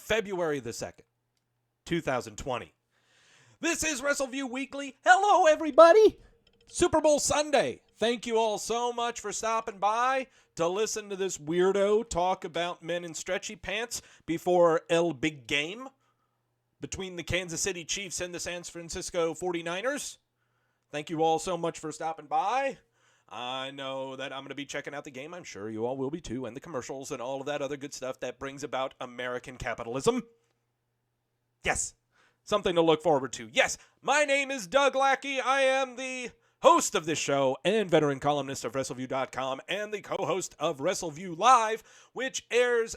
February the 2nd, 2020. This is Wrestleview Weekly. Hello, everybody. Super Bowl Sunday. Thank you all so much for stopping by to listen to this weirdo talk about men in stretchy pants before El Big Game between the Kansas City Chiefs and the San Francisco 49ers. Thank you all so much for stopping by. I know that I'm going to be checking out the game. I'm sure you all will be too, and the commercials and all of that other good stuff that brings about American capitalism. Yes, something to look forward to. Yes, my name is Doug Lackey. I am the host of this show and veteran columnist of Wrestleview.com and the co-host of Wrestleview Live, which airs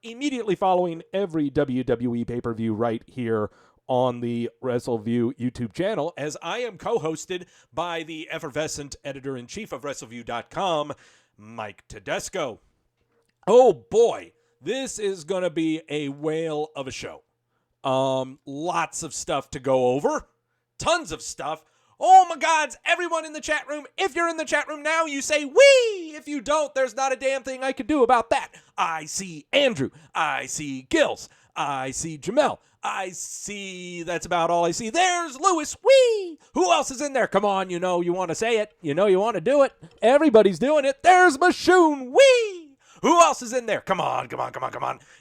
immediately following every WWE pay-per-view right here on the Wrestleview YouTube channel, as I am co-hosted by the effervescent editor-in-chief of Wrestleview.com, Mike Tedesco. Oh boy, this is going to be a whale of a show. Lots of stuff to go over. Tons of stuff. Oh my gods, everyone in the chat room, if you're in the chat room now, you say, wee! If you don't, there's not a damn thing I could do about that. I see Andrew. I see Gills. I see Jamel. I see, that's about all I see. There's Lewis. Wee! Who else is in there? Come on, you know you want to say it. You know you want to do it. Everybody's doing it. There's Mashoon. Wee! Who else is in there? Come on.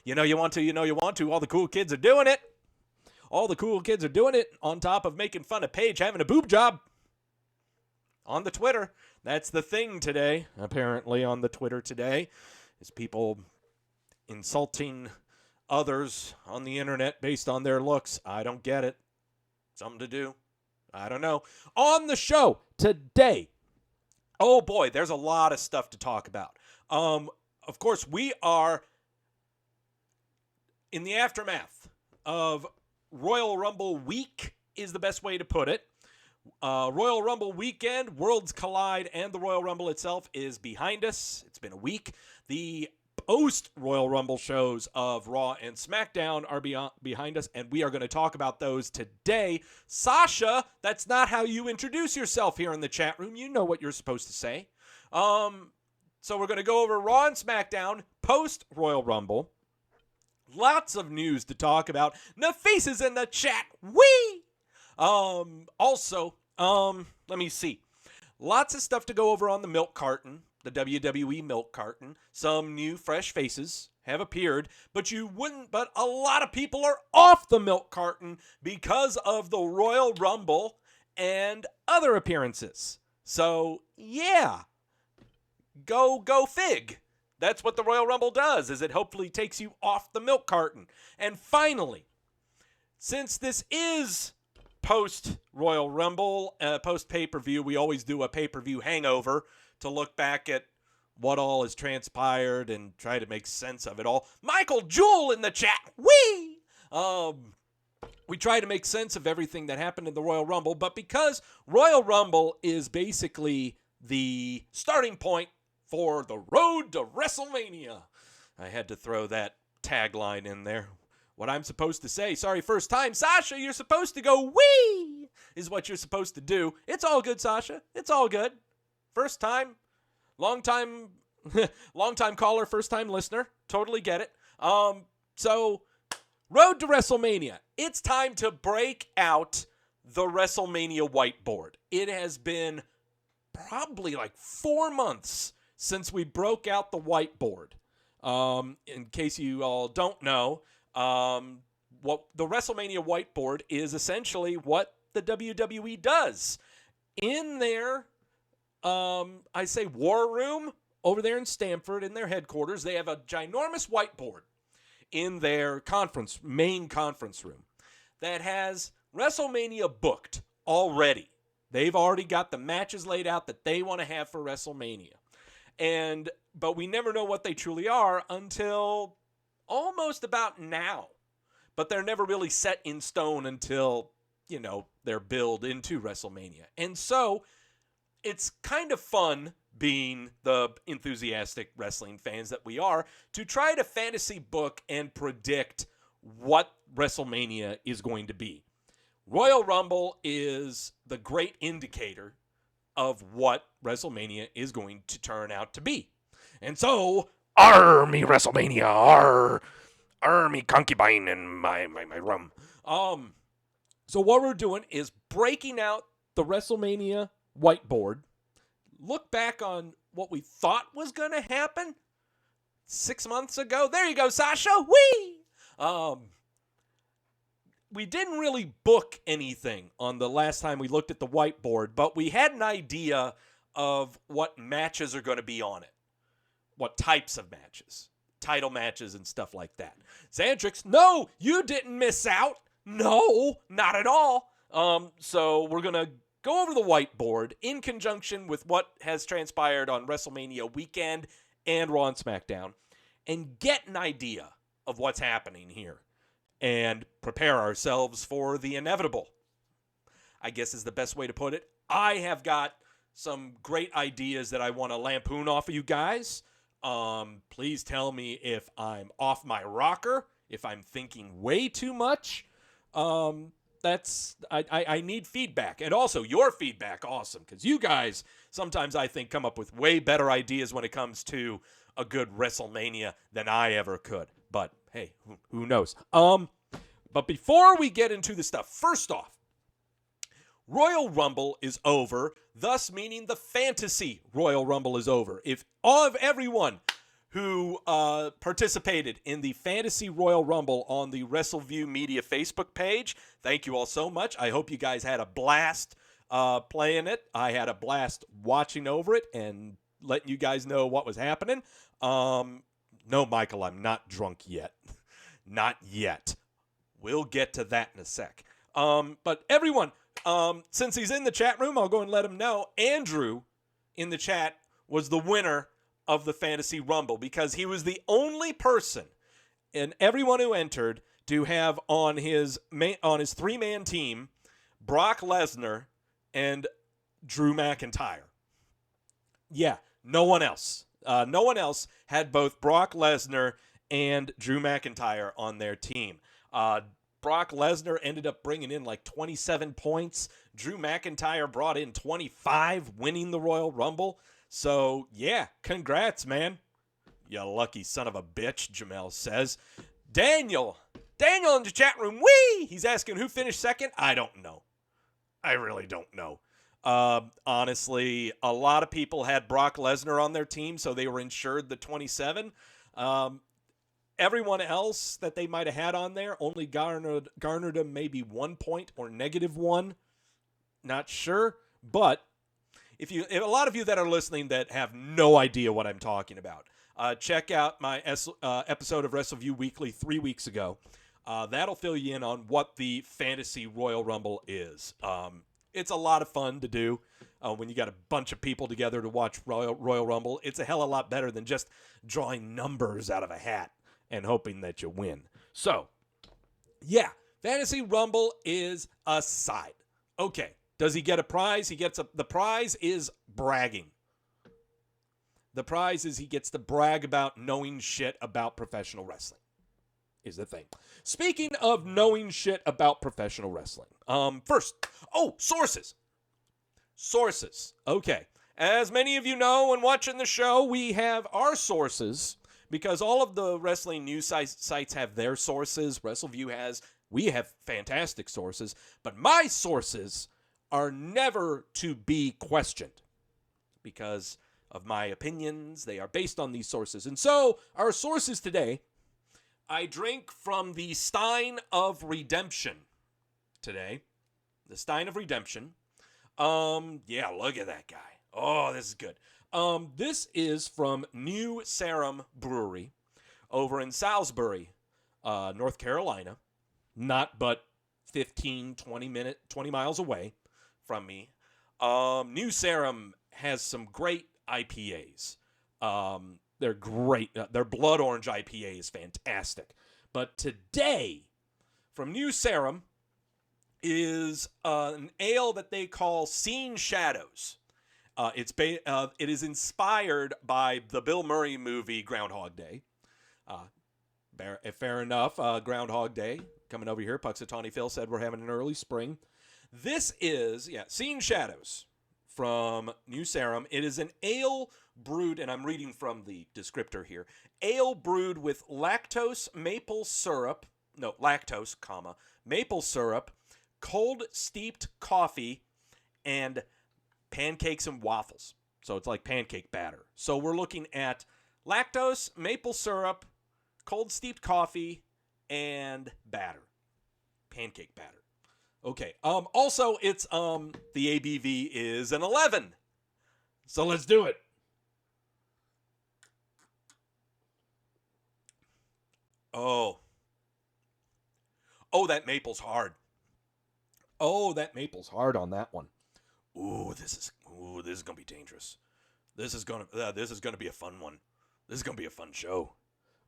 You know you want to. All the cool kids are doing it. All the cool kids are doing it on top of making fun of Paige having a boob job on the Twitter. That's the thing today, apparently, on the Twitter today, is people insulting others on the internet based on their looks. I don't get it. Something to do. I don't know. On the show today, oh boy, there's a lot of stuff to talk about. Of course, we are in the aftermath of Royal Rumble week is the best way to put it. Royal Rumble weekend, Worlds Collide, and the Royal Rumble itself is behind us. It's been a week. The post-Royal Rumble shows of Raw and SmackDown are behind us, and we are going to talk about those today. Sasha, that's not how you introduce yourself here in the chat room. You know what you're supposed to say. So we're going to go over Raw and SmackDown post-Royal Rumble. Lots of news to talk about. Nafisa's in the chat. Wee! Also, let me see. Lots of stuff to go over on the milk carton. The WWE milk carton. Some new fresh faces have appeared, but a lot of people are off the milk carton because of the Royal Rumble and other appearances. So, yeah. Go fig. That's what the Royal Rumble does, is it hopefully takes you off the milk carton. And finally, since this is post-Royal Rumble, post-pay-per-view, we always do a pay-per-view hangover to look back at what all has transpired and try to make sense of it all. Michael Jewell in the chat. Whee! We try to make sense of everything that happened in the Royal Rumble, but because Royal Rumble is basically the starting point for the road to WrestleMania, I had to throw that tagline in there. What I'm supposed to say, sorry, first time, Sasha, you're supposed to go wee, is what you're supposed to do. It's all good, Sasha. It's all good. First time, long time caller, first time listener. Totally get it. So, road to WrestleMania. It's time to break out the WrestleMania whiteboard. It has been probably like 4 months since we broke out the whiteboard. In case you all don't know, what the WrestleMania whiteboard is essentially what the WWE does. In their, I say war room over there in Stamford, in their headquarters, they have a ginormous whiteboard in their main conference room that has WrestleMania booked already. They've already got the matches laid out that they want to have for WrestleMania. But we never know what they truly are until almost about now. But they're never really set in stone until, they're billed into WrestleMania. And so it's kind of fun, being the enthusiastic wrestling fans that we are, to try to fantasy book and predict what WrestleMania is going to be. Royal Rumble is the great indicator of what WrestleMania is going to turn out to be. And so, Army WrestleMania, Me concubine in my room. So what we're doing is breaking out the WrestleMania whiteboard. Look back on what we thought was going to happen 6 months ago. There you go, Sasha. Whee! We didn't really book anything on the last time we looked at the whiteboard, but we had an idea of what matches are going to be on it. What types of matches. Title matches and stuff like that. Xandrix, no, you didn't miss out. No, not at all. So we're going to go over the whiteboard in conjunction with what has transpired on WrestleMania weekend and Raw and SmackDown and get an idea of what's happening here and prepare ourselves for the inevitable, I guess is the best way to put it. I have got some great ideas that I want to lampoon off of you guys. Please tell me if I'm off my rocker, if I'm thinking way too much. I need feedback. And also your feedback, awesome, because you guys sometimes I think come up with way better ideas when it comes to a good WrestleMania than I ever could. But hey, who knows? But before we get into the stuff, first off, Royal Rumble is over, thus meaning the fantasy Royal Rumble is over. If all of everyone who participated in the Fantasy Royal Rumble on the Wrestleview Media Facebook page, thank you all so much. I hope you guys had a blast playing it. I had a blast watching over it and letting you guys know what was happening. No, Michael, I'm not drunk yet. Not yet. We'll get to that in a sec. But everyone, since he's in the chat room, I'll go and let him know. Andrew in the chat was the winner of the Fantasy Rumble because he was the only person and everyone who entered to have on his three-man team Brock Lesnar and Drew McIntyre. Yeah, no one else. No one else had both Brock Lesnar and Drew McIntyre on their team. Brock Lesnar ended up bringing in like 27 points. Drew McIntyre brought in 25, winning the Royal Rumble. So, yeah, congrats, man. You lucky son of a bitch, Jamel says. Daniel in the chat room, whee! He's asking who finished second. I don't know. I really don't know. Honestly, a lot of people had Brock Lesnar on their team, so they were insured the 27. Everyone else that they might have had on there only garnered them maybe 1 point or -1. Not sure, but if a lot of you that are listening that have no idea what I'm talking about, check out my episode of Wrestleview Weekly 3 weeks ago. That'll fill you in on what the Fantasy Royal Rumble is. It's a lot of fun to do when you got a bunch of people together to watch Royal Rumble. It's a hell of a lot better than just drawing numbers out of a hat and hoping that you win. So, yeah, Fantasy Rumble is a side. Okay, does he get a prize? The prize is bragging. The prize is he gets to brag about knowing shit about professional wrestling. Is the thing. Speaking of knowing shit about professional wrestling. First, sources. Sources. Okay. As many of you know when watching the show, we have our sources because all of the wrestling news sites have their sources. WrestleView we have fantastic sources, but my sources are never to be questioned because of my opinions. They are based on these sources. And so our sources today, I drink from the Stein of Redemption today. The Stein of Redemption. Yeah, look at that guy. Oh, this is good. This is from New Sarum Brewery over in Salisbury, North Carolina. Not but 20 miles away from me. New Sarum has some great IPAs. They're great. Their Blood Orange IPA is fantastic. But today, from New Sarum, is an ale that they call Seen Shadows. It is inspired by the Bill Murray movie Groundhog Day. Fair enough. Groundhog Day coming over here. Puxatawny Phil said we're having an early spring. This is Seen Shadows from New Sarum. It is an ale brewed, and I'm reading from the descriptor here, ale brewed with lactose, maple syrup, maple syrup, cold steeped coffee, and pancakes and waffles. So it's like pancake batter. So we're looking at lactose, maple syrup, cold steeped coffee, and batter. Pancake batter. Okay. Also, it's the ABV is an 11. So let's do it. Oh, that maple's hard. Oh, that maple's hard on that one. This is gonna be dangerous. This is gonna be a fun one. This is gonna be a fun show.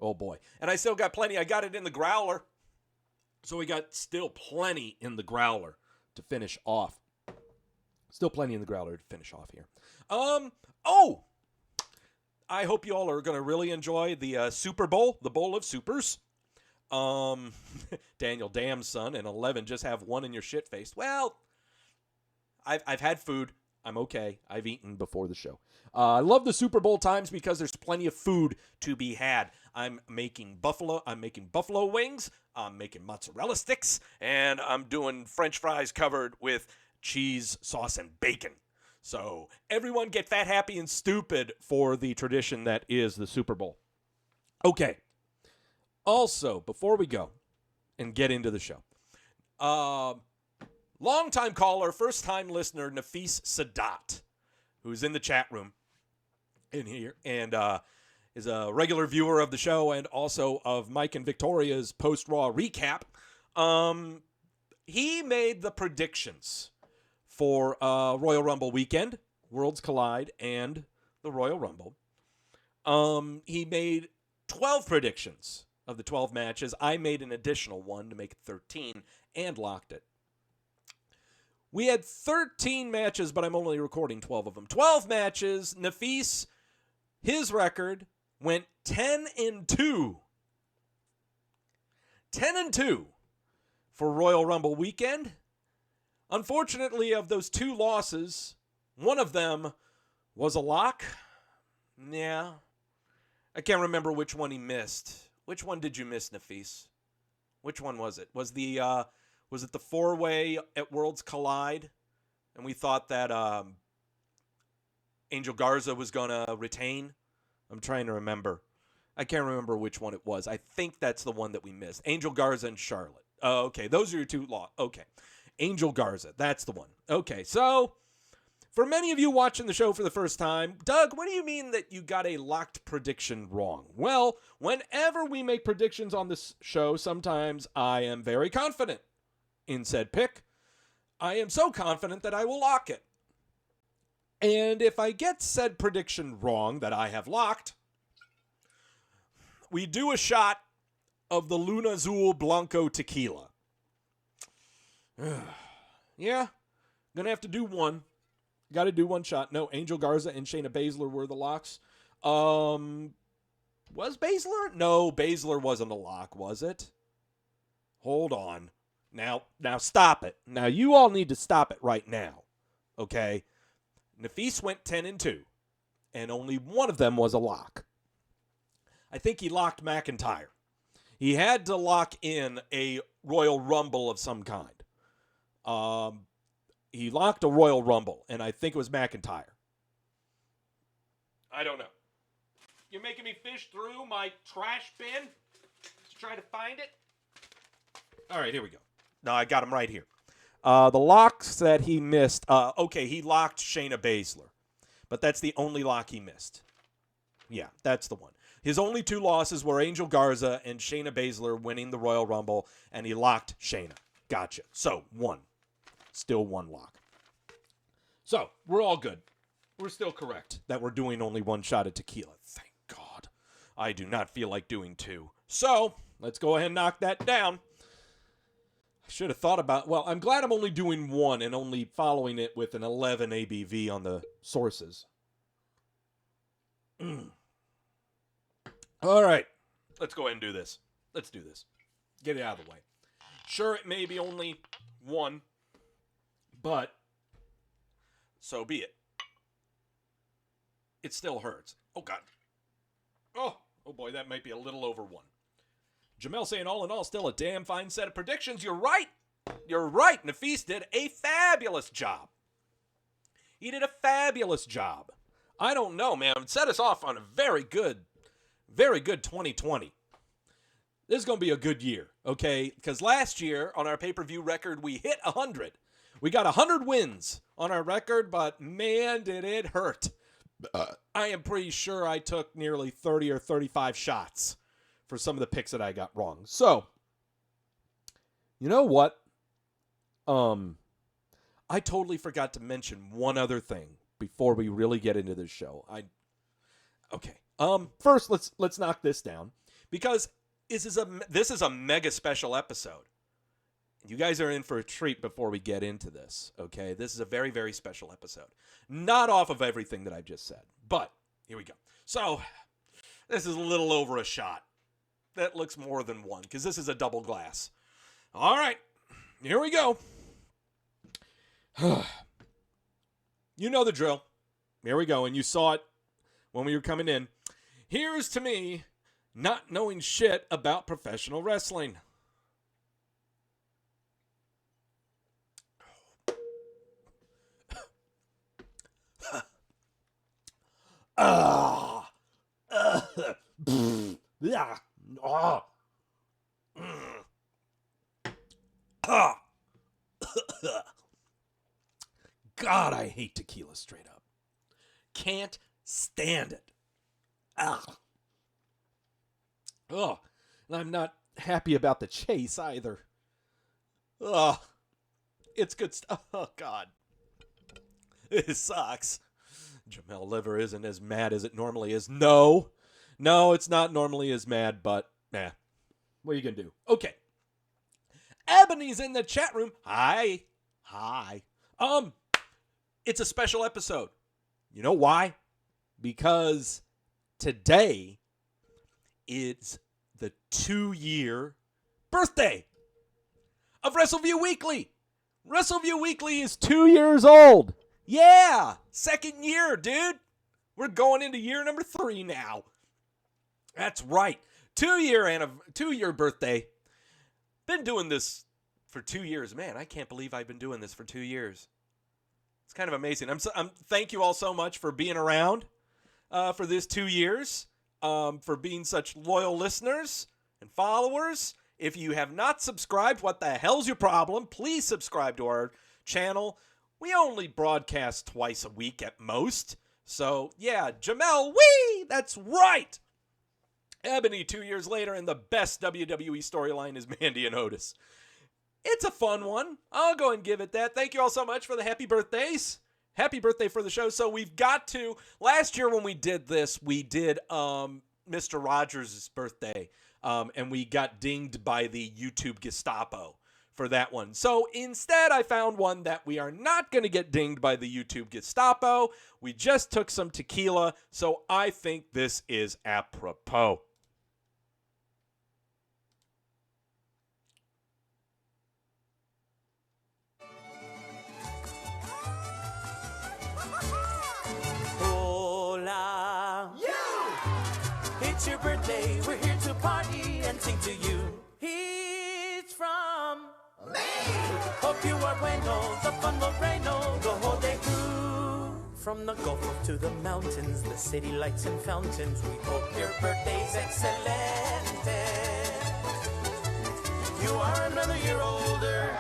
Oh boy. And I still got plenty. I got it in the growler. So we got still plenty in the growler to finish off. Still plenty in the growler to finish off here. I hope you all are going to really enjoy the Super Bowl, the Bowl of Supers. Daniel Dam's son and 11 just have one in your shit face. Well, I've had food. I'm okay. I've eaten before the show. I love the Super Bowl times because there's plenty of food to be had. I'm making buffalo wings. I'm making mozzarella sticks, and I'm doing French fries covered with cheese, sauce, and bacon. So everyone get fat, happy, and stupid for the tradition that is the Super Bowl. Okay. Also, before we go and get into the show, long-time caller, first-time listener, Nafis Sadat, who's in the chat room in here and is a regular viewer of the show and also of Mike and Victoria's post-Raw recap. He made the predictions for Royal Rumble weekend, Worlds Collide, and the Royal Rumble. He made 12 predictions of the 12 matches. I made an additional one to make it 13 and locked it. We had 13 matches, but I'm only recording 12 of them. 12 matches. Nafis, his record went 10-2. 10-2 for Royal Rumble weekend. Unfortunately, of those 2 losses, one of them was a lock. Yeah. I can't remember which one he missed. Which one did you miss, Nafis? Which one was it? Was it the 4-way at Worlds Collide? And we thought that Angel Garza was going to retain? I'm trying to remember. I can't remember which one it was. I think that's the one that we missed. Angel Garza and Charlotte. Oh, okay. Those are your 2 Okay. Angel Garza. That's the one. Okay. So, for many of you watching the show for the first time, Doug, what do you mean that you got a locked prediction wrong? Well, whenever we make predictions on this show, sometimes I am very confident in said pick. I am so confident that I will lock it. And if I get said prediction wrong that I have locked, we do a shot of the Luna Azul Blanco tequila. Yeah, gonna have to do one. Got to do one shot. No, Angel Garza and Shayna Baszler were the locks. Was Baszler? No, Baszler wasn't a lock, was it? Hold on. Now stop it. Now you all need to stop it right now. Okay? Nafis went 10-2, and only one of them was a lock. I think he locked McIntyre. He had to lock in a Royal Rumble of some kind. He locked a Royal Rumble, and I think it was McIntyre. I don't know. You're making me fish through my trash bin to try to find it? All right, here we go. No, I got him right here. The locks that he missed. He locked Shayna Baszler, but that's the only lock he missed. Yeah, that's the one. His only 2 losses were Angel Garza and Shayna Baszler winning the Royal Rumble, and he locked Shayna. Gotcha. So, 1. Still 1 lock. So, we're all good. We're still correct that we're doing only 1 shot of tequila. Thank God. I do not feel like doing 2. So, let's go ahead and knock that down. I should have thought about... Well, I'm glad I'm only doing 1 and only following it with an 11 ABV on the sources. All right. Let's go ahead and do this. Let's do this. Get it out of the way. Sure, it may be only 1, but so be it. It still hurts. Oh, God. Oh boy, that might be a little over 1. Jamel saying, all in all, still a damn fine set of predictions. You're right. You're right. Nafis did a fabulous job. He did a fabulous job. I don't know, man. Set us off on a very good 2020. This is going to be a good year, okay? Because last year, on our pay-per-view record, we hit 100. We got 100 wins on our record, but man, did it hurt. I am pretty sure I took nearly 30 or 35 shots for some of the picks that I got wrong. So, you know what? I totally forgot to mention one other thing before we really get into this show. First, let's knock this down, because this is a mega special episode. You guys are in for a treat before we get into this, okay? This is a very, very special episode. Not off of everything that I've just said, but here we go. So, this is a little over a shot. That looks more than one, because this is a double glass. All right, here we go. You know the drill. Here we go, and you saw it when we were coming in. Here's to me not knowing shit about professional wrestling. God, I hate tequila straight up. Can't stand it. And I'm not happy about the chase either. It's good stuff. Oh, God. It sucks. Jamel Liver isn't as mad as it normally is. No, it's not normally as mad, but, what are you going to do? Okay. Ebony's in the chat room. Hi. It's a special episode. You know why? Because today is the 2-year birthday of Wrestleview Weekly. Wrestleview Weekly is 2 years old. Yeah, 2nd year, dude. We're going into year number 3 now. That's right. 2-year birthday. Been doing this for 2 years. Man, I can't believe I've been doing this for 2 years. It's kind of amazing. Thank you all so much for being around for this 2 years, for being such loyal listeners and followers. If you have not subscribed, what the hell's your problem? Please subscribe to our channel. We only broadcast twice a week at most. So, yeah, Jamel, that's right. Ebony 2 years later, and the best WWE storyline is Mandy and Otis. It's a fun one. I'll go and give it that. Thank you all so much for the happy birthdays. Happy birthday for the show. So we've got to, last year when we did this, we did Mr. Rogers' birthday, and we got dinged by the YouTube Gestapo for that one. So instead, I found one that we are not going to get dinged by the YouTube Gestapo. We just took some tequila, so I think this is apropos. Hola. You! It's your birthday. We're here to party and sing to you. It's from me. Hope you are bueno, the fun Loreno, the whole day through. From the Gulf to the mountains, the city lights and fountains, we hope your birthday's excellent. You are another year older,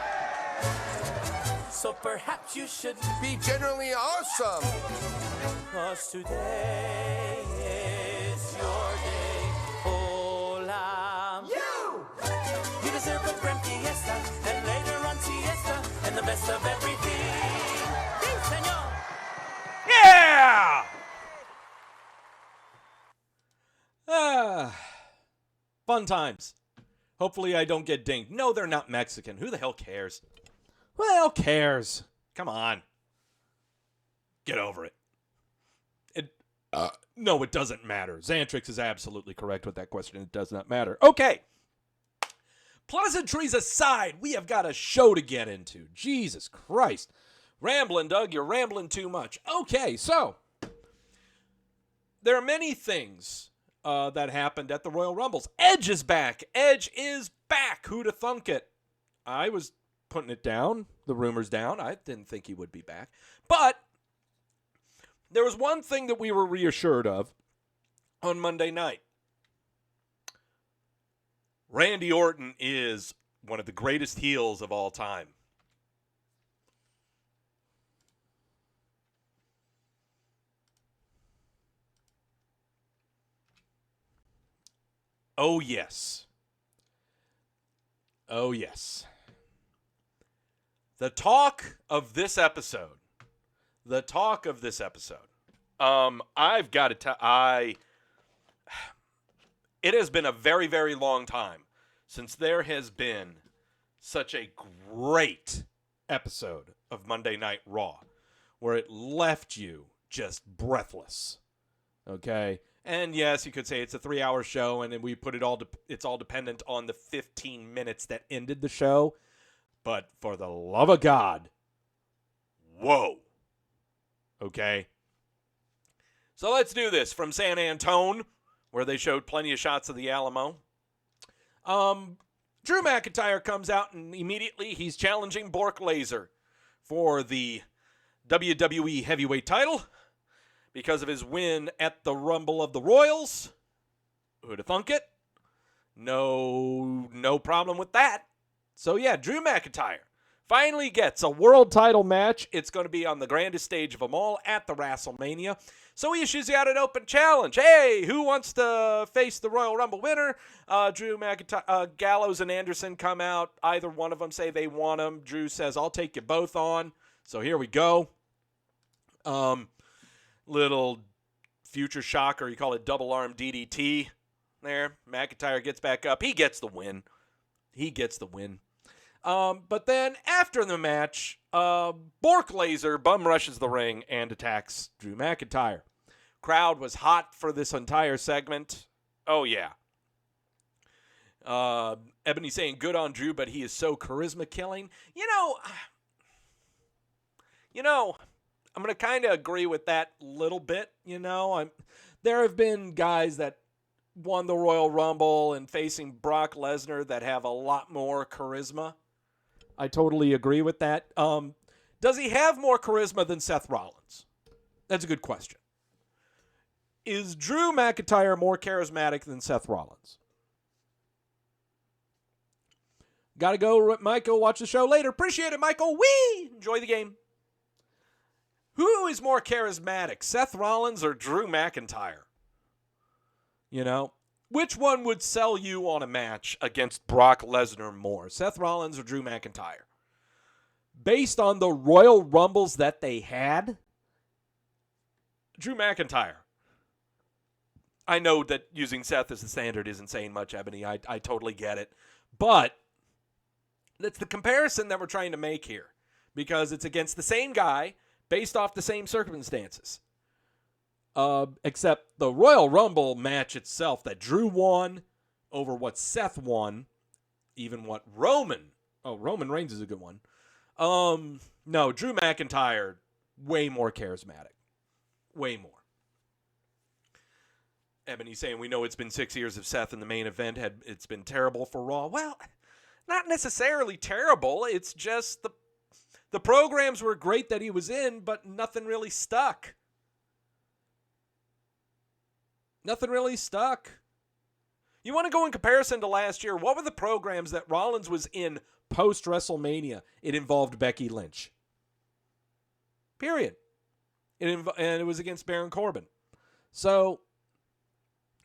so perhaps you should be generally awesome. 'Cause today is your day. Hola. You deserve a grand fiesta, and later on siesta, and the best of everything. Sí, señor. Yeah! Fun times. Hopefully I don't get dinged. No, they're not Mexican. Who the hell cares? Who the hell cares? Come on. Get over it. No, it doesn't matter. Xantrix is absolutely correct with that question. It does not matter. Okay. Pleasantries aside, we have got a show to get into. Jesus Christ. Rambling, Doug. You're rambling too much. Okay, so there are many things that happened at the Royal Rumbles. Edge is back. Edge is back. Who'da thunk it? I was putting it down, the rumors down. I didn't think he would be back. But there was one thing that we were reassured of on Monday night. Randy Orton is one of the greatest heels of all time. Oh, yes. Oh, yes. The talk of this episode. I've got to tell, it has been a very, very long time since there has been such a great episode of Monday Night Raw where it left you just breathless. Okay? And yes, you could say it's a 3-hour show, and then we put it all. It's all dependent on the 15 minutes that ended the show. But for the love of God, whoa. Okay. So let's do this from San Antone, where they showed plenty of shots of the Alamo. Drew McIntyre comes out, and immediately he's challenging Brock Lesnar for the WWE Heavyweight title. Because of his win at the Rumble of the Royals. Who'da thunk it? No problem with that. So yeah, Drew McIntyre finally gets a world title match. It's going to be on the grandest stage of them all at the Wrestlemania. So he issues out an open challenge. Hey, who wants to face the Royal Rumble winner? Drew McIntyre, Gallows and Anderson come out. Either one of them say they want him. Drew says, I'll take you both on. So here we go. Little future shocker, you call it double arm DDT there. McIntyre gets back up. He gets the win. But then after the match, Brock Lesnar bum rushes the ring and attacks Drew McIntyre. Crowd was hot for this entire segment. Oh, yeah. Ebony saying good on Drew, but he is so charisma killing. You know, I'm going to kind of agree with that little bit, There have been guys that won the Royal Rumble and facing Brock Lesnar that have a lot more charisma. I totally agree with that. Does he have more charisma than Seth Rollins? That's a good question. Is Drew McIntyre more charismatic than Seth Rollins? Got to go, Michael. Watch the show later. Appreciate it, Michael. Whee! Enjoy the game. Who is more charismatic, Seth Rollins or Drew McIntyre? Which one would sell you on a match against Brock Lesnar more, Seth Rollins or Drew McIntyre? Based on the Royal Rumbles that they had, Drew McIntyre. I know that using Seth as the standard isn't saying much, Ebony. I totally get it. But that's the comparison that we're trying to make here because it's against the same guy, based off the same circumstances. Except the Royal Rumble match itself that Drew won over what Seth won, even what Roman Reigns is a good one. No, Drew McIntyre, way more charismatic. Way more. Ebony saying, we know it's been 6 years of Seth in the main event. It's been terrible for Raw. Well, not necessarily terrible. It's just the programs were great that he was in, but nothing really stuck. Nothing really stuck. You want to go in comparison to last year? What were the programs that Rollins was in post-WrestleMania? It involved Becky Lynch. Period. And it was against Baron Corbin. So,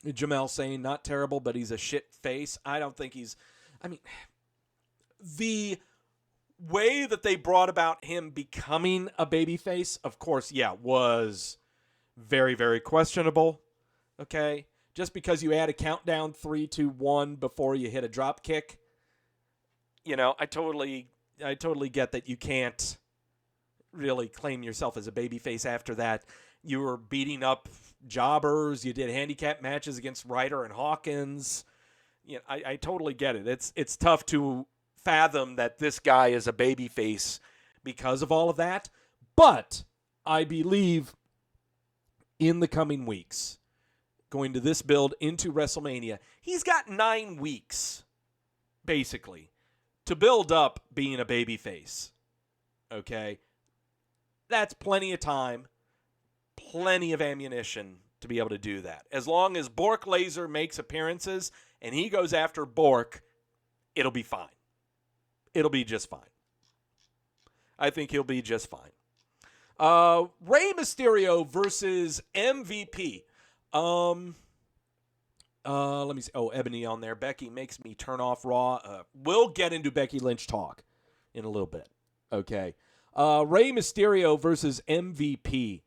Jamel saying not terrible, but he's a shit face. I don't think he's... the way that they brought about him becoming a babyface, of course, was very, very questionable. Okay? Just because you add a countdown 3, 2, 1 before you hit a drop kick, I totally get that you can't really claim yourself as a babyface after that. You were beating up jobbers. You did handicap matches against Ryder and Hawkins. I totally get it. It's tough to fathom that this guy is a babyface because of all of that. But I believe in the coming weeks, going to this build into WrestleMania. He's got 9 weeks, basically, to build up being a babyface. Okay? That's plenty of time, plenty of ammunition to be able to do that. As long as Bork Laser makes appearances and he goes after Bork, it'll be fine. It'll be just fine. I think he'll be just fine. Rey Mysterio versus MVP. Let me see. Oh, Ebony on there. Becky makes me turn off Raw. We'll get into Becky Lynch talk in a little bit. Okay. Rey Mysterio versus MVP.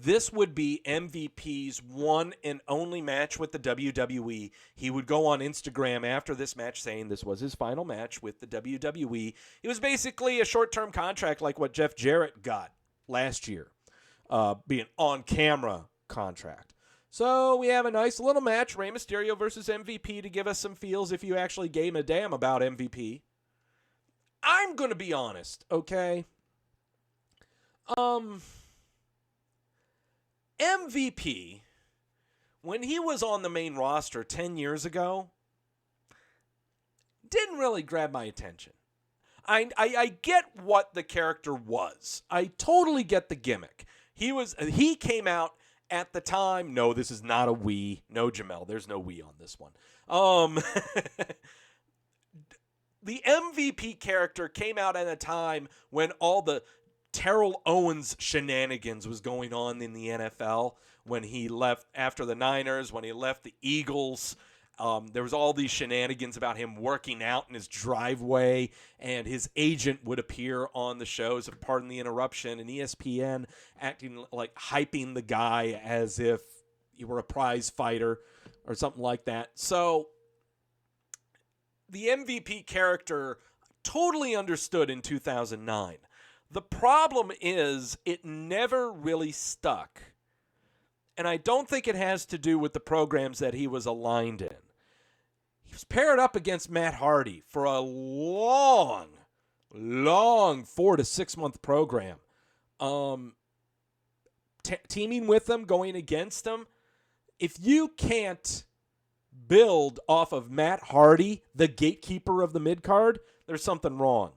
This would be MVP's one and only match with the WWE. He would go on Instagram after this match saying this was his final match with the WWE. It was basically a short-term contract like what Jeff Jarrett got last year, being on-camera contract. So we have a nice little match, Rey Mysterio versus MVP, to give us some feels if you actually gave a damn about MVP. I'm going to be honest, okay? MVP, when he was on the main roster 10 years ago, didn't really grab my attention. I get what the character was. I totally get the gimmick. He came out at the time. No, this is not a we. No, Jamel, there's no we on this one. The MVP character came out at a time when all the Terrell Owens shenanigans was going on in the NFL, when he left after the Niners, when he left the Eagles. There was all these shenanigans about him working out in his driveway, and his agent would appear on the shows of Pardon the Interruption and ESPN, acting like hyping the guy as if he were a prize fighter or something like that. So the MVP character totally understood in 2009. The problem is it never really stuck. And I don't think it has to do with the programs that he was aligned in. He was paired up against Matt Hardy for a long 4 to 6 month program. Teaming with them, going against them. If you can't build off of Matt Hardy, the gatekeeper of the mid-card, there's something wrong.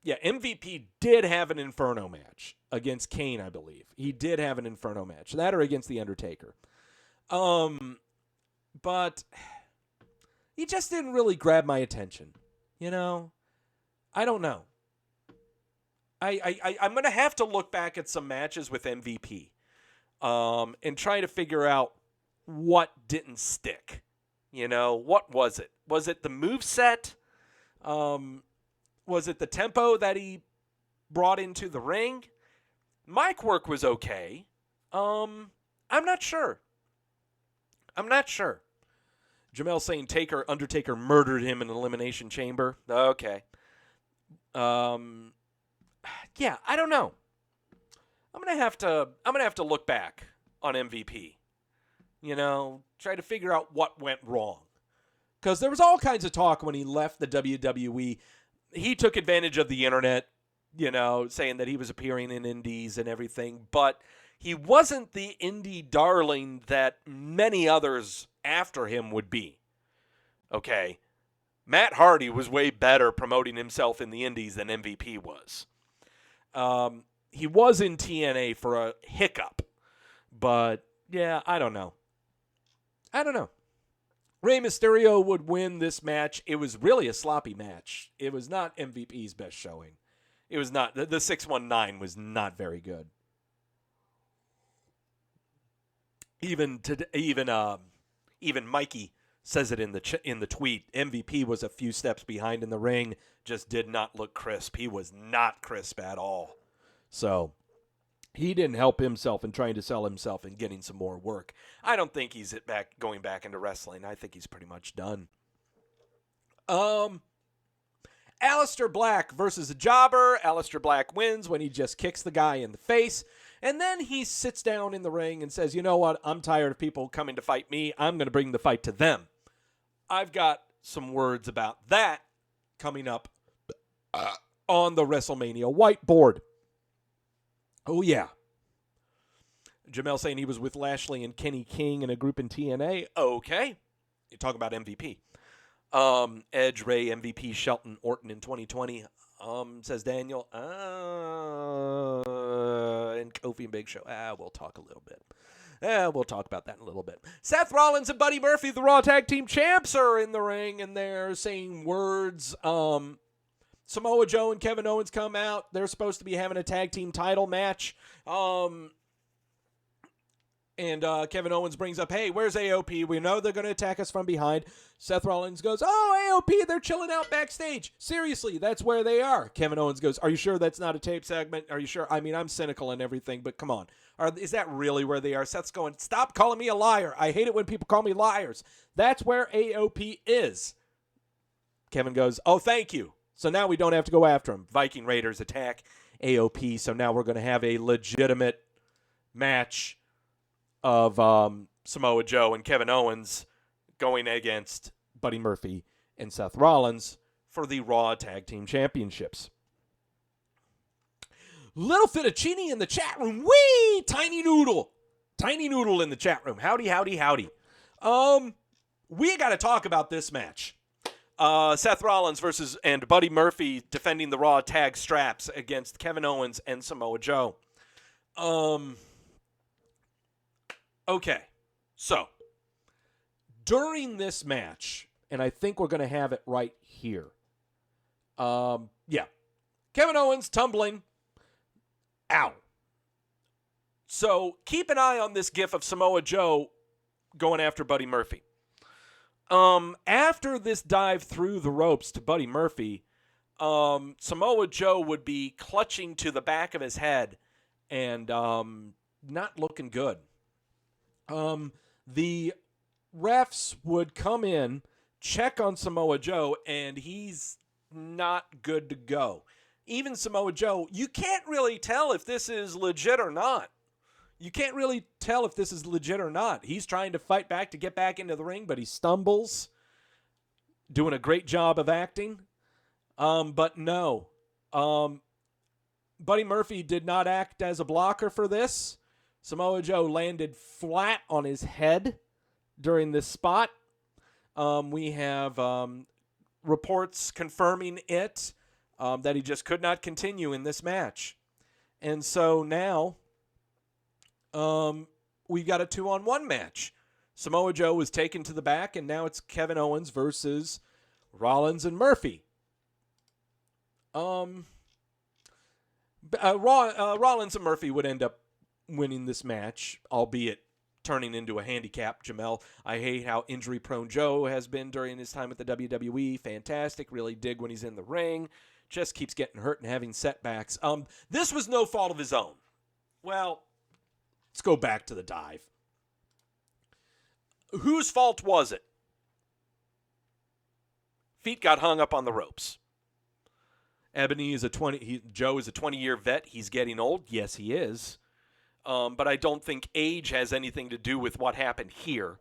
Yeah, MVP did have an Inferno match against Kane, I believe. He did have an Inferno match. That or against The Undertaker. But he just didn't really grab my attention. You know? I don't know. I'm going to have to look back at some matches with MVP and try to figure out what didn't stick. You know, what was it? Was it the moveset? Was it the tempo that he brought into the ring? Mic work was okay. I'm not sure. Jamel saying Undertaker murdered him in an elimination chamber. Okay. Yeah, I don't know. I'm gonna have to look back on MVP. You know, try to figure out what went wrong. Because there was all kinds of talk when he left the WWE. He took advantage of the internet, you know, saying that he was appearing in indies and everything, but he wasn't the indie darling that many others after him would be. Okay? Matt Hardy was way better promoting himself in the indies than MVP was. He was in TNA for a hiccup, but yeah, I don't know. Rey Mysterio would win this match. It was really a sloppy match. It was not MVP's best showing. It was not. The 619 was not very good. Even Mikey says it in the tweet. MVP was a few steps behind in the ring. Just did not look crisp. He was not crisp at all. So he didn't help himself in trying to sell himself and getting some more work. I don't think he's going back into wrestling. I think he's pretty much done. Aleister Black versus a jobber. Aleister Black wins when he just kicks the guy in the face. And then he sits down in the ring and says, you know what? I'm tired of people coming to fight me. I'm going to bring the fight to them. I've got some words about that coming up on the Wrestlemania whiteboard. Oh, yeah. Jamel saying he was with Lashley and Kenny King in a group in TNA. Okay. You talk about MVP. Edge, Ray, MVP, Shelton, Orton in 2020. Says Daniel. And Kofi and Big Show. We'll talk a little bit. We'll talk about that in a little bit. Seth Rollins and Buddy Murphy, the Raw Tag Team Champs, are in the ring, and they're saying words. Samoa Joe and Kevin Owens come out. They're supposed to be having a tag team title match. And Kevin Owens brings up, hey, where's AOP? We know they're going to attack us from behind. Seth Rollins goes, oh, AOP, they're chilling out backstage. Seriously, that's where they are. Kevin Owens goes, are you sure that's not a tape segment? Are you sure? I mean, I'm cynical and everything, but come on. Is that really where they are? Seth's going, stop calling me a liar. I hate it when people call me liars. That's where AOP is. Kevin goes, oh, thank you. So now we don't have to go after him. Viking Raiders attack AOP, so now we're going to have a legitimate match of Samoa Joe and Kevin Owens going against Buddy Murphy and Seth Rollins for the Raw Tag Team Championships. Little Fettuccine in the chat room. Whee! Tiny Noodle. Tiny Noodle in the chat room. Howdy, howdy, howdy. We got to talk about this match. Seth Rollins and Buddy Murphy defending the Raw tag straps against Kevin Owens and Samoa Joe. Okay, so during this match, and I think we're going to have it right here. Kevin Owens tumbling. Ow. So keep an eye on this gif of Samoa Joe going after Buddy Murphy. After this dive through the ropes to Buddy Murphy, Samoa Joe would be clutching to the back of his head and not looking good. The refs would come in, check on Samoa Joe, and he's not good to go. Even Samoa Joe, you can't really tell if this is legit or not. He's trying to fight back to get back into the ring, but he stumbles. Doing a great job of acting. But no. Buddy Murphy did not act as a blocker for this. Samoa Joe landed flat on his head during this spot. We have reports confirming it, that he just could not continue in this match. And so now we've got a 2-on-1 match. Samoa Joe was taken to the back, and now it's Kevin Owens versus Rollins and Murphy. Rollins and Murphy would end up winning this match, albeit turning into a handicap. Jamel, I hate how injury-prone Joe has been during his time at the WWE. Fantastic. Really dig when he's in the ring. Just keeps getting hurt and having setbacks. This was no fault of his own. Well, let's go back to the dive. Whose fault was it? Feet got hung up on the ropes. Joe is a 20-year vet. He's getting old. Yes, he is. But I don't think age has anything to do with what happened here.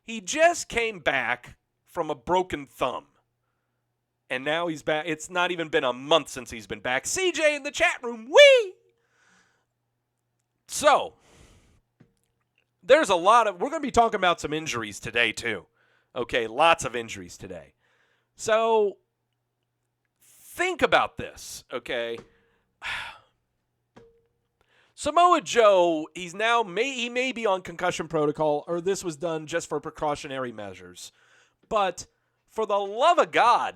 He just came back from a broken thumb. And now he's back. It's not even been a month since he's been back. CJ in the chat room. Whee! So, we're going to be talking about some injuries today, too. Okay, lots of injuries today. So, think about this, okay? Samoa Joe, he may be on concussion protocol, or this was done just for precautionary measures. But for the love of God,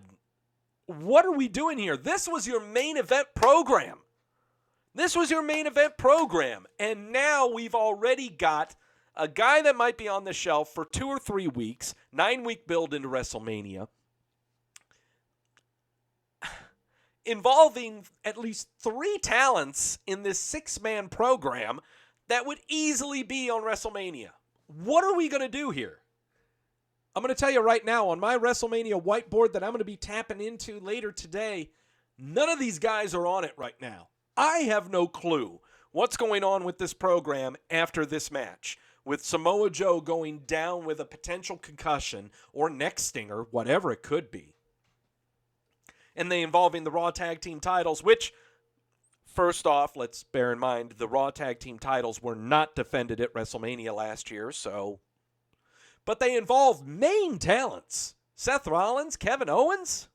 what are we doing here? This was your main event program. And now we've already got a guy that might be on the shelf for 2 or 3 weeks, 9-week build into WrestleMania, involving at least 3 talents in this 6-man program that would easily be on WrestleMania. What are we going to do here? I'm going to tell you right now, on my WrestleMania whiteboard that I'm going to be tapping into later today, none of these guys are on it right now. I have no clue what's going on with this program after this match, with Samoa Joe going down with a potential concussion or neck stinger, whatever it could be. and they involving the Raw Tag Team titles, which, first off, let's bear in mind, the Raw Tag Team titles were not defended at WrestleMania last year, so... But they involve main talents. Seth Rollins, Kevin Owens?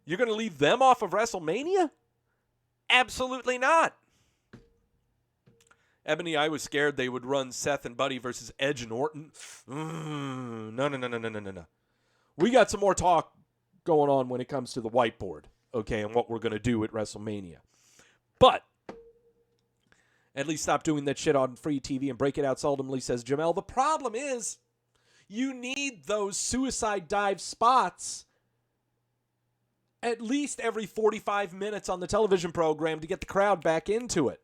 You're going to leave them off of WrestleMania? Absolutely not. Ebony, I was scared they would run Seth and Buddy versus Edge and Orton. No. We got some more talk going on when it comes to the whiteboard, okay, and what we're going to do at WrestleMania. But at least stop doing that shit on free TV and break it out seldomly, says Jamel. The problem is you need those suicide dive spots at least every 45 minutes on the television program to get the crowd back into it.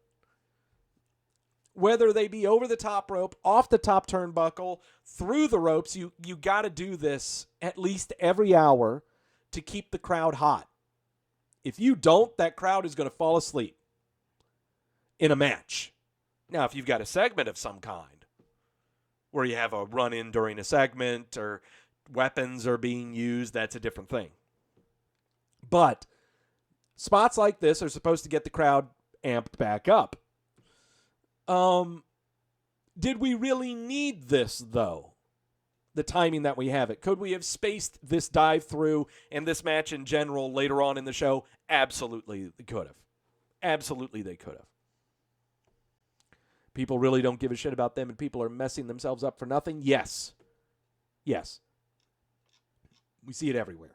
Whether they be over the top rope, off the top turnbuckle, through the ropes, you got to do this at least every hour to keep the crowd hot. If you don't, that crowd is going to fall asleep in a match. Now, if you've got a segment of some kind where you have a run-in during a segment or weapons are being used, that's a different thing. But spots like this are supposed to get the crowd amped back up. Did we really need this, though? The timing that we have it. Could we have spaced this dive through and this match in general later on in the show? Absolutely, they could have. Absolutely, they could have. People really don't give a shit about them and people are messing themselves up for nothing? Yes. Yes. We see it everywhere.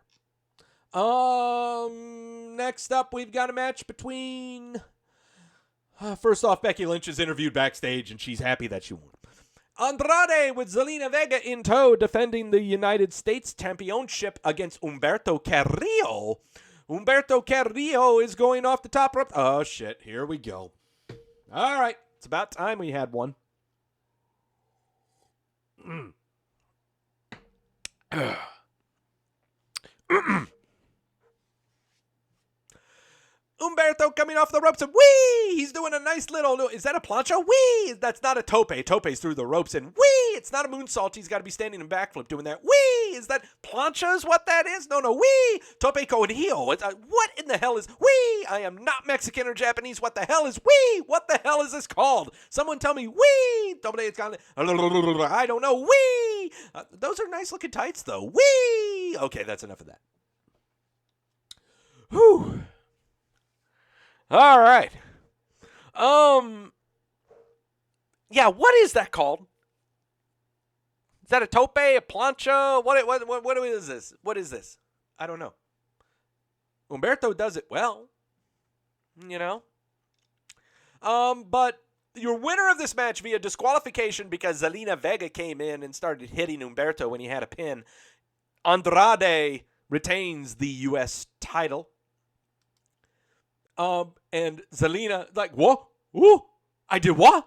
Next up, we've got a match between... First off, Becky Lynch is interviewed backstage, and she's happy that she won. Andrade with Zelina Vega in tow, defending the United States Championship against Humberto Carrillo. Humberto Carrillo is going off the top rope. Oh, shit. Here we go. All right. It's about time we had one. Humberto coming off the ropes and whee! He's doing a nice little... Is that a plancha? Whee! That's not a tope. Tope's through the ropes and whee! It's not a moonsault. He's got to be standing in backflip doing that. Whee! Is that plancha is what that is? No. Whee! Tope con heel. What in the hell is... Whee! I am not Mexican or Japanese. What the hell is whee? What the hell is this called? Someone tell me whee! I don't know. Whee! Those are nice looking tights though. Whee! Okay, that's enough of that. Whew. All right. Yeah, what is that called? Is that a tope, a plancha? What is this? What is this? I don't know. Humberto does it well, you know. But your winner of this match via disqualification because Zelina Vega came in and started hitting Humberto when he had a pin. Andrade retains the U.S. title. And Zelina, like, what? Ooh, I did what?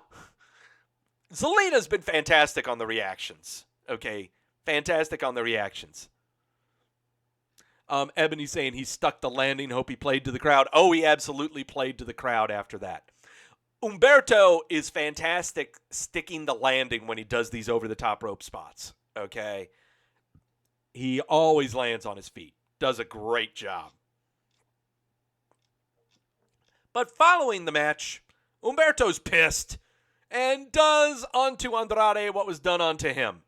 Zelina's been fantastic on the reactions. Okay, fantastic on the reactions. Ebony saying he stuck the landing, hope he played to the crowd. Oh, he absolutely played to the crowd after that. Humberto is fantastic sticking the landing when he does these over-the-top rope spots. Okay, he always lands on his feet. Does a great job. But following the match, Humberto's pissed and does onto Andrade what was done onto him.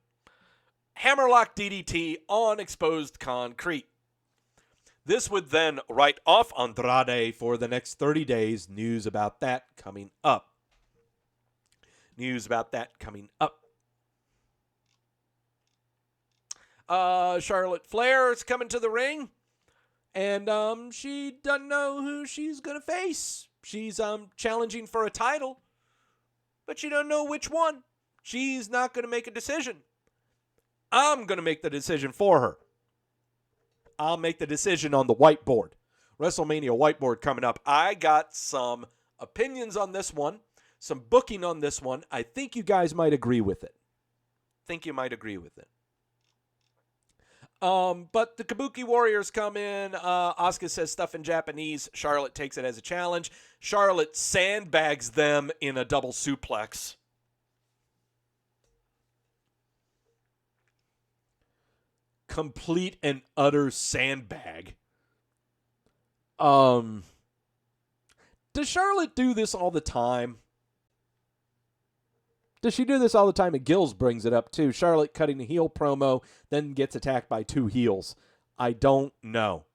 Hammerlock DDT on exposed concrete. This would then write off Andrade for the next 30 days. News about that coming up. Charlotte Flair is coming to the ring. And she doesn't know who she's going to face. She's challenging for a title, but she doesn't know which one. She's not going to make a decision. I'm going to make the decision for her. I'll make the decision on the whiteboard. WrestleMania whiteboard coming up. I got some opinions on this one, some booking on this one. I think you guys might agree with it. But the Kabuki Warriors come in. Asuka says stuff in Japanese. Charlotte takes it as a challenge. Charlotte sandbags them in a double suplex. Complete and utter sandbag. Does Charlotte do this all the time? Does she do this all the time? And Gills brings it up too. Charlotte cutting the heel promo, then gets attacked by 2 heels. I don't know.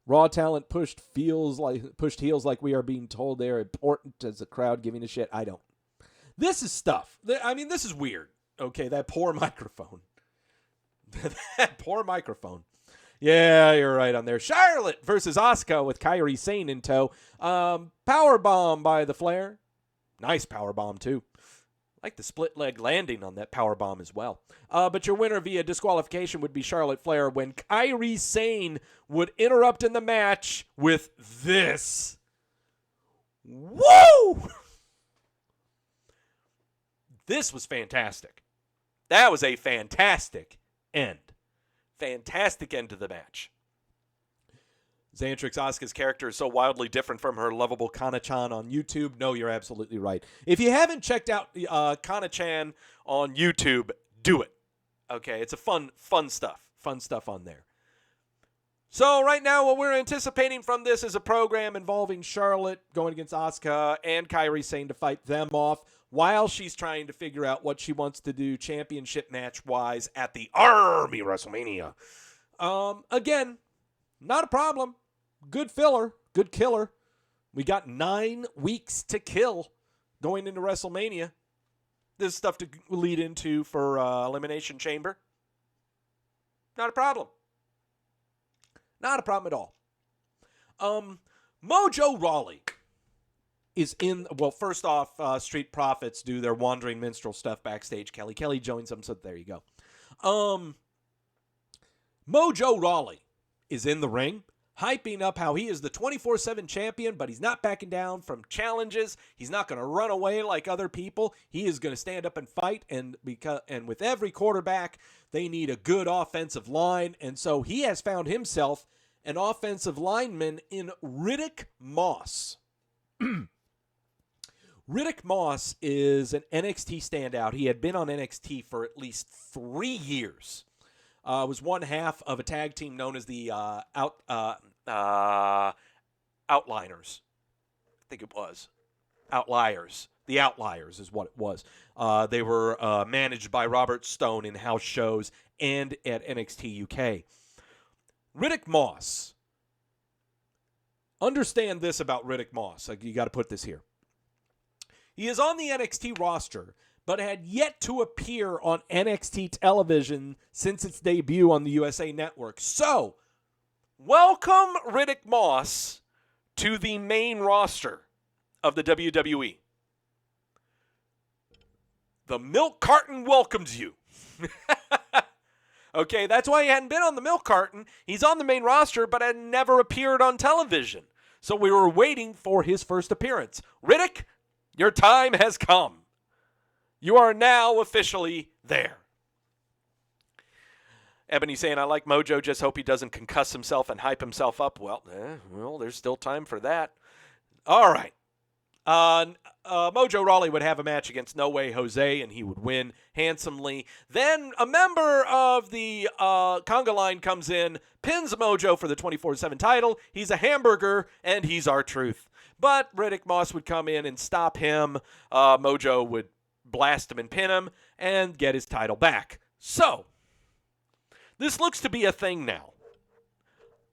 Raw talent pushed heels like we are being told they are important as a crowd giving a shit. I don't. This is stuff. I mean, this is weird. Okay, that poor microphone. That poor microphone. Yeah, you're right on there. Charlotte versus Asuka with Kairi Sane in tow. Power bomb by the Flair. Nice power bomb too. Like the split leg landing on that power bomb as well. But your winner via disqualification would be Charlotte Flair when Kairi Sane would interrupt in the match with this. Woo! This was fantastic. That was a fantastic end. Fantastic end to the match. Xantrix Asuka's character is so wildly different from her lovable Kana-chan on YouTube. No, you're absolutely right. If you haven't checked out Kana-chan on YouTube, do it. Okay, it's a fun stuff. Fun stuff on there. So right now what we're anticipating from this is a program involving Charlotte going against Asuka and Kairi Sane to fight them off while she's trying to figure out what she wants to do championship match-wise at the Army Wrestlemania. Again, not a problem. Good filler. Good killer. We got 9 weeks to kill going into WrestleMania. This is stuff to lead into for Elimination Chamber. Not a problem. Not a problem at all. Mojo Rowley is in, well, first off, Street Profits do their wandering minstrel stuff backstage. Kelly joins them, so there you go. Mojo Rowley is in the ring, hyping up how he is the 24/7 champion, but he's not backing down from challenges. He's not going to run away like other people. He is going to stand up and fight, and with every quarterback, they need a good offensive line, and so he has found himself an offensive lineman in Riddick Moss. Riddick Moss is an NXT standout. He had been on NXT for at least 3 years. Was one half of a tag team known as the Outliners. I think it was. Outliers. The Outliers is what it was. They were managed by Robert Stone in house shows and at NXT UK. Riddick Moss. Understand this about Riddick Moss. You got to put this here. He is on the NXT roster, but had yet to appear on NXT television since its debut on the USA Network. So, welcome Riddick Moss to the main roster of the WWE. The milk carton welcomes you. Okay, that's why he hadn't been on the milk carton. He's on the main roster, but had never appeared on television. So we were waiting for his first appearance. Riddick, your time has come. You are now officially there. Ebony saying, I like Mojo, just hope he doesn't concuss himself and hype himself up. Well, there's still time for that. All right. Mojo Rowley would have a match against No Way Jose, and he would win handsomely. Then a member of the conga line comes in, pins Mojo for the 24/7 title. He's a hamburger, and he's R-Truth. But Riddick Moss would come in and stop him. Mojo would blast him and pin him and get his title back. So, this looks to be a thing now.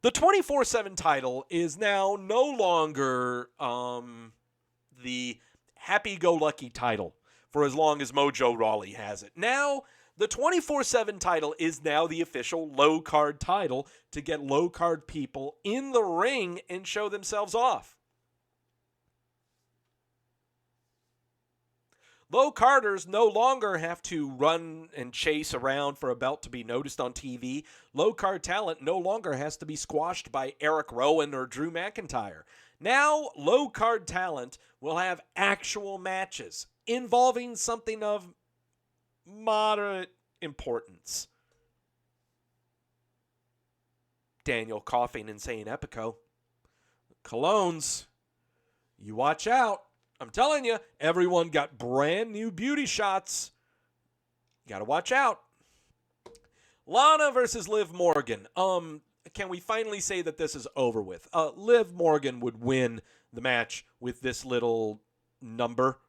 The 24/7 title is now no longer the happy-go-lucky title for as long as Mojo Rowley has it. Now, the 24/7 title is now the official low-card title to get low-card people in the ring and show themselves off. Low-carders no longer have to run and chase around for a belt to be noticed on TV. Low-card talent no longer has to be squashed by Eric Rowan or Drew McIntyre. Now, low-card talent will have actual matches involving something of moderate importance. Daniel coughing and saying Epico. Colognes, you watch out. I'm telling you, everyone got brand new beauty shots. You got to watch out. Lonna versus Liv Morgan. Can we finally say that this is over with? Liv Morgan would win the match with this little number.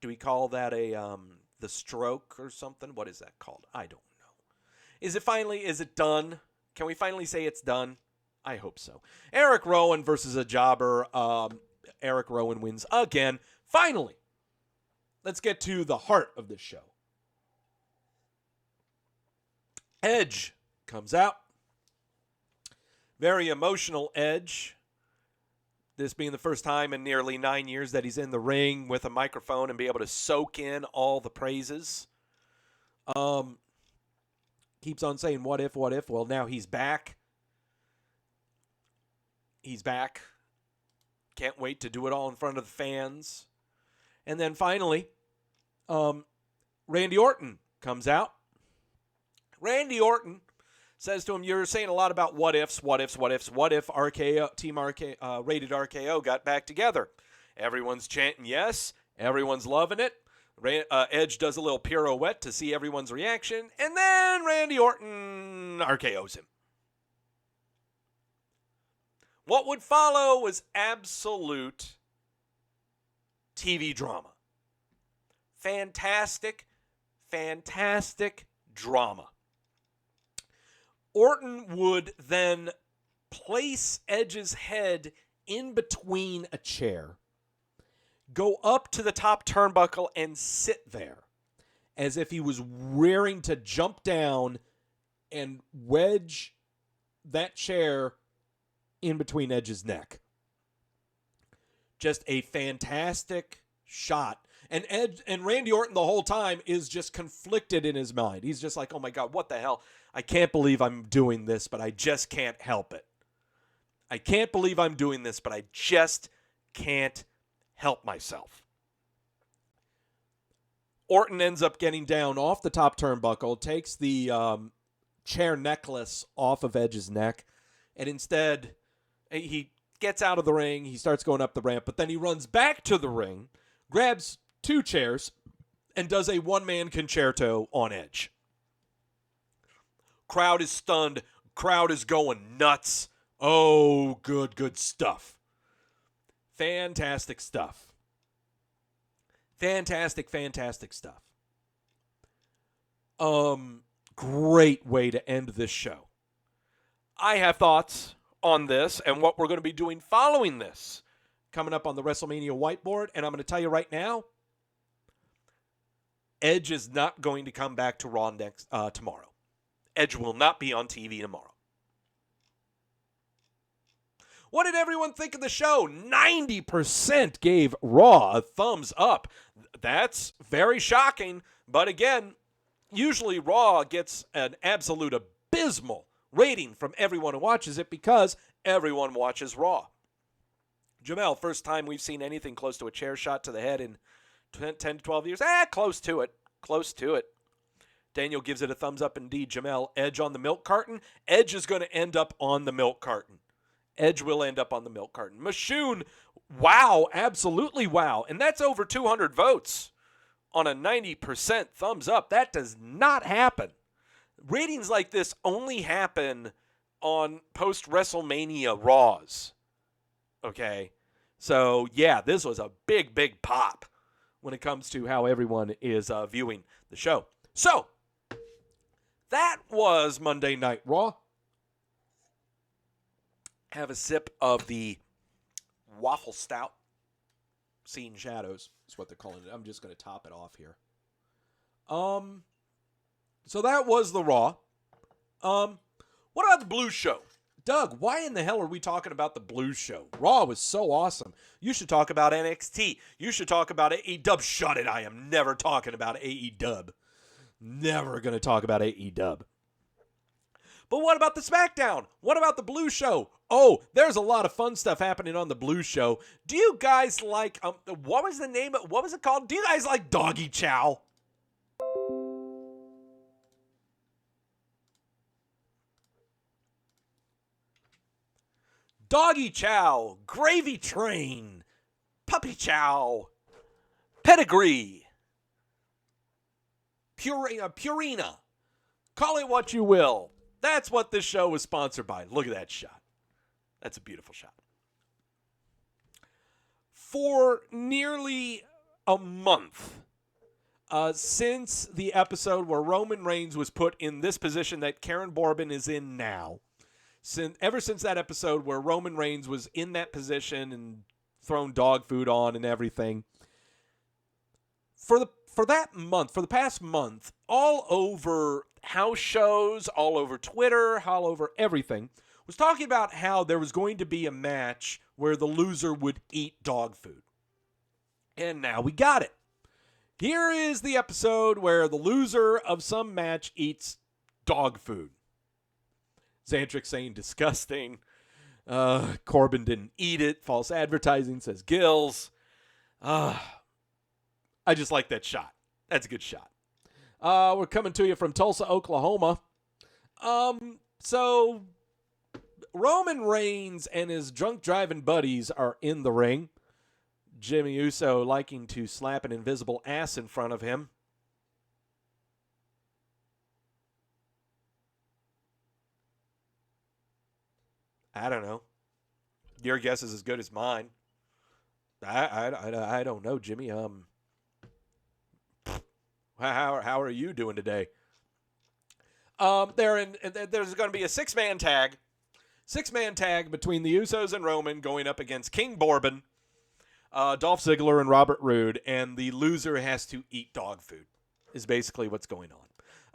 Do we call that the stroke or something? What is that called? I don't know. Is it done? Can we finally say it's done? I hope so. Eric Rowan versus a jobber. Eric Rowan wins again. Finally, let's get to the heart of this show. Edge comes out. Very emotional Edge. This being the first time in nearly 9 years that he's in the ring with a microphone and be able to soak in all the praises. Keeps on saying, what if? Well, now he's back. He's back. Can't wait to do it all in front of the fans. And then finally, Randy Orton comes out. Randy Orton says to him, you're saying a lot about what ifs. What if RKO, Team RKO, Rated RKO got back together? Everyone's chanting yes. Everyone's loving it. Edge does a little pirouette to see everyone's reaction. And then Randy Orton RKOs him. What would follow was absolute TV drama. Fantastic drama. Orton would then place Edge's head in between a chair, go up to the top turnbuckle and sit there as if he was rearing to jump down and wedge that chair in between Edge's neck. Just a fantastic shot. And Randy Orton the whole time is just conflicted in his mind. He's just like, oh my God, what the hell? I can't believe I'm doing this, but I just can't help it. I can't believe I'm doing this, but I just can't help myself. Orton ends up getting down off the top turnbuckle, takes the chair necklace off of Edge's neck, and instead he gets out of the ring. He starts going up the ramp, but then he runs back to the ring, grabs 2 chairs, and does a one-man concerto on Edge. Crowd is stunned. Crowd is going nuts. Oh, good stuff. Fantastic stuff. Fantastic stuff. Great way to end this show. I have thoughts on this and what we're going to be doing following this coming up on the Wrestlemania Whiteboard, and I'm going to tell you right now, Edge is not going to come back to Raw tomorrow. Edge will not be on TV tomorrow. What did everyone think of the show? 90% gave Raw a thumbs up. That's very shocking. But again, usually Raw gets an absolute abysmal rating from everyone who watches it because everyone watches Raw. Jamel, first time we've seen anything close to a chair shot to the head in 10 to 12 years. Close to it. Daniel gives it a thumbs up indeed. Jamel, Edge on the milk carton. Edge is going to end up on the milk carton. Edge will end up on the milk carton. Mashoon, wow, absolutely wow. And that's over 200 votes on a 90% thumbs up. That does not happen. Ratings like this only happen on post-WrestleMania Raws. Okay? So, yeah, this was a big pop when it comes to how everyone is viewing the show. So, that was Monday Night Raw. Have a sip of the waffle stout. Seeing shadows is what they're calling it. I'm just going to top it off here. So that was the Raw. What about the Blue Show? Doug, why in the hell are we talking about the Blue Show? Raw was so awesome. You should talk about NXT. You should talk about AEW. Shut it. I am never talking about AEW. Never going to talk about AEW. But what about the SmackDown? What about the Blue Show? Oh, there's a lot of fun stuff happening on the Blue Show. Do you guys like, what was the name of, what was it called? Do you guys like Doggy Chow? Doggy Chow, Gravy Train, Puppy Chow, Pedigree, Purina, Call it what you will. That's what this show was sponsored by. Look at that shot. That's a beautiful shot. For nearly a month since the episode where Roman Reigns was put in this position that Karen Bourbon is in now, ever since that episode where Roman Reigns was in that position and thrown dog food on and everything, for the past month, all over house shows, all over Twitter, all over everything, was talking about how there was going to be a match where the loser would eat dog food. And now we got it. Here is the episode where the loser of some match eats dog food. Xantrix saying disgusting. Corbin didn't eat it. False advertising, says Gills. I just like that shot. That's a good shot. We're coming to you from Tulsa, Oklahoma. So Roman Reigns and his drunk driving buddies are in the ring. Jimmy Uso liking to slap an invisible ass in front of him. I don't know. Your guess is as good as mine. I don't know, Jimmy. How are you doing today? There's going to be a six-man tag between the Usos and Roman going up against King Bourbon, Dolph Ziggler, and Robert Roode, and the loser has to eat dog food, is basically what's going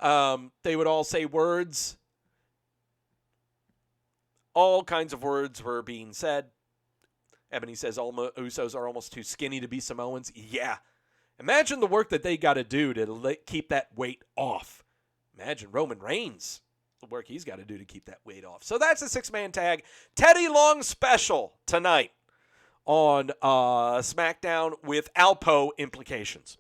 on. They would all say words. All kinds of words were being said. Ebony says Usos are almost too skinny to be Samoans. Yeah. Imagine the work that they got to do to keep that weight off. Imagine Roman Reigns, the work he's got to do to keep that weight off. So that's a six-man tag. Teddy Long special tonight on SmackDown with Alpo implications.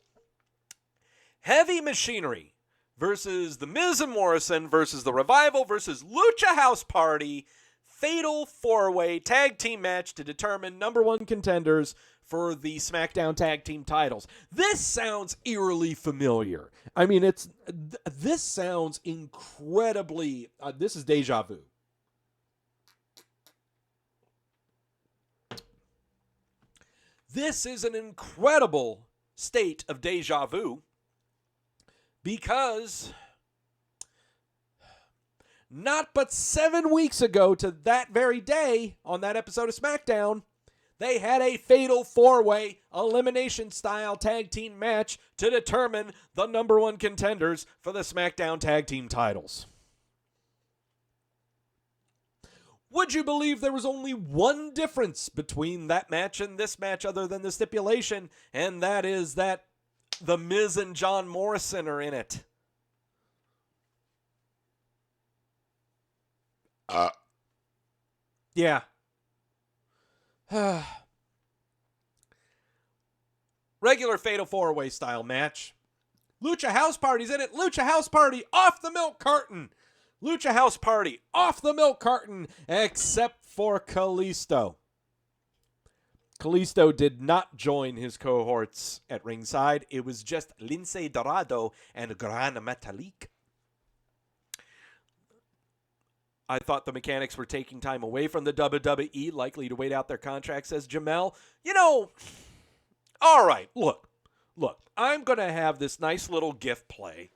Heavy Machinery versus The Miz and Morrison versus The Revival versus Lucha House Party. Fatal four-way tag team match to determine number one contenders for the SmackDown tag team titles. This sounds eerily familiar. I mean, this sounds incredibly, this is deja vu. This is an incredible state of deja vu because not but 7 weeks ago to that very day on that episode of SmackDown, they had a fatal four-way elimination-style tag team match to determine the number one contenders for the SmackDown tag team titles. Would you believe there was only one difference between that match and this match other than the stipulation, and that is that The Miz and John Morrison are in it? Yeah. Regular fatal four-way style match. Lucha House Party's in it. Lucha House Party off the milk carton. Lucha House Party off the milk carton, except for Kalisto. Kalisto did not join his cohorts at ringside. It was just Lince Dorado and Gran Metalik. I thought the mechanics were taking time away from the WWE, likely to wait out their contract, says Jamel. You know, all right, look, I'm going to have this nice little GIF play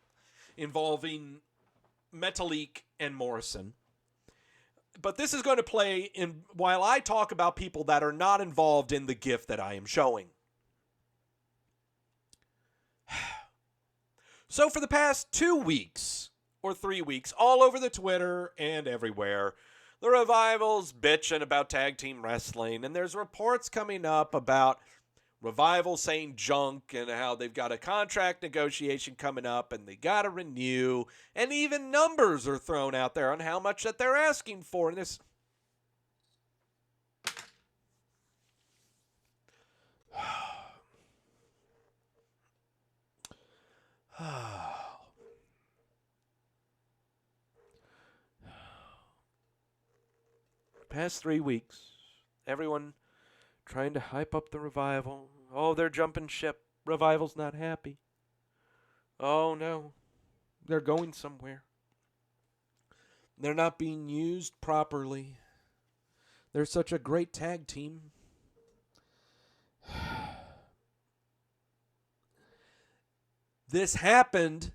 involving Metalik and Morrison. But this is going to play in while I talk about people that are not involved in the GIF that I am showing. So for the past 2 weeks or 3 weeks, all over the Twitter and everywhere, the Revival's bitching about tag team wrestling, and there's reports coming up about Revival saying junk and how they've got a contract negotiation coming up and they got to renew, and even numbers are thrown out there on how much that they're asking for. And this past 3 weeks, everyone trying to hype up the Revival. Oh, they're jumping ship. Revival's not happy. Oh, no. They're going somewhere. They're not being used properly. They're such a great tag team. This happened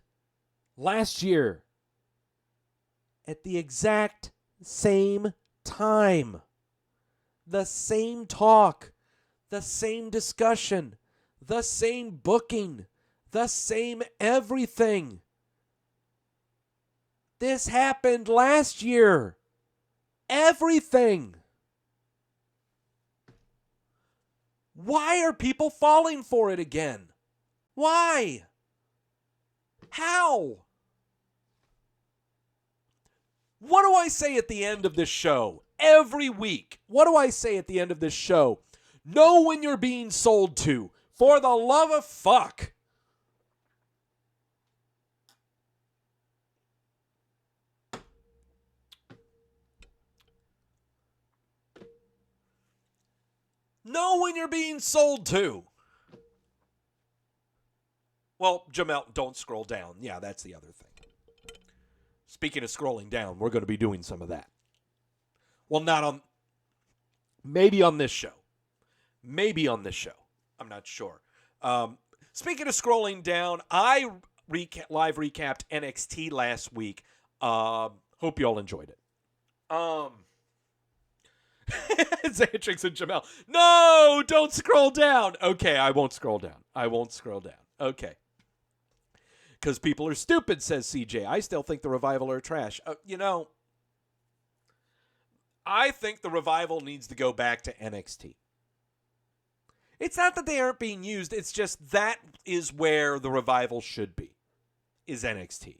last year at the exact same time. The same talk, the same discussion, the same booking, the same everything. This happened last year. Everything. Why are people falling for it again? Why? How? What do I say at the end of this show? Every week. What do I say at the end of this show? Know when you're being sold to. For the love of fuck. Know when you're being sold to. Well, Jamel, don't scroll down. Yeah, that's the other thing. Speaking of scrolling down, we're going to be doing some of that. Well, not on... Maybe on this show. Maybe on this show. I'm not sure. Speaking of scrolling down, I live recapped NXT last week. Hope you all enjoyed it. Xantrix and Jamel. No, don't scroll down. Okay, I won't scroll down. Okay. Because people are stupid, says CJ. I still think the Revival are trash. I think the Revival needs to go back to NXT. It's not that they aren't being used. It's just that is where the Revival should be, is NXT.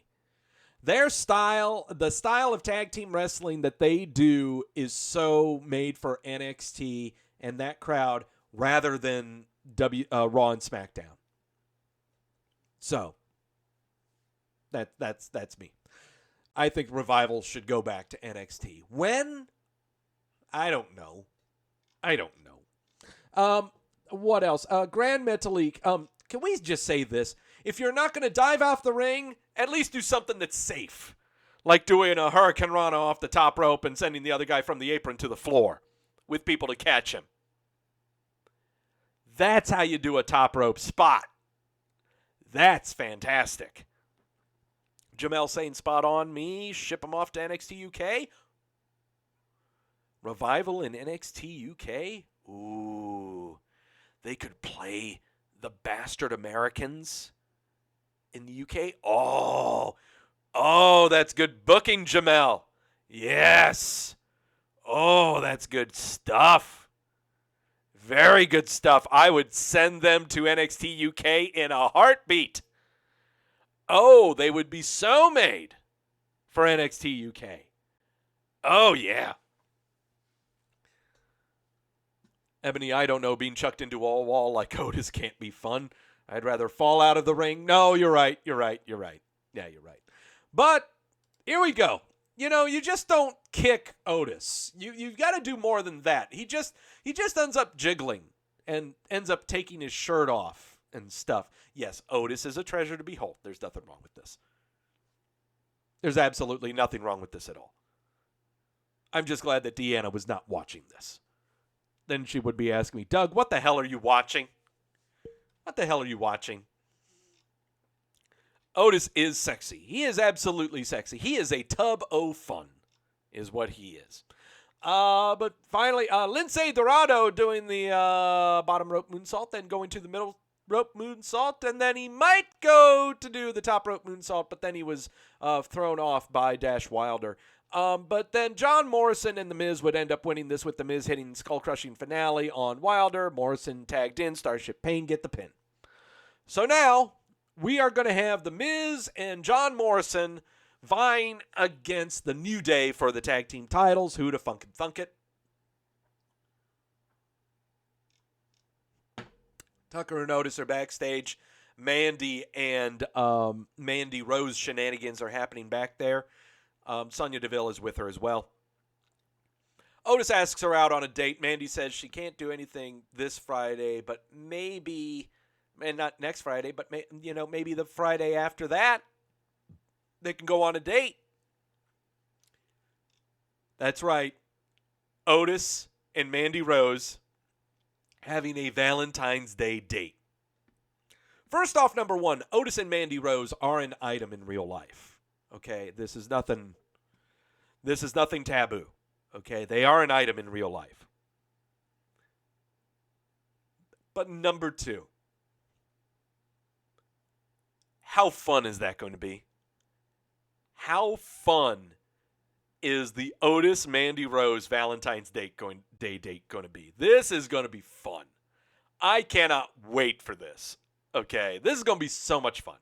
Their style, the style of tag team wrestling that they do is so made for NXT and that crowd rather than Raw and SmackDown. So, that's me. I think Revival should go back to NXT. When? I don't know. What else? Grand Metalik. Can we just say this? If you're not going to dive off the ring, at least do something that's safe. Like doing a Hurricane Rana off the top rope and sending the other guy from the apron to the floor with people to catch him. That's how you do a top rope spot. That's fantastic. Jamel saying spot on me. Ship him off to NXT UK. Revival in NXT UK? Ooh. They could play the Bastard Americans in the UK. Oh, that's good booking, Jamel. Yes. Oh, that's good stuff. Very good stuff. I would send them to NXT UK in a heartbeat. Oh, they would be so made for NXT UK. Oh, yeah. Ebony, I don't know, being chucked into a wall like Otis can't be fun. I'd rather fall out of the ring. No, you're right. Yeah, you're right. But here we go. You just don't kick Otis. You've got to do more than that. He just ends up jiggling and ends up taking his shirt off and stuff. Yes, Otis is a treasure to behold. There's nothing wrong with this. There's absolutely nothing wrong with this at all. I'm just glad that Deanna was not watching this. Then she would be asking me, Doug, what the hell are you watching? Otis is sexy. He is absolutely sexy. He is a tub o' fun, is what he is. But finally, Lindsay Dorado doing the bottom rope moonsault, then going to the middle rope moonsault, and then he might go to do the top rope moonsault, but then he was thrown off by Dash Wilder. But then John Morrison and The Miz would end up winning this with The Miz hitting skull-crushing finale on Wilder. Morrison tagged in. Starship Pain get the pin. So now we are going to have The Miz and John Morrison vying against the New Day for the tag team titles. Who to funk and thunk it? Tucker and Otis are backstage. Mandy and Mandy Rose shenanigans are happening back there. Sonya Deville is with her as well. Otis asks her out on a date. Mandy says she can't do anything this Friday, but maybe, and not next Friday, but maybe the Friday after that, they can go on a date. That's right. Otis and Mandy Rose having a Valentine's Day date. First off, number one, Otis and Mandy Rose are an item in real life. Okay, this is nothing taboo. Okay, they are an item in real life. But number two, how fun is that going to be? How fun is the Otis Mandy Rose Valentine's Day date going to be? This is going to be fun. I cannot wait for this. Okay, this is going to be so much fun.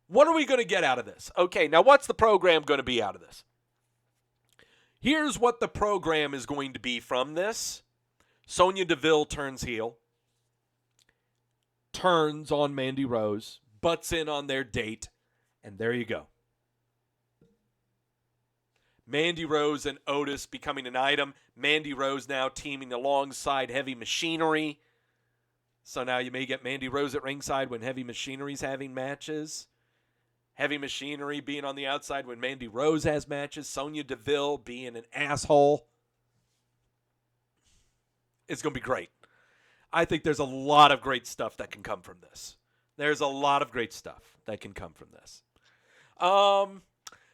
What are we going to get out of this? Okay, now what's the program going to be out of this? Here's what the program is going to be from this. Sonya Deville turns heel, turns on Mandy Rose, butts in on their date, and there you go. Mandy Rose and Otis becoming an item. Mandy Rose now teaming alongside Heavy Machinery. So now you may get Mandy Rose at ringside when Heavy Machinery's having matches. Heavy Machinery being on the outside when Mandy Rose has matches. Sonya Deville being an asshole. It's going to be great. I think there's a lot of great stuff that can come from this. There's a lot of great stuff that can come from this.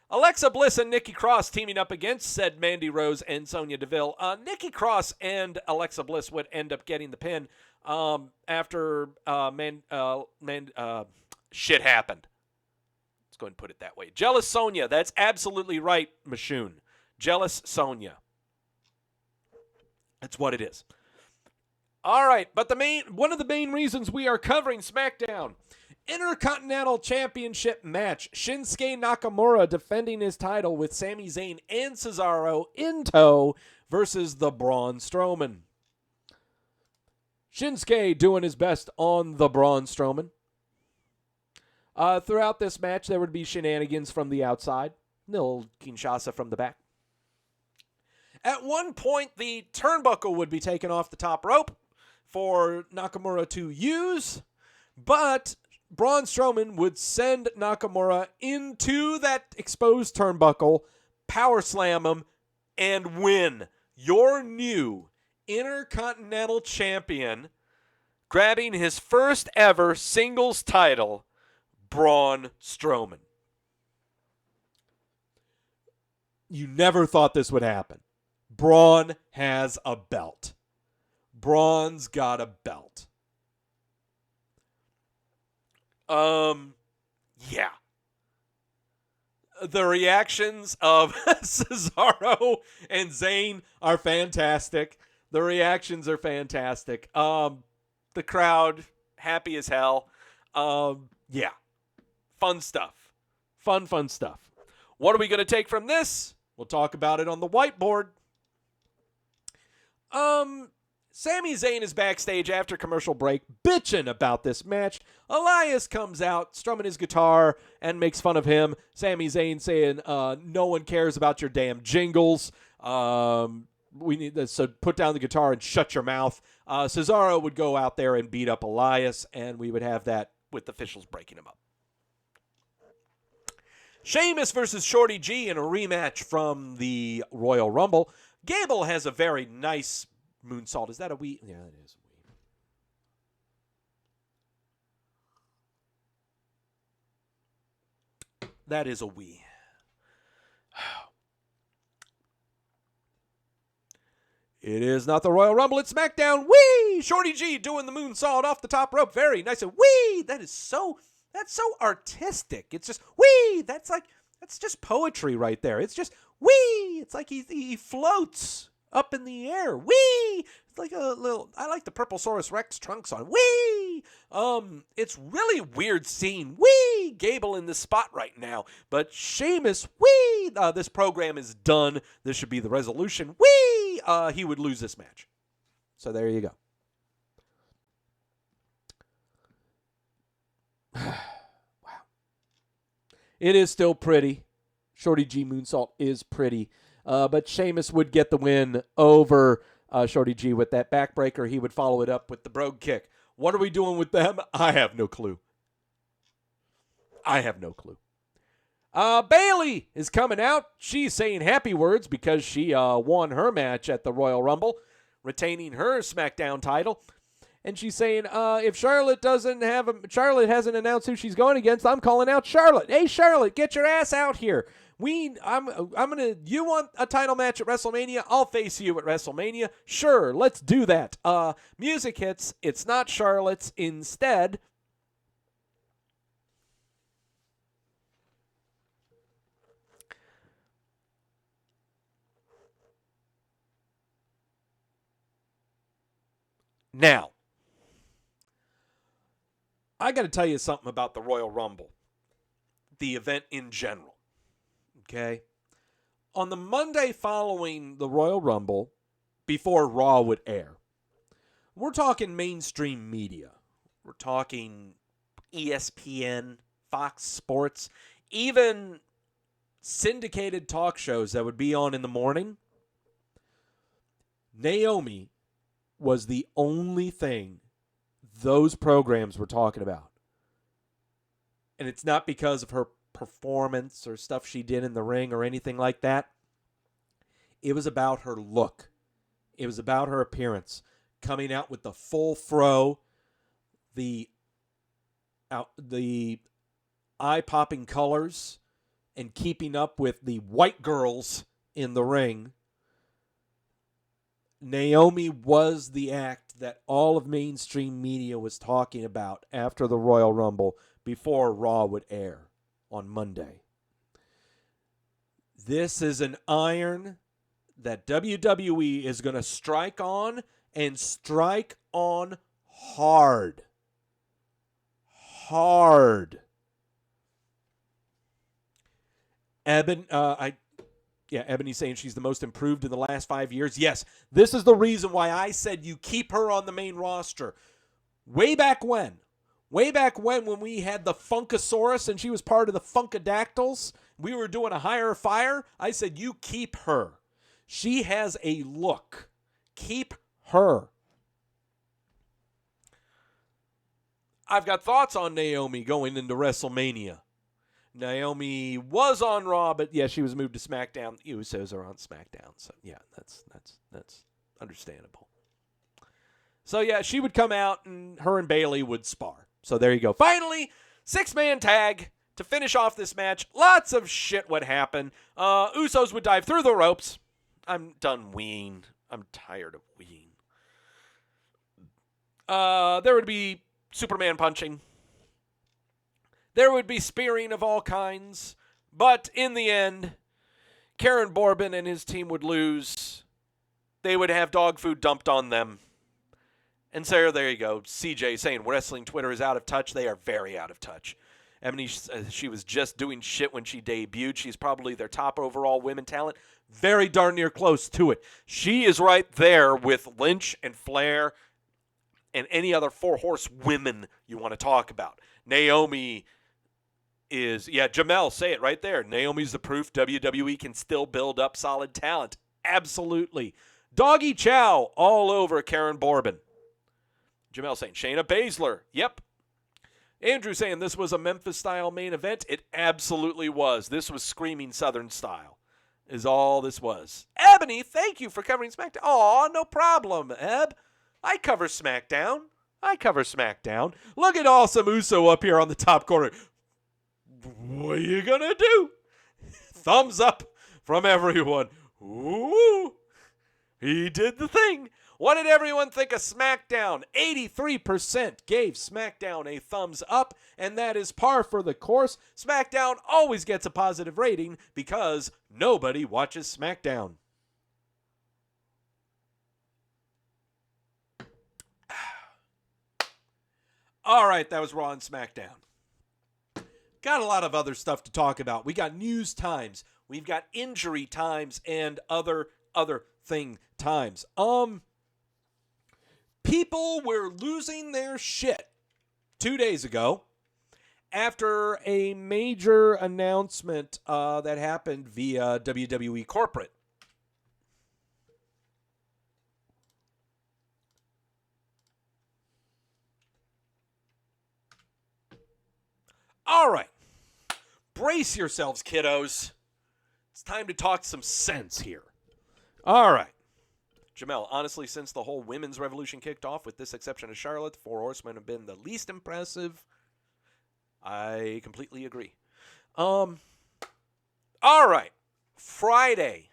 Alexa Bliss and Nikki Cross teaming up against said Mandy Rose and Sonya Deville. Nikki Cross and Alexa Bliss would end up getting the pin after shit happened. Let's go ahead and put it that way. Jealous Sonya. That's absolutely right, Mashoon. Jealous Sonya. That's what it is. All right, but one of the main reasons we are covering SmackDown, Intercontinental Championship match. Shinsuke Nakamura defending his title with Sami Zayn and Cesaro in tow versus the Braun Strowman. Shinsuke doing his best on the Braun Strowman. Throughout this match, there would be shenanigans from the outside. Little Kinshasa from the back. At one point, the turnbuckle would be taken off the top rope for Nakamura to use, but Braun Strowman would send Nakamura into that exposed turnbuckle, power slam him, and win. Your new Intercontinental Champion, grabbing his first ever singles title, Braun Strowman. You never thought this would happen. Braun has a belt. Braun's got a belt. Yeah. The reactions of Cesaro and Zayn are fantastic. The reactions are fantastic. The crowd, happy as hell. Yeah. Fun stuff. Fun stuff. What are we going to take from this? We'll talk about it on the whiteboard. Sami Zayn is backstage after commercial break, bitching about this match. Elias comes out, strumming his guitar, and makes fun of him. Sami Zayn saying, no one cares about your damn jingles. We need this, so put down the guitar and shut your mouth. Cesaro would go out there and beat up Elias, and we would have that with the officials breaking him up. Sheamus versus Shorty G in a rematch from the Royal Rumble. Gable has a very nice moonsault. Is that a Wwe? Yeah, it is a Wwe. That is a Wwe. It is not the Royal Rumble. It's SmackDown. Whee! Shorty G doing the moonsault off the top rope. Very nice. Whee! That's so artistic. It's just whee! That's just poetry right there. It's just whee! It's like he floats up in the air. Whee! It's like a little, I like the Purplesaurus Rex trunks on. Whee! It's really weird seeing whee! Gable in this spot right now. But Sheamus, whee! This program is done. This should be the resolution. Whee! He would lose this match. So there you go. Wow. It is still pretty. Shorty G moonsault is pretty. But Sheamus would get the win over Shorty G with that backbreaker. He would follow it up with the brogue kick. What are we doing with them? I have no clue. Bayley is coming out. She's saying happy words because she won her match at the Royal Rumble, retaining her SmackDown title. And she's saying, if Charlotte hasn't announced who she's going against, I'm calling out Charlotte. Hey, Charlotte, get your ass out here. You want a title match at WrestleMania? I'll face you at WrestleMania. Sure, let's do that. Music hits. It's not Charlotte's. Instead, now, I got to tell you something about the Royal Rumble, the event in general. Okay? On the Monday following the Royal Rumble, before Raw would air, we're talking mainstream media. We're talking ESPN, Fox Sports, even syndicated talk shows that would be on in the morning. Naomi was the only thing those programs were talking about. And it's not because of her performance or stuff she did in the ring or anything like that. It was about her look. It was about her appearance. Coming out with the full fro, the eye-popping colors, and keeping up with the white girls in the ring. Naomi was the act that all of mainstream media was talking about after the Royal Rumble before Raw would air on Monday. This is an iron that WWE is going to strike on, and strike on hard. Hard. Ebony's saying she's the most improved in the last 5 years. Yes, this is the reason why I said you keep her on the main roster. Way back when we had the Funkasaurus and she was part of the Funkadactyls, we were doing a higher fire, I said you keep her. She has a look. Keep her. I've got thoughts on Naomi going into WrestleMania. Naomi was on Raw, but yeah, she was moved to SmackDown. The Usos are on SmackDown, so yeah, that's understandable. So yeah, she would come out and her and Bayley would spar. So there you go. Finally, 6-man tag to finish off this match. Lots of shit would happen. Usos would dive through the ropes. I'm done weeing. I'm tired of weeing. There would be Superman punching. There would be spearing of all kinds. But in the end, Karen Bourbon and his team would lose. They would have dog food dumped on them. And so there you go. CJ saying wrestling Twitter is out of touch. They are very out of touch. Emily, she was just doing shit when she debuted. She's probably their top overall women talent. Very darn near close to it. She is right there with Lynch and Flair and any other four-horse women you want to talk about. Naomi is, Jamel, say it right there. Naomi's the proof WWE can still build up solid talent. Absolutely. Doggy chow all over Karen Bourbon. Jamel saying Shayna Baszler. Yep. Andrew saying this was a Memphis-style main event. It absolutely was. This was screaming Southern style is all this was. Ebony, thank you for covering SmackDown. Aw, no problem, Eb. I cover SmackDown. Look at Awesome Uso up here on the top corner. What are you going to do? Thumbs up from everyone. Ooh, he did the thing. What did everyone think of SmackDown? 83% gave SmackDown a thumbs up, and that is par for the course. SmackDown always gets a positive rating because nobody watches SmackDown. All right, that was Raw and SmackDown. Got a lot of other stuff to talk about. We got news times. We've got injury times and other thing times. People were losing their shit 2 days ago after a major announcement that happened via WWE Corporate. All right. Brace yourselves, kiddos. It's time to talk some sense here. All right. Jamel, honestly, since the whole women's revolution kicked off, with this exception of Charlotte, the Four Horsemen have been the least impressive. I completely agree. All right. Friday,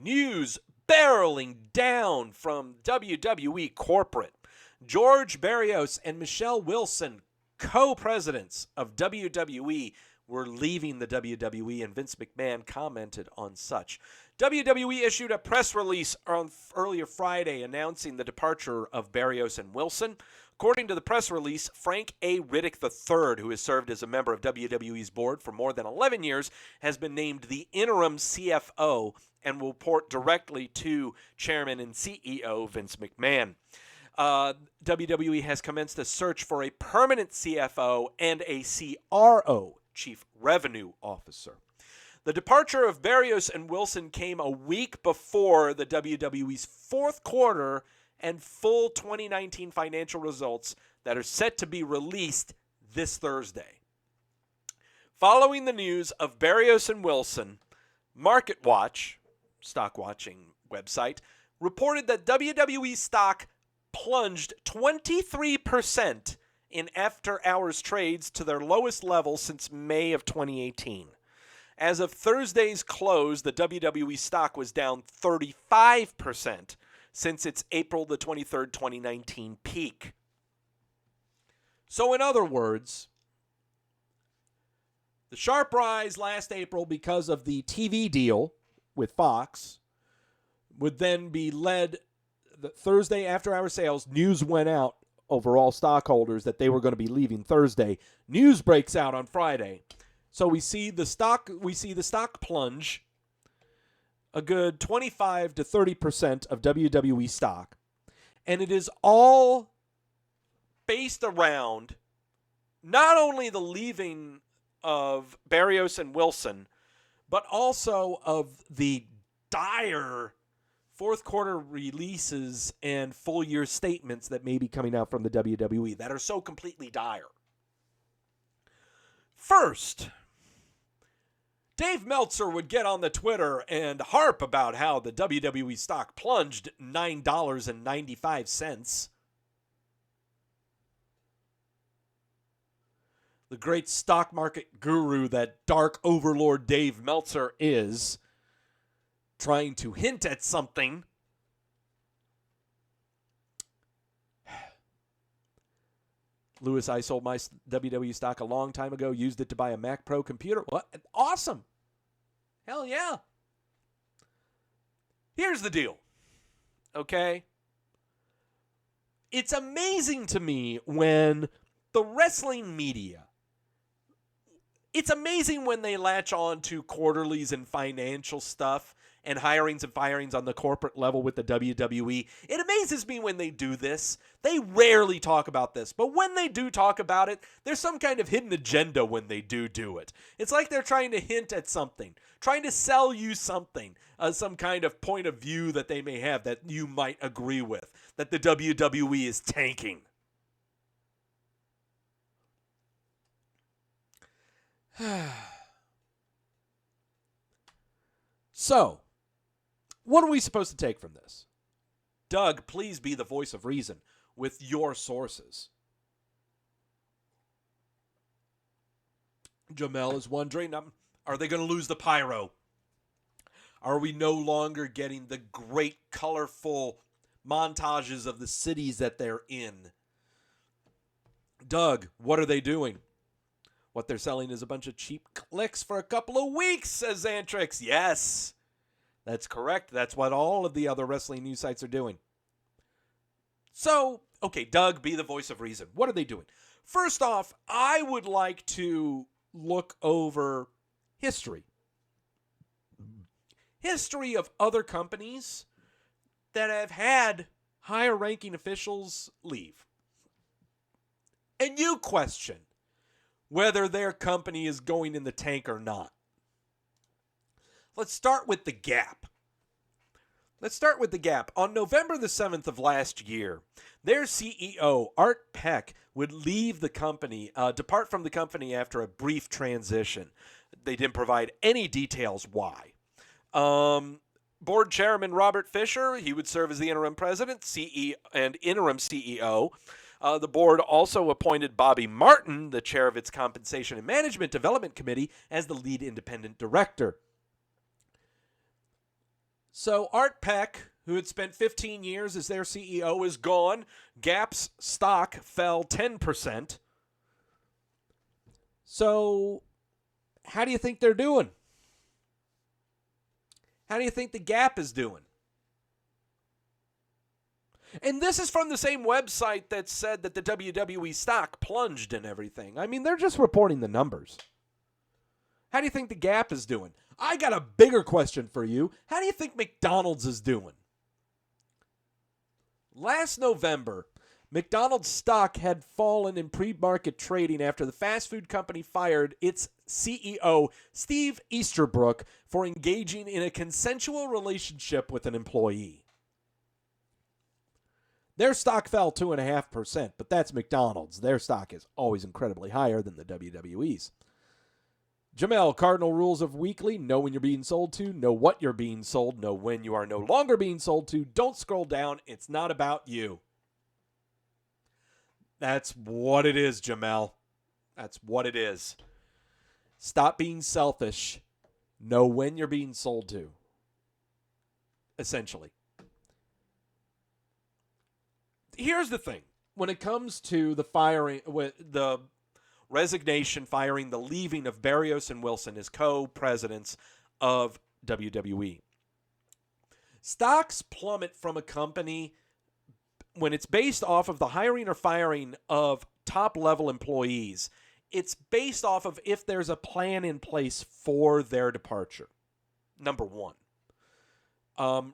news barreling down from WWE corporate. George Barrios and Michelle Wilson, co-presidents of WWE, were leaving the WWE, and Vince McMahon commented on such. WWE issued a press release on earlier Friday announcing the departure of Barrios and Wilson. According to the press release, Frank A. Riddick III, who has served as a member of WWE's board for more than 11 years, has been named the interim CFO and will report directly to Chairman and CEO Vince McMahon. WWE has commenced a search for a permanent CFO and a CRO, Chief Revenue Officer. The departure of Barrios and Wilson came a week before the WWE's fourth quarter and full 2019 financial results that are set to be released this Thursday. Following the news of Barrios and Wilson, MarketWatch, stock watching website, reported that WWE stock plunged 23% in after-hours trades to their lowest level since May of 2018. As of Thursday's close, the WWE stock was down 35% since its April the 23rd, 2019 peak. So in other words, the sharp rise last April because of the TV deal with Fox would then be led. The Thursday after hour sales, news went out over all stockholders that they were going to be leaving Thursday. News breaks out on Friday. So we see the stock plunge a good 25 to 30% of WWE stock. And it is all based around not only the leaving of Barrios and Wilson, but also of the dire fourth quarter releases and full year statements that may be coming out from the WWE that are so completely dire. First, Dave Meltzer would get on the Twitter and harp about how the WWE stock plunged $9.95. The great stock market guru that dark overlord Dave Meltzer is, trying to hint at something. Lewis, I sold my WWE stock a long time ago, used it to buy a Mac Pro computer. What? Awesome. Hell yeah. Here's the deal. Okay? It's amazing to me when the wrestling media, it's amazing when they latch on to quarterlies and financial stuff and hirings and firings on the corporate level with the WWE. It amazes me when they do this. They rarely talk about this, but when they do talk about it, there's some kind of hidden agenda when they do it. It's like they're trying to hint at something, trying to sell you something, some kind of point of view that they may have that you might agree with, that the WWE is tanking. So, what are we supposed to take from this? Doug, please be the voice of reason with your sources. Jamel is wondering, are they going to lose the pyro? Are we no longer getting the great, colorful montages of the cities that they're in? Doug, what are they doing? What they're selling is a bunch of cheap clicks for a couple of weeks, says Xantrix. Yes, that's correct. That's what all of the other wrestling news sites are doing. So, okay, Doug, be the voice of reason. What are they doing? First off, I would like to look over history. History of other companies that have had higher ranking officials leave. And you question whether their company is going in the tank or not. Let's start with the Gap. Let's start with the Gap. On November the 7th of last year, their CEO, Art Peck, would leave the company, depart from the company after a brief transition. They didn't provide any details why. Board chairman Robert Fisher, he would serve as the interim president, CEO, and interim CEO. The board also appointed Bobby Martin, the chair of its Compensation and Management Development Committee, as the lead independent director. So Art Peck, who had spent 15 years as their CEO, is gone. Gap's stock fell 10%. So how do you think they're doing? How do you think the Gap is doing? And this is from the same website that said that the WWE stock plunged and everything. I mean, they're just reporting the numbers. How do you think the Gap is doing? I got a bigger question for you. How do you think McDonald's is doing? Last November, McDonald's stock had fallen in pre-market trading after the fast food company fired its CEO, Steve Easterbrook, for engaging in a consensual relationship with an employee. Their stock fell 2.5%, but that's McDonald's. Their stock is always incredibly higher than the WWE's. Jamel, cardinal rules of weekly: know when you're being sold to, know what you're being sold, know when you are no longer being sold to, don't scroll down, it's not about you. That's what it is, Jamel. That's what it is. Stop being selfish. Know when you're being sold to. Essentially. Here's the thing. When it comes to the firing, the resignation, firing, the leaving of Barrios and Wilson as co-presidents of WWE. Stocks plummet from a company when it's based off of the hiring or firing of top-level employees. It's based off of if there's a plan in place for their departure. Number one.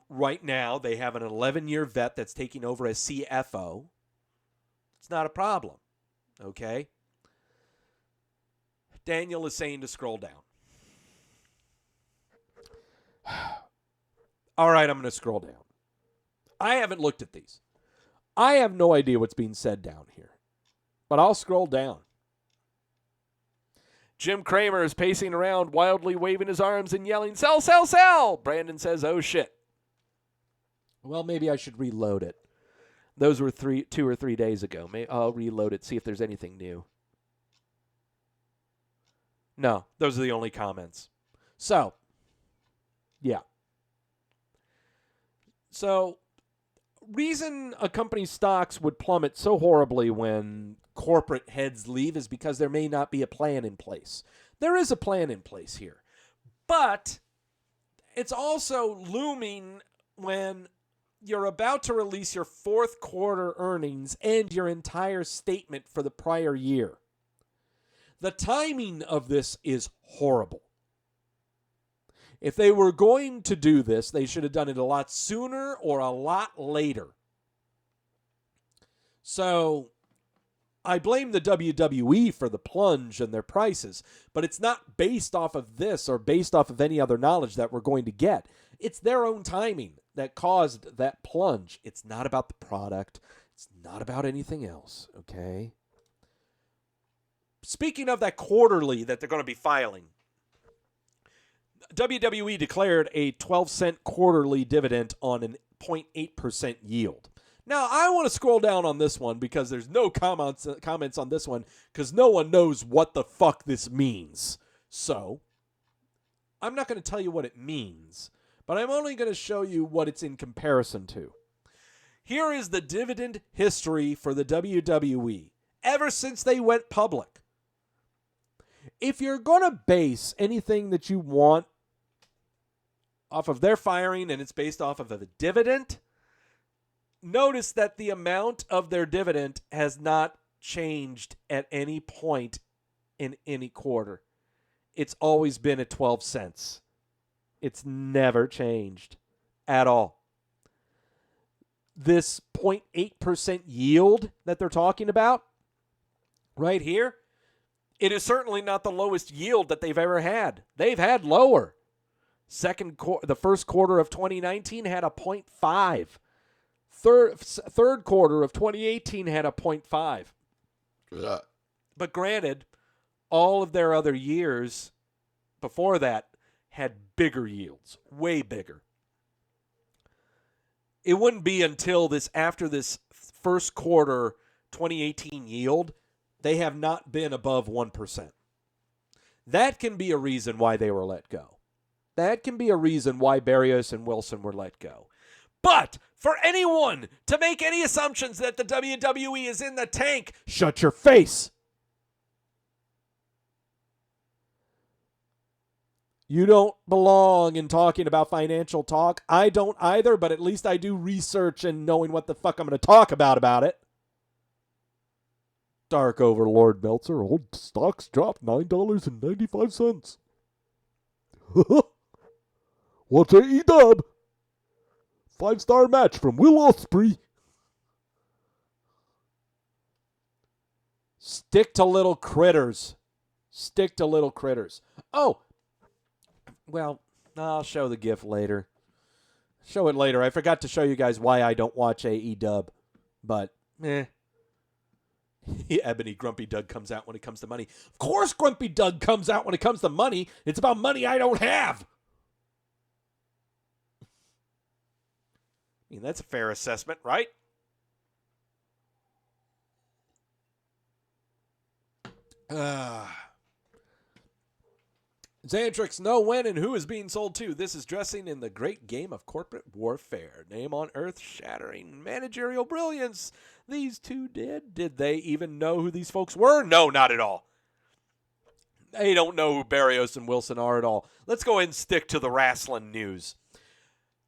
Right now, they have an 11-year vet that's taking over as CFO. It's not a problem. Okay? Daniel is saying to scroll down. All right, I'm going to scroll down. I haven't looked at these. I have no idea what's being said down here. But I'll scroll down. Jim Cramer is pacing around, wildly waving his arms and yelling, "Sell, sell, sell!" Brandon says, "Oh, shit." Well, maybe I should reload it. Those were 2 or 3 days ago. I'll reload it, see if there's anything new. No, those are the only comments. So, yeah. So, reason a company's stocks would plummet so horribly when corporate heads leave is because there may not be a plan in place. There is a plan in place here. But it's also looming when you're about to release your fourth quarter earnings and your entire statement for the prior year. The timing of this is horrible. If they were going to do this, they should have done it a lot sooner or a lot later. So, I blame the WWE for the plunge in their prices, but it's not based off of this or based off of any other knowledge that we're going to get. It's their own timing that caused that plunge. It's not about the product. It's not about anything else, okay? Speaking of that quarterly that they're going to be filing, WWE declared a 12-cent quarterly dividend on a 0.8% yield. Now, I want to scroll down on this one because there's no comments on this one because no one knows what the fuck this means. So, I'm not going to tell you what it means, but I'm only going to show you what it's in comparison to. Here is the dividend history for the WWE ever since they went public. If you're going to base anything that you want off of their firing and it's based off of a dividend, notice that the amount of their dividend has not changed at any point in any quarter. It's always been at 12 cents. It's never changed at all. This 0.8% yield that they're talking about right here, it is certainly not the lowest yield that they've ever had. They've had lower. The first quarter of 2019 had a 0.5. Third quarter of 2018 had a 0.5. Yeah. But granted, all of their other years before that had bigger yields, way bigger. It wouldn't be until after this first quarter 2018 yield, they have not been above 1%. That can be a reason why they were let go. That can be a reason why Barrios and Wilson were let go. But for anyone to make any assumptions that the WWE is in the tank, shut your face. You don't belong in talking about financial talk. I don't either, but at least I do research and knowing what the fuck I'm going to talk about it. Dark Overlord Meltzer, old stocks dropped $9.95. What's AEW? 5-star match from Will Ospreay. Stick to little critters. Stick to little critters. Oh, well, I'll show the GIF later. Show it later. I forgot to show you guys why I don't watch AEW, but Ebony Grumpy Doug comes out when it comes to money. Of course Grumpy Doug comes out when it comes to money. It's about money I don't have. I mean, that's a fair assessment, right? Xantrix, know when and who is being sold to. This is dressing in the great game of corporate warfare. Name on earth-shattering managerial brilliance. These two did. Did they even know who these folks were? No, not at all. They don't know who Barrios and Wilson are at all. Let's go ahead and stick to the wrestling news.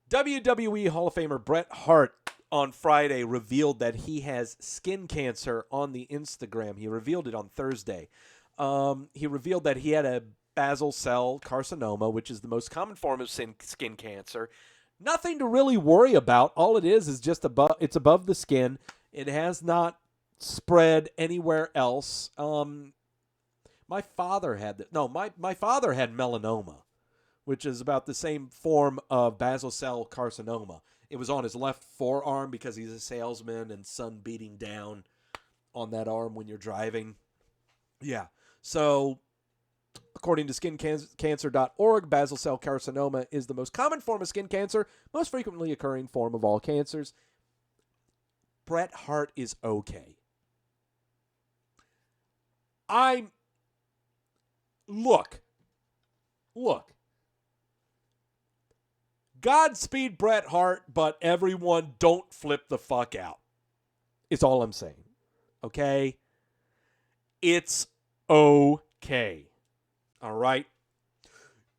WWE Hall of Famer Bret Hart on Friday revealed that he has skin cancer on the Instagram. He revealed it on Thursday. He revealed that he had a basal cell carcinoma, which is the most common form of skin cancer. Nothing to really worry about. All it is just it's above the skin. It has not spread anywhere else. My father had my father had melanoma, which is about the same form of basal cell carcinoma. It was on his left forearm because he's a salesman and sun beating down on that arm when you're driving. Yeah. So, according to skincancer.org, basal cell carcinoma is the most common form of skin cancer, most frequently occurring form of all cancers. Bret Hart is okay. Look. Godspeed Bret Hart, but everyone don't flip the fuck out. It's all I'm saying. Okay? It's okay. All right?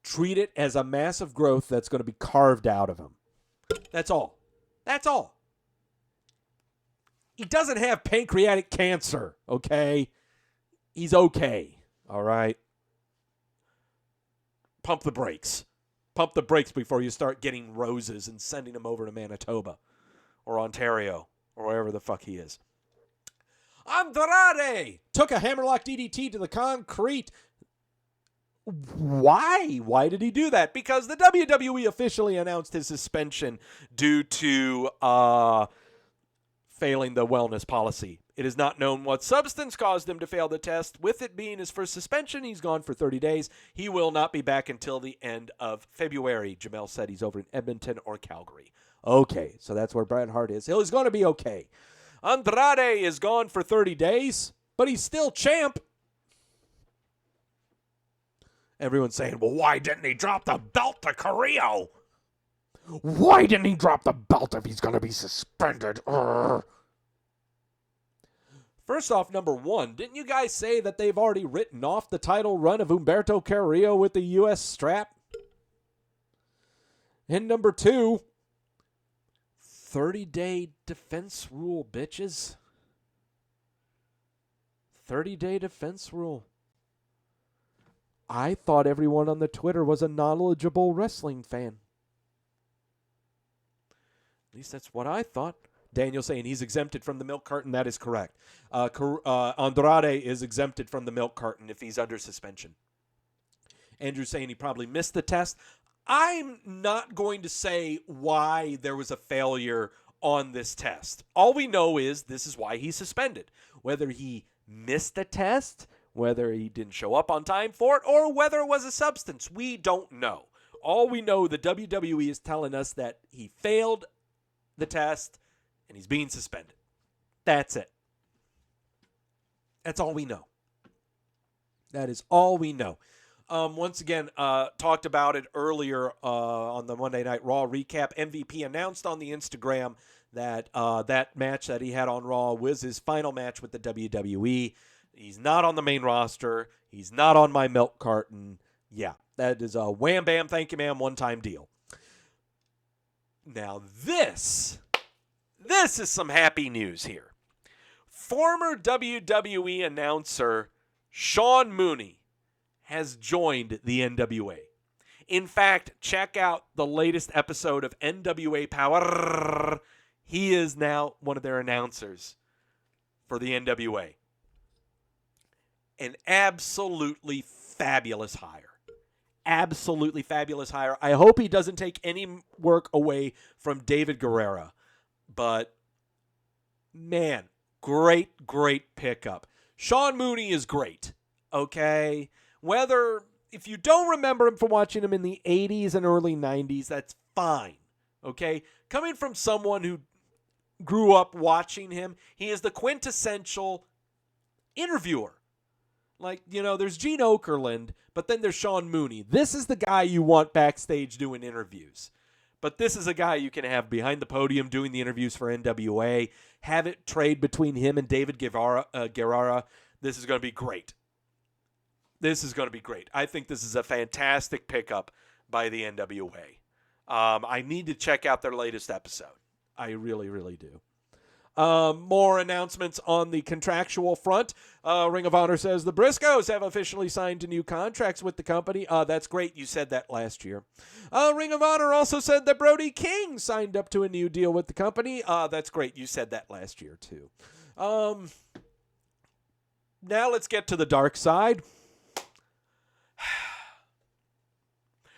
Treat it as a massive growth that's going to be carved out of him. That's all. That's all. He doesn't have pancreatic cancer, okay? He's okay. All right? Pump the brakes. Pump the brakes before you start getting roses and sending them over to Manitoba or Ontario or wherever the fuck he is. Andrade took a hammerlock DDT to the concrete. Why? Why did he do that? Because the WWE officially announced his suspension due to failing the wellness policy. It is not known what substance caused him to fail the test. With it being his first suspension, he's gone for 30 days. He will not be back until the end of February. Jamel said he's over in Edmonton or Calgary. Okay, so that's where Bret Hart is. He's going to be okay. Andrade is gone for 30 days, but he's still champ. Everyone's saying, well, why didn't he drop the belt to Carrillo? Why didn't he drop the belt if he's going to be suspended? First off, number one, didn't you guys say that they've already written off the title run of Humberto Carrillo with the U.S. strap? And number two, 30-day defense rule, bitches. 30-day defense rule. I thought everyone on the Twitter was a knowledgeable wrestling fan. At least that's what I thought. Daniel saying he's exempted from the milk carton. That is correct. Andrade is exempted from the milk carton if he's under suspension. Andrew saying he probably missed the test. I'm not going to say why there was a failure on this test. All we know is this is why he's suspended. Whether he missed the test, whether he didn't show up on time for it, or whether it was a substance, we don't know. All we know, the WWE is telling us that he failed the test and he's being suspended. That's it. That's all we know. That is all we know. Once again, talked about it earlier on the Monday Night Raw recap. MVP announced on the Instagram that that match that he had on Raw was his final match with the WWE. He's not on the main roster. He's not on my milk carton. Yeah, that is a wham bam, thank you ma'am, one-time deal. Now this is some happy news here. Former WWE announcer Sean Mooney has joined the NWA. In fact, check out the latest episode of NWA Power. He is now one of their announcers for the NWA. An absolutely fabulous hire. Absolutely fabulous hire. I hope he doesn't take any work away from David Guerrera. But, man, great pickup. Sean Mooney is great. Okay? If you don't remember him from watching him in the 80s and early 90s, that's fine. Okay? Coming from someone who grew up watching him, he is the quintessential interviewer. Like, there's Gene Okerlund, but then there's Sean Mooney. This is the guy you want backstage doing interviews. But this is a guy you can have behind the podium doing the interviews for NWA. Have it trade between him and David Guerrera. This is going to be great. This is going to be great. I think this is a fantastic pickup by the NWA. I need to check out their latest episode. I really do. More announcements on the contractual front. Ring of Honor says the Briscoes have officially signed new contracts with the company. That's great. You said that last year. Ring of Honor also said that Brody King signed up to a new deal with the company. That's great. You said that last year, too. Now let's get to the dark side.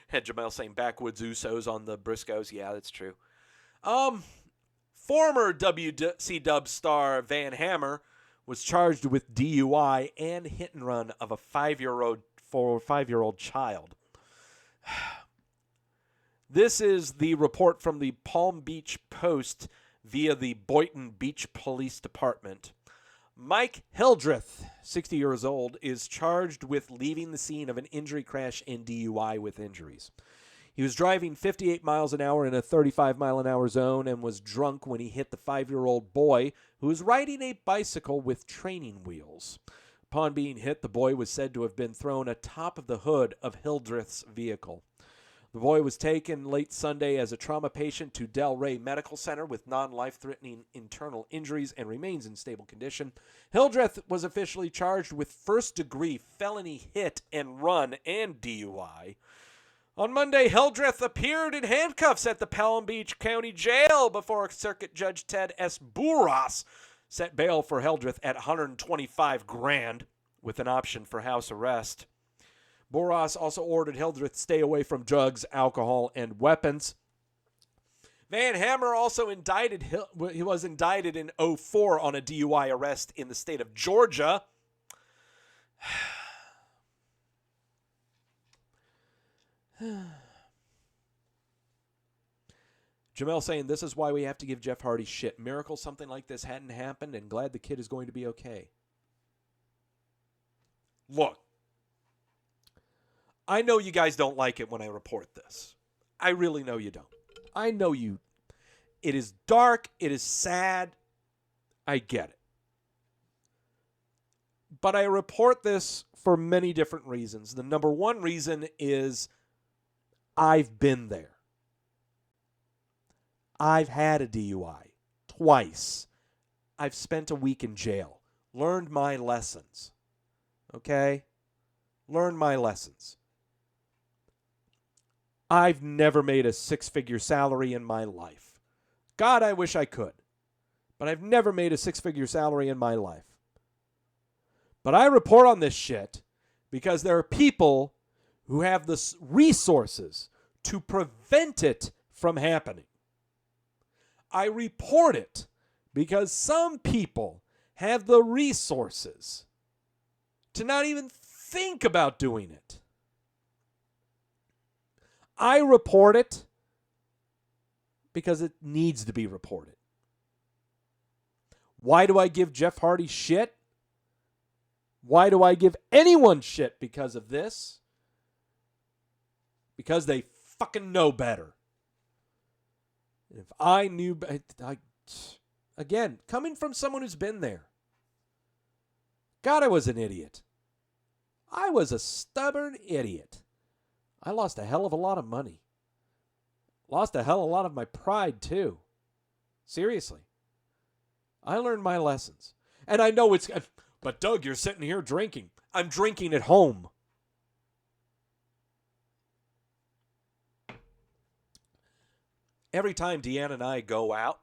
Had Jamel saying backwoods Usos on the Briscoes. Yeah, that's true. Former WCW star Van Hammer was charged with DUI and hit and run of a 5-year-old child. This is the report from the Palm Beach Post via the Boynton Beach Police Department. Mike Hildreth, 60 years old, is charged with leaving the scene of an injury crash and DUI with injuries. He was driving 58 miles an hour in a 35-mile-an-hour zone and was drunk when he hit the 5-year-old boy who was riding a bicycle with training wheels. Upon being hit, the boy was said to have been thrown atop of the hood of Hildreth's vehicle. The boy was taken late Sunday as a trauma patient to Del Rey Medical Center with non-life-threatening internal injuries and remains in stable condition. Hildreth was officially charged with first-degree felony hit and run and DUI. On Monday, Hildreth appeared in handcuffs at the Palm Beach County Jail before Circuit Judge Ted S. Bourras set bail for Hildreth at $125,000 with an option for house arrest. Bourras also ordered Hildreth stay away from drugs, alcohol, and weapons. Van Hammer also he was indicted in 2004 on a DUI arrest in the state of Georgia. Jamel saying this is why we have to give Jeff Hardy shit. Miracle something like this hadn't happened and glad the kid is going to be okay. Look, I know you guys don't like it when I report this. I really know you don't. I know you. It is dark. It is sad. I get it. But I report this for many different reasons. The number one reason is I've been there. I've had a DUI twice. I've spent a week in jail. Learned my lessons. Okay? Learned my lessons. I've never made a six-figure salary in my life. God, I wish I could. But I've never made a six-figure salary in my life. But I report on this shit because there are people who have the resources to prevent it from happening. I report it because some people have the resources to not even think about doing it. I report it because it needs to be reported. Why do I give Jeff Hardy shit? Why do I give anyone shit because of this? Because they fucking know better. If I knew, again, coming from someone who's been there. God, I was an idiot. I was a stubborn idiot. I lost a hell of a lot of money. Lost a hell of a lot of my pride, too. Seriously. I learned my lessons. And I know but Doug, you're sitting here drinking. I'm drinking at home. Every time Deanna and I go out,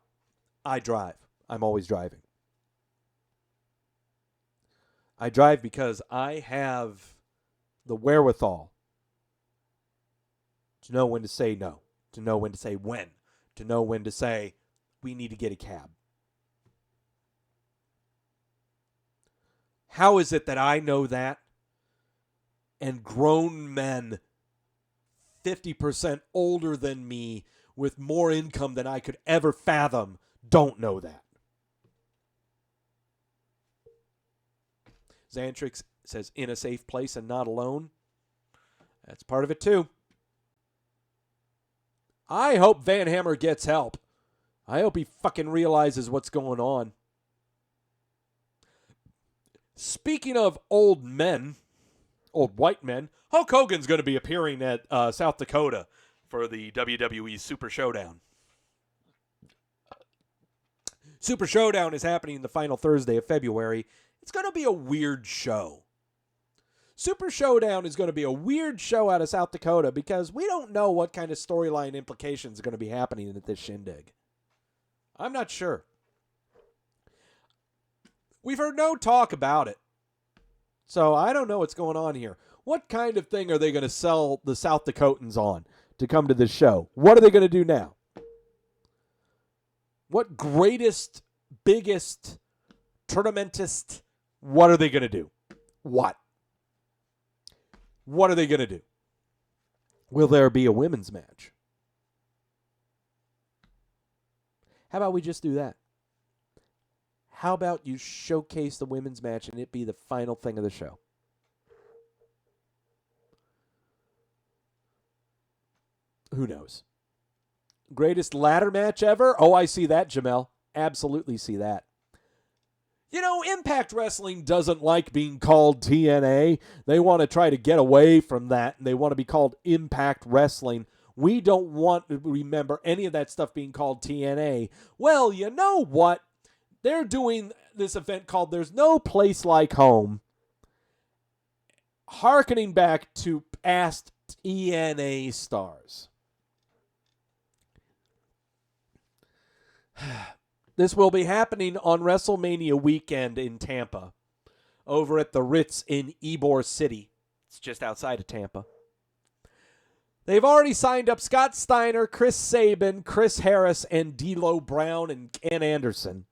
I drive. I'm always driving. I drive because I have the wherewithal to know when to say no, to know when to say when, to know when to say we need to get a cab. How is it that I know that and grown men 50% older than me with more income than I could ever fathom don't know that? Xantrix says, in a safe place and not alone. That's part of it, too. I hope Van Hammer gets help. I hope he fucking realizes what's going on. Speaking of old men, old white men, Hulk Hogan's going to be appearing at South Dakota for the WWE Super Showdown. Super Showdown is happening the final Thursday of February. It's going to be a weird show. Super Showdown is going to be a weird show out of South Dakota because we don't know what kind of storyline implications are going to be happening at this shindig. I'm not sure. We've heard no talk about it. So I don't know what's going on here. What kind of thing are they going to sell the South Dakotans on to come to this show? What are they going to do now? What greatest, biggest, tournamentist, what are they going to do? What? What are they going to do? Will there be a women's match? How about we just do that? How about you showcase the women's match and it be the final thing of the show? Who knows? Greatest ladder match ever? Oh, I see that, Jamel. Absolutely see that. You know, Impact Wrestling doesn't like being called TNA. They want to try to get away from that, and they want to be called Impact Wrestling. We don't want to remember any of that stuff being called TNA. Well, you know what? They're doing this event called There's No Place Like Home, hearkening back to past TNA stars. This will be happening on Wrestlemania weekend in Tampa, over at the Ritz in Ybor City. It's just outside of Tampa. They've already signed up Scott Steiner, Chris Sabin, Chris Harris, and D'Lo Brown and Ken Anderson.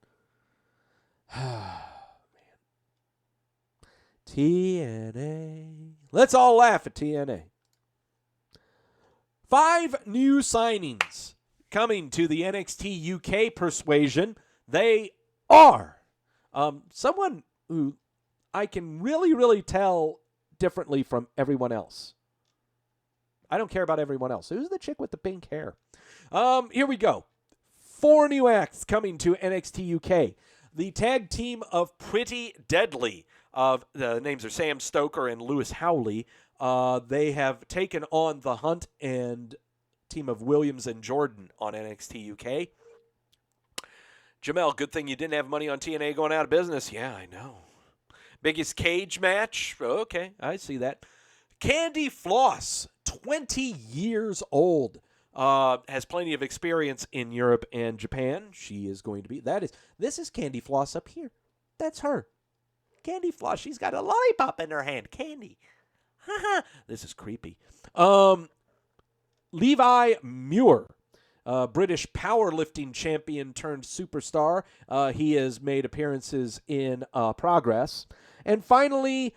Man. TNA. Let's all laugh at TNA. 5 new signings coming to the NXT UK persuasion. They are someone who I can really tell differently from everyone else. I don't care about everyone else. Who's the chick with the pink hair? Here we go. 4 new acts coming to NXT UK. The tag team of Pretty Deadly. The names are Sam Stoker and Lewis Howley. They have taken on The Hunt and team of Williams and Jordan on NXT UK. Jamel, good thing you didn't have money on TNA going out of business. Yeah, I know. Biggest cage match. Okay, I see that. Candy Floss, 20 years old. Has plenty of experience in Europe and Japan. She is going to be, this is Candy Floss up here. That's her. Candy Floss, she's got a lollipop in her hand. Candy. Haha. This is creepy. Levi Muir, British powerlifting champion turned superstar. He has made appearances in Progress. And finally,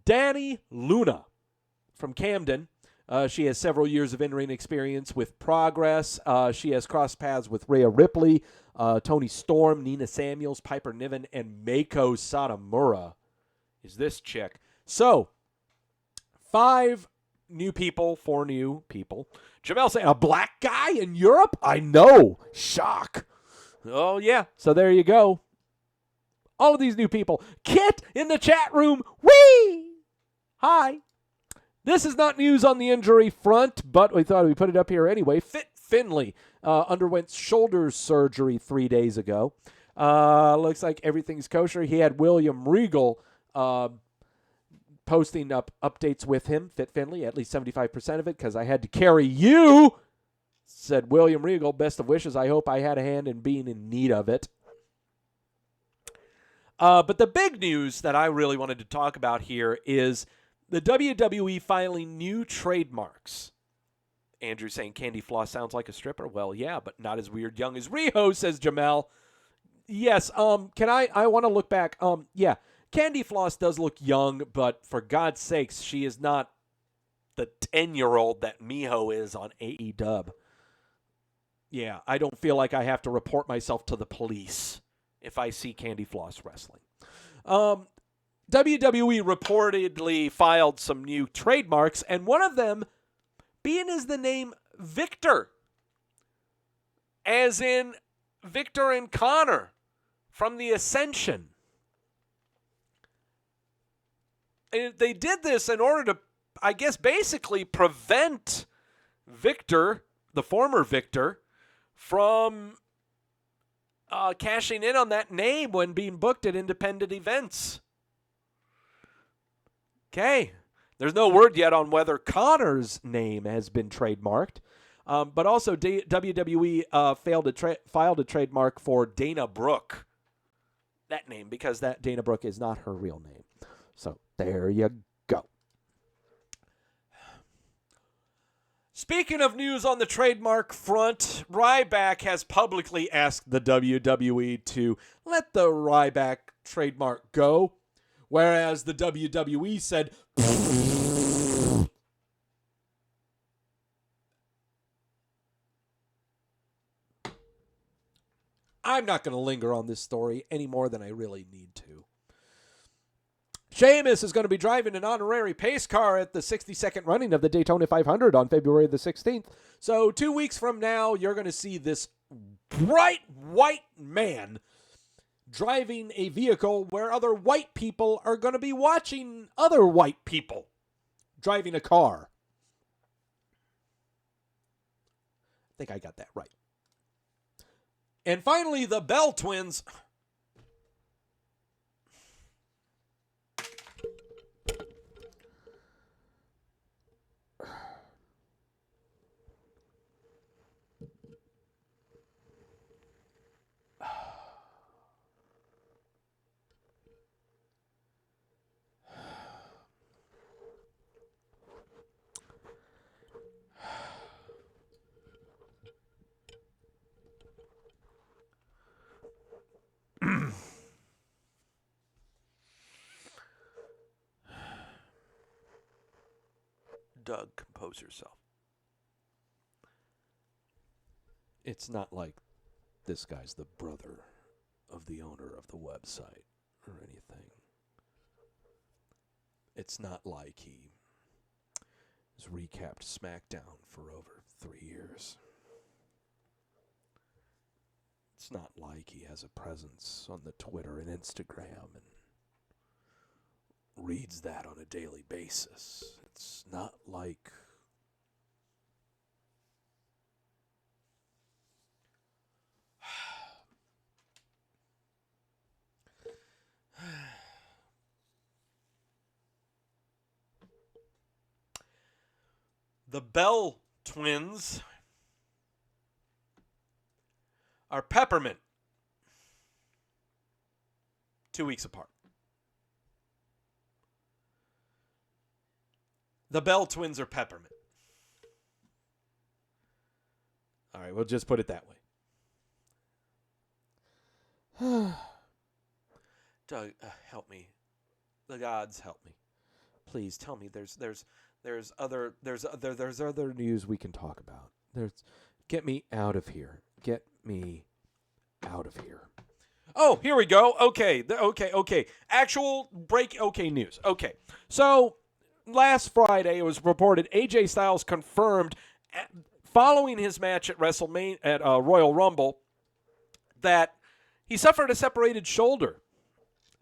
Dani Luna from Camden. She has several years of in-ring experience with Progress. She has crossed paths with Rhea Ripley, Tony Storm, Nina Samuels, Piper Niven, and Mako Satomura is this chick. So, 4 new people. Jamel saying, a black guy in Europe? I know. Shock. Oh, yeah. So there you go. All of these new people. Kit in the chat room. Whee! Hi. This is not news on the injury front, but we thought we'd put it up here anyway. Finlay underwent shoulder surgery 3 days ago. Looks like everything's kosher. He had William Regal posting up updates with him. Fit Finlay, at least 75% of it, because I had to carry you, said William Regal. Best of wishes. I hope I had a hand in being in need of it. But the big news that I really wanted to talk about here is the WWE filing new trademarks. Andrew saying Candy Floss sounds like a stripper. Well, yeah, but not as weird young as Riho, says Jamel. Yes, I want to look back. Yeah, Candy Floss does look young, but for God's sakes, she is not the 10-year-old that Miho is on AEW. Yeah, I don't feel like I have to report myself to the police if I see Candy Floss wrestling. WWE reportedly filed some new trademarks, and one of them being is the name Victor, as in Victor and Connor from the Ascension. And they did this in order to, I guess, basically prevent Victor, the former Victor, from cashing in on that name when being booked at independent events. Okay. There's no word yet on whether Connor's name has been trademarked. But also WWE filed a trademark for Dana Brooke. That name, because that Dana Brooke is not her real name. So there you go. Speaking of news on the trademark front, Ryback has publicly asked the WWE to let the Ryback trademark go, whereas the WWE said, I'm not going to linger on this story any more than I really need to. Sheamus is going to be driving an honorary pace car at the 62nd running of the Daytona 500 on February the 16th. So 2 weeks from now, you're going to see this bright white man driving a vehicle where other white people are going to be watching other white people driving a car. I think I got that right. And finally, the Bell Twins. Doug, compose yourself. It's not like this guy's the brother of the owner of the website or anything. It's not like he has recapped SmackDown for over 3 years. It's not like he has a presence on the Twitter and Instagram and reads that on a daily basis. It's not like the Bell Twins are peppermint. 2 weeks apart. The Bell Twins are peppermint. All right, we'll just put it that way. Doug, help me. The gods help me. Please tell me there's other news we can talk about. Get me out of here. Get me out of here. Oh, here we go. Okay. Okay. Actual break. Okay, news. Okay. So last Friday, it was reported AJ Styles confirmed following his match at WrestleMania at Royal Rumble that he suffered a separated shoulder.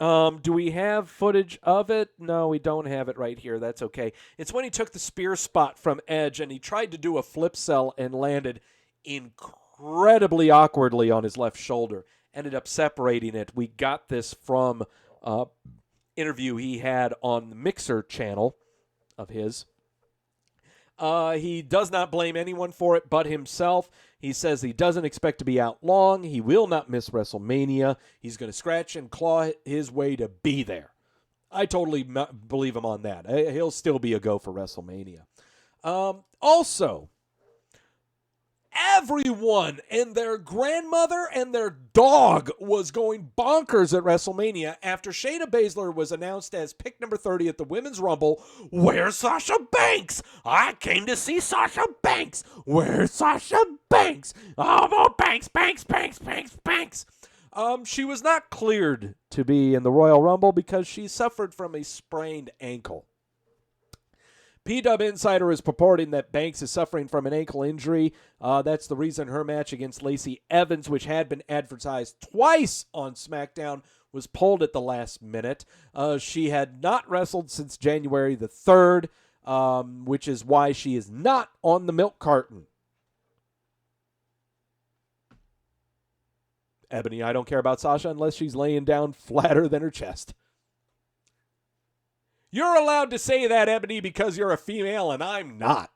Do we have footage of it? No, we don't have it right here. That's okay. It's when he took the spear spot from Edge and he tried to do a flip cell and landed incredibly awkwardly on his left shoulder. Ended up separating it. We got this from interview he had on the Mixer channel of his. He does not blame anyone for it but himself. He says he doesn't expect to be out long. He will not miss WrestleMania. He's going to scratch and claw his way to be there. I totally believe him on that. He'll still be a go for WrestleMania. Also, everyone and their grandmother and their dog was going bonkers at WrestleMania after Shayna Baszler was announced as pick number 30 at the Women's Rumble. Where's Sasha Banks? I came to see Sasha Banks. Where's Sasha Banks? Oh, Banks. She was not cleared to be in the Royal Rumble because she suffered from a sprained ankle. P-Dub Insider is purporting that Banks is suffering from an ankle injury. That's the reason her match against Lacey Evans, which had been advertised twice on SmackDown, was pulled at the last minute. She had not wrestled since January the 3rd, which is why she is not on the milk carton. Ebony, I don't care about Sasha unless she's laying down flatter than her chest. You're allowed to say that, Ebony, because you're a female and I'm not.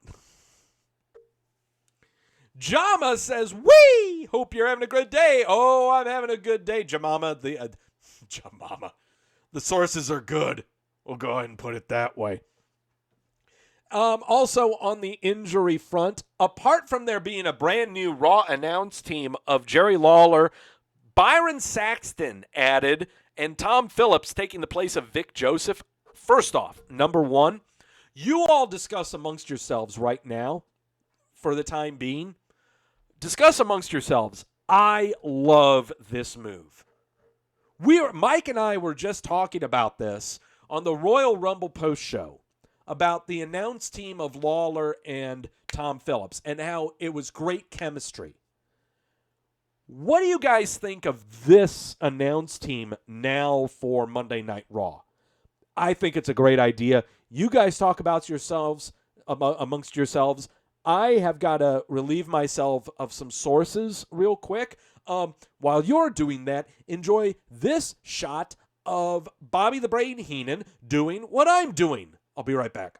Jama says, "Wee! Hope you're having a good day." Oh, I'm having a good day, Jamama. Jamama. The sources are good. We'll go ahead and put it that way. Also, on the injury front, apart from there being a brand new Raw announce team of Jerry Lawler, Byron Saxton added, and Tom Phillips taking the place of Vic Joseph. First off, number one, you all discuss amongst yourselves right now, for the time being. Discuss amongst yourselves. I love this move. Mike and I were just talking about this on the Royal Rumble post show about the announce team of Lawler and Tom Phillips and how it was great chemistry. What do you guys think of this announce team now for Monday Night Raw? I think it's a great idea. You guys talk about yourselves amongst yourselves. I have got to relieve myself of some sources real quick. While you're doing that, enjoy this shot of Bobby the Brain Heenan doing what I'm doing. I'll be right back.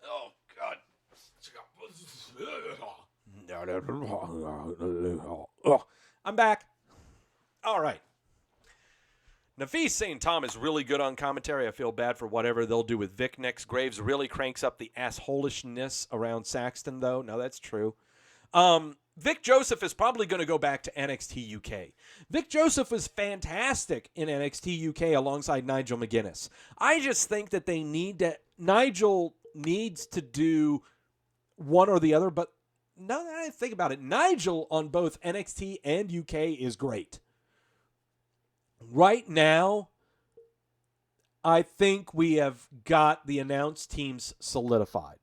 Oh, God. I'm back. All right. Nafis saying Tom is really good on commentary. I feel bad for whatever they'll do with Vic next. Graves really cranks up the assholishness around Saxton, though. No, that's true. Vic Joseph is probably going to go back to NXT UK. Vic Joseph was fantastic in NXT UK alongside Nigel McGuinness. I just think that Nigel needs to do one or the other, but now that I think about it, Nigel on both NXT and UK is great. Right now, I think we have got the announced teams solidified.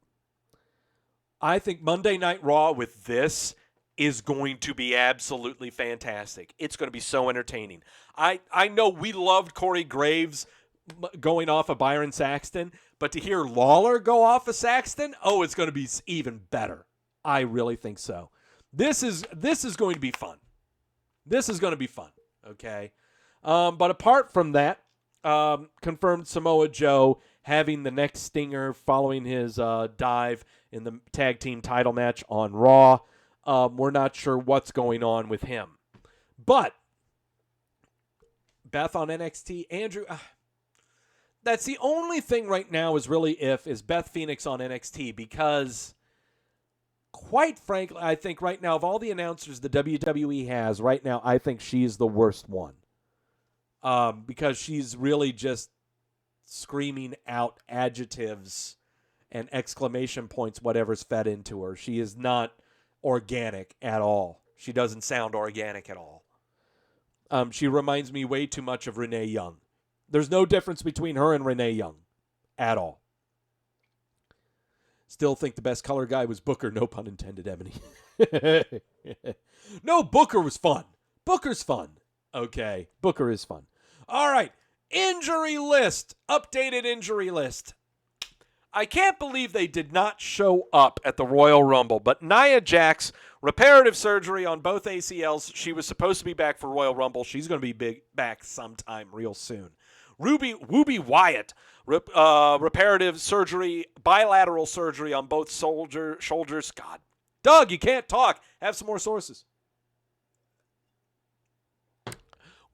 I think Monday Night Raw with this is going to be absolutely fantastic. It's going to be so entertaining. I know we loved Corey Graves going off of Byron Saxton, but to hear Lawler go off of Saxton, it's going to be even better. I really think so. This is going to be fun. This is going to be fun, okay? But apart from that, confirmed Samoa Joe having the next stinger following his dive in the tag team title match on Raw. We're not sure what's going on with him. But Beth on NXT, Andrew, that's the only thing right now is Beth Phoenix on NXT, because quite frankly, I think right now of all the announcers the WWE has right now, I think she's the worst one. Because she's really just screaming out adjectives and exclamation points, whatever's fed into her. She is not organic at all. She doesn't sound organic at all. She reminds me way too much of Renee Young. There's no difference between her and Renee Young at all. Still think the best color guy was Booker, no pun intended, Ebony. No, Booker was fun. Booker's fun. Okay, Booker is fun. All right, injury list. Updated injury list. I can't believe they did not show up at the Royal Rumble, but Nia Jax, reparative surgery on both ACLs. She was supposed to be back for Royal Rumble. She's going to be back sometime real soon. Wwe Wyatt, reparative surgery, bilateral surgery on both shoulders. God, Doug, you can't talk. Have some more sources.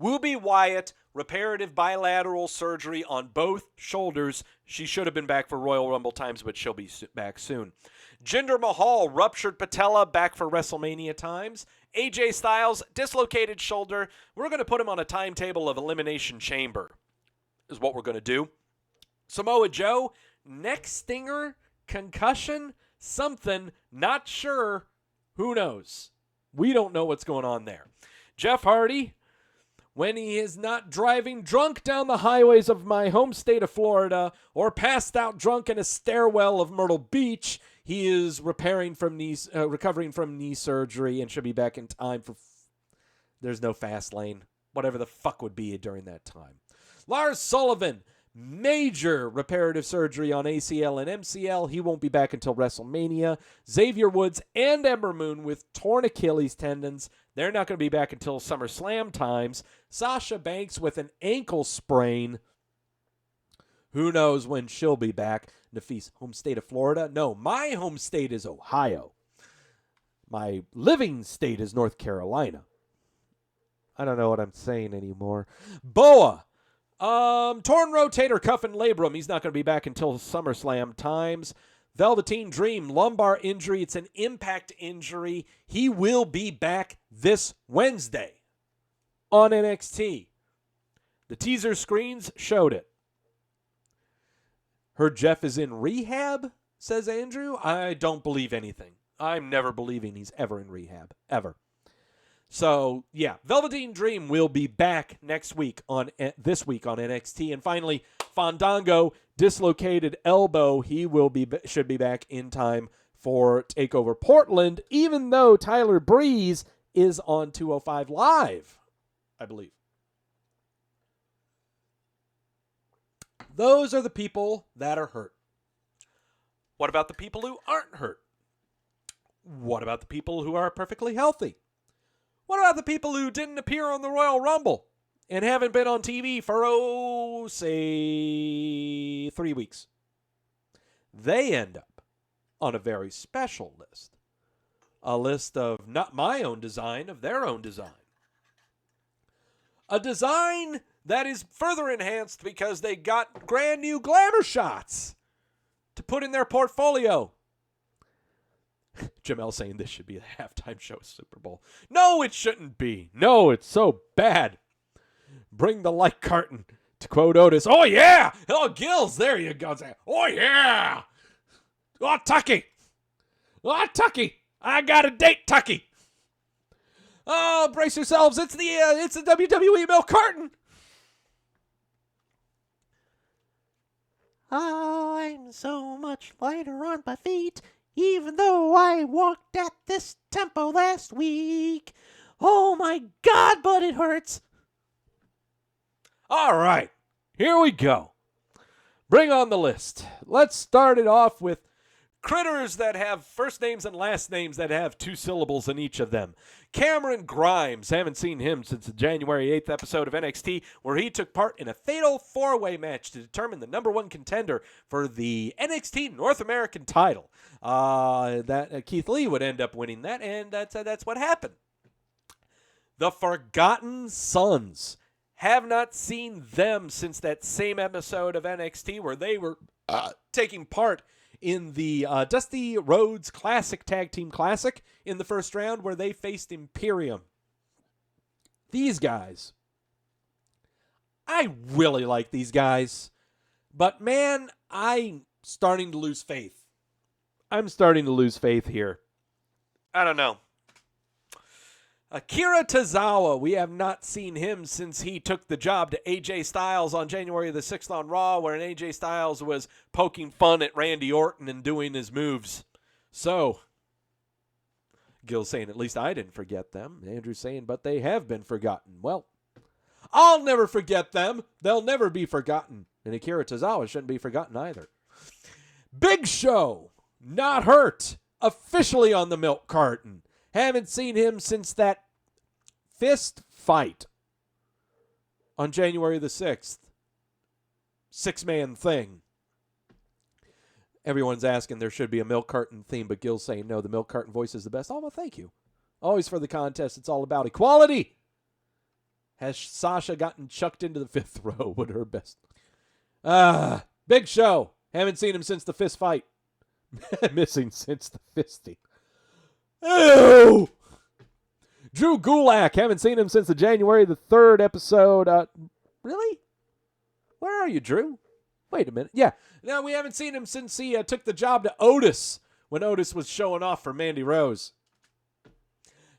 Wwe Wyatt, reparative bilateral surgery on both shoulders. She should have been back for Royal Rumble times, but she'll be back soon. Jinder Mahal, ruptured patella, back for WrestleMania times. AJ Styles, dislocated shoulder. We're going to put him on a timetable of Elimination Chamber, is what we're going to do. Samoa Joe, neck stinger, concussion, something, not sure. Who knows? We don't know what's going on there. Jeff Hardy, when he is not driving drunk down the highways of my home state of Florida or passed out drunk in a stairwell of Myrtle Beach, he is recovering from knee surgery and should be back in time for... There's no fast lane. Whatever the fuck would be during that time. Lars Sullivan, major reparative surgery on ACL and MCL. He won't be back until WrestleMania. Xavier Woods and Ember Moon with torn Achilles tendons. They're not going to be back until SummerSlam times. Sasha Banks with an ankle sprain. Who knows when she'll be back. Nafis, home state of Florida? No, my home state is Ohio. My living state is North Carolina. I don't know what I'm saying anymore. Boa, torn rotator cuff and labrum. He's not going to be back until SummerSlam times. Velveteen Dream, lumbar injury. It's an impact injury. He will be back this Wednesday on NXT. The teaser screens showed it. Heard Jeff is in rehab, says Andrew. I don't believe anything. I'm never believing he's ever in rehab, ever. So, yeah, Velveteen Dream will be back this week on NXT. And finally, Fandango, dislocated elbow. He should be back in time for TakeOver Portland, even though Tyler Breeze is on 205 Live, I believe. Those are the people that are hurt. What about the people who aren't hurt? What about the people who are perfectly healthy? What about the people who didn't appear on the Royal Rumble and haven't been on TV for, say, 3 weeks? They end up on a very special list. A list of not my own design, of their own design. A design that is further enhanced because they got brand new glamour shots to put in their portfolio. Jamel saying this should be a halftime show Super Bowl. No, it shouldn't be. No, it's so bad. Bring the light carton, to quote Otis. Oh, yeah. Oh, Gills, there you go. Oh, yeah. Oh, Tucky. Oh, Tucky. I got a date, Tucky. Oh, brace yourselves. It's the WWE milk carton. I'm so much lighter on my feet, even though I walked at this tempo last week. Oh my God, but it hurts. All right, here we go. Bring on the list. Let's start it off with critters that have first names and last names that have 2 syllables in each of them. Cameron Grimes, haven't seen him since the January 8th episode of NXT, where he took part in a fatal 4-way match to determine the number 1 contender for the NXT North American title. Keith Lee would end up winning that, and that's what happened. The Forgotten Sons. Have not seen them since that same episode of NXT where they were taking part in the Dusty Rhodes Classic Tag Team Classic in the first round where they faced Imperium. These guys, I really like these guys, but man, I'm starting to lose faith. I'm starting to lose faith here. I don't know. Akira Tozawa, we have not seen him since he took the job to AJ Styles on January the 6th on Raw, where AJ Styles was poking fun at Randy Orton and doing his moves. So, Gil's saying, at least I didn't forget them. Andrew's saying, but they have been forgotten. Well, I'll never forget them. They'll never be forgotten. And Akira Tozawa shouldn't be forgotten either. Big Show, not hurt, officially on the milk carton. Haven't seen him since that fist fight on January the 6th. 6-man thing. Everyone's asking there should be a milk carton theme, but Gil's saying no, the milk carton voice is the best. Oh, well, thank you. Always for the contest, it's all about equality. Has Sasha gotten chucked into the 5th row with her best? Big Show. Haven't seen him since the fist fight. Missing since the fisting. Ew! Drew Gulak. Haven't seen him since the January the 3rd episode. Really? Where are you, Drew? Wait a minute. Yeah. No, we haven't seen him since he took the job to Otis when Otis was showing off for Mandy Rose.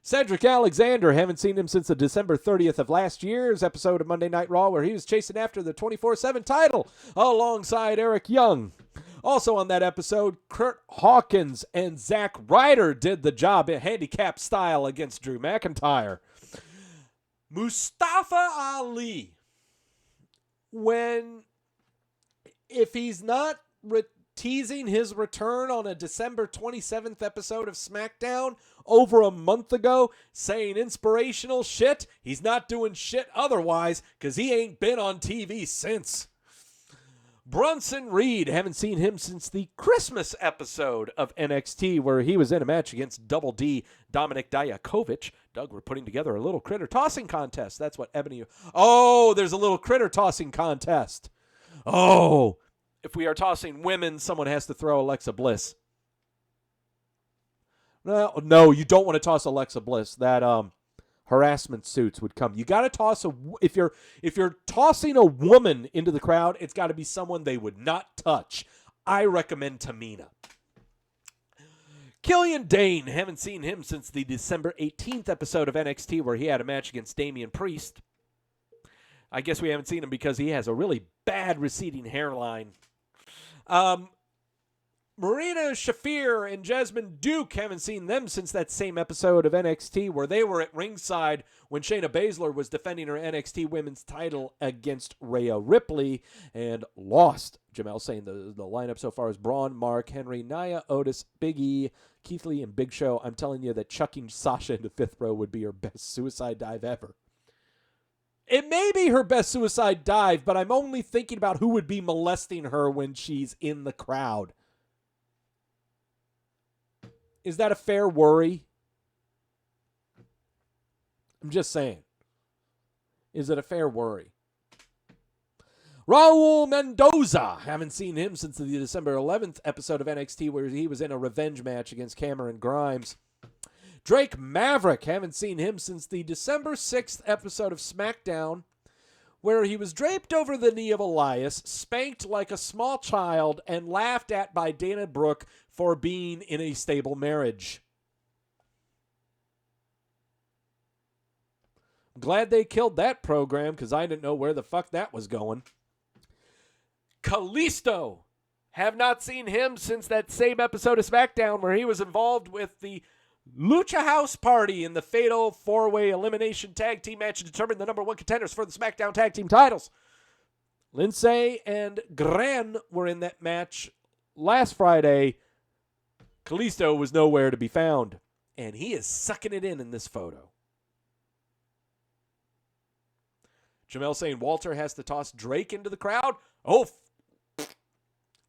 Cedric Alexander. Haven't seen him since the December 30th of last year's episode of Monday Night Raw where he was chasing after the 24/7 title alongside Eric Young. Also on that episode, Kurt Hawkins and Zack Ryder did the job in handicap style against Drew McIntyre. Mustafa Ali. If he's not teasing his return on a December 27th episode of SmackDown over a month ago, saying inspirational shit, he's not doing shit otherwise because he ain't been on TV since. Bronson Reed, haven't seen him since the Christmas episode of NXT where he was in a match against Double D Dominik Dijakovic. Doug, we're putting together a little critter tossing contest. That's what Ebony... Oh, there's a little critter tossing contest. Oh, if we are tossing women, someone has to throw Alexa Bliss. No, you don't want to toss Alexa Bliss. That harassment suits would come. You got to toss if you're tossing a woman into the crowd, it's got to be someone they would not touch. I recommend Tamina. Killian Dane, haven't seen him since the December 18th episode of NXT where he had a match against Damian Priest. I guess we haven't seen him because he has a really bad receding hairline. Marina Shafir and Jasmine Duke, haven't seen them since that same episode of NXT where they were at ringside when Shayna Baszler was defending her NXT women's title against Rhea Ripley and lost. Jamel saying the lineup so far is Braun, Mark, Henry, Nia, Otis, Big E, Keith Lee, and Big Show. I'm telling you that chucking Sasha into 5th row would be her best suicide dive ever. It may be her best suicide dive, but I'm only thinking about who would be molesting her when she's in the crowd. Is that a fair worry? I'm just saying. Is it a fair worry? Raul Mendoza. Haven't seen him since the December 11th episode of NXT where he was in a revenge match against Cameron Grimes. Drake Maverick. Haven't seen him since the December 6th episode of SmackDown where he was draped over the knee of Elias, spanked like a small child, and laughed at by Dana Brooke for being in a stable marriage. I'm glad they killed that program because I didn't know where the fuck that was going. Kalisto. Have not seen him since that same episode of SmackDown where he was involved with the Lucha House Party in the fatal 4-way elimination tag team match to determine the number 1 contenders for the SmackDown tag team titles. Lindsay and Gran were in that match last Friday. Kalisto was nowhere to be found, and he is sucking it in this photo. Jamel saying Walter has to toss Drake into the crowd. Oh,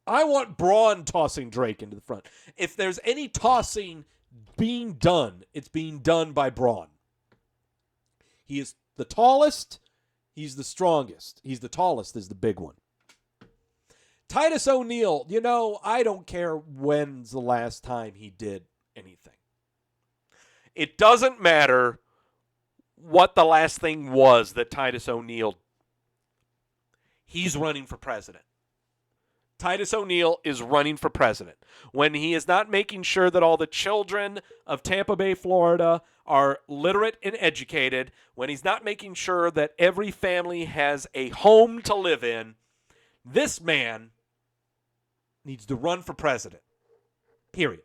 I want Braun tossing Drake into the front. If there's any tossing being done, it's being done by Braun. He is the tallest. He's the strongest. He's the tallest is the big one. Titus O'Neil, I don't care when's the last time he did anything. It doesn't matter what the last thing was that Titus O'Neil, he's running for president. Titus O'Neil is running for president. When he is not making sure that all the children of Tampa Bay, Florida are literate and educated, when he's not making sure that every family has a home to live in, this man needs to run for president. Period.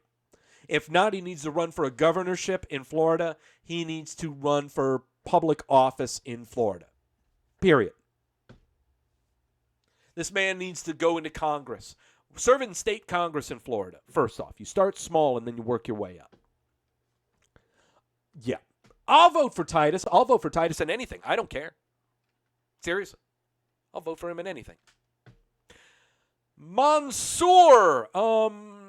If not, he needs to run for a governorship in Florida. He needs to run for public office in Florida. Period. This man needs to go into Congress. Serve in state Congress in Florida. First off, you start small and then you work your way up. Yeah. I'll vote for Titus. I'll vote for Titus in anything. I don't care. Seriously. I'll vote for him in anything. Mansoor.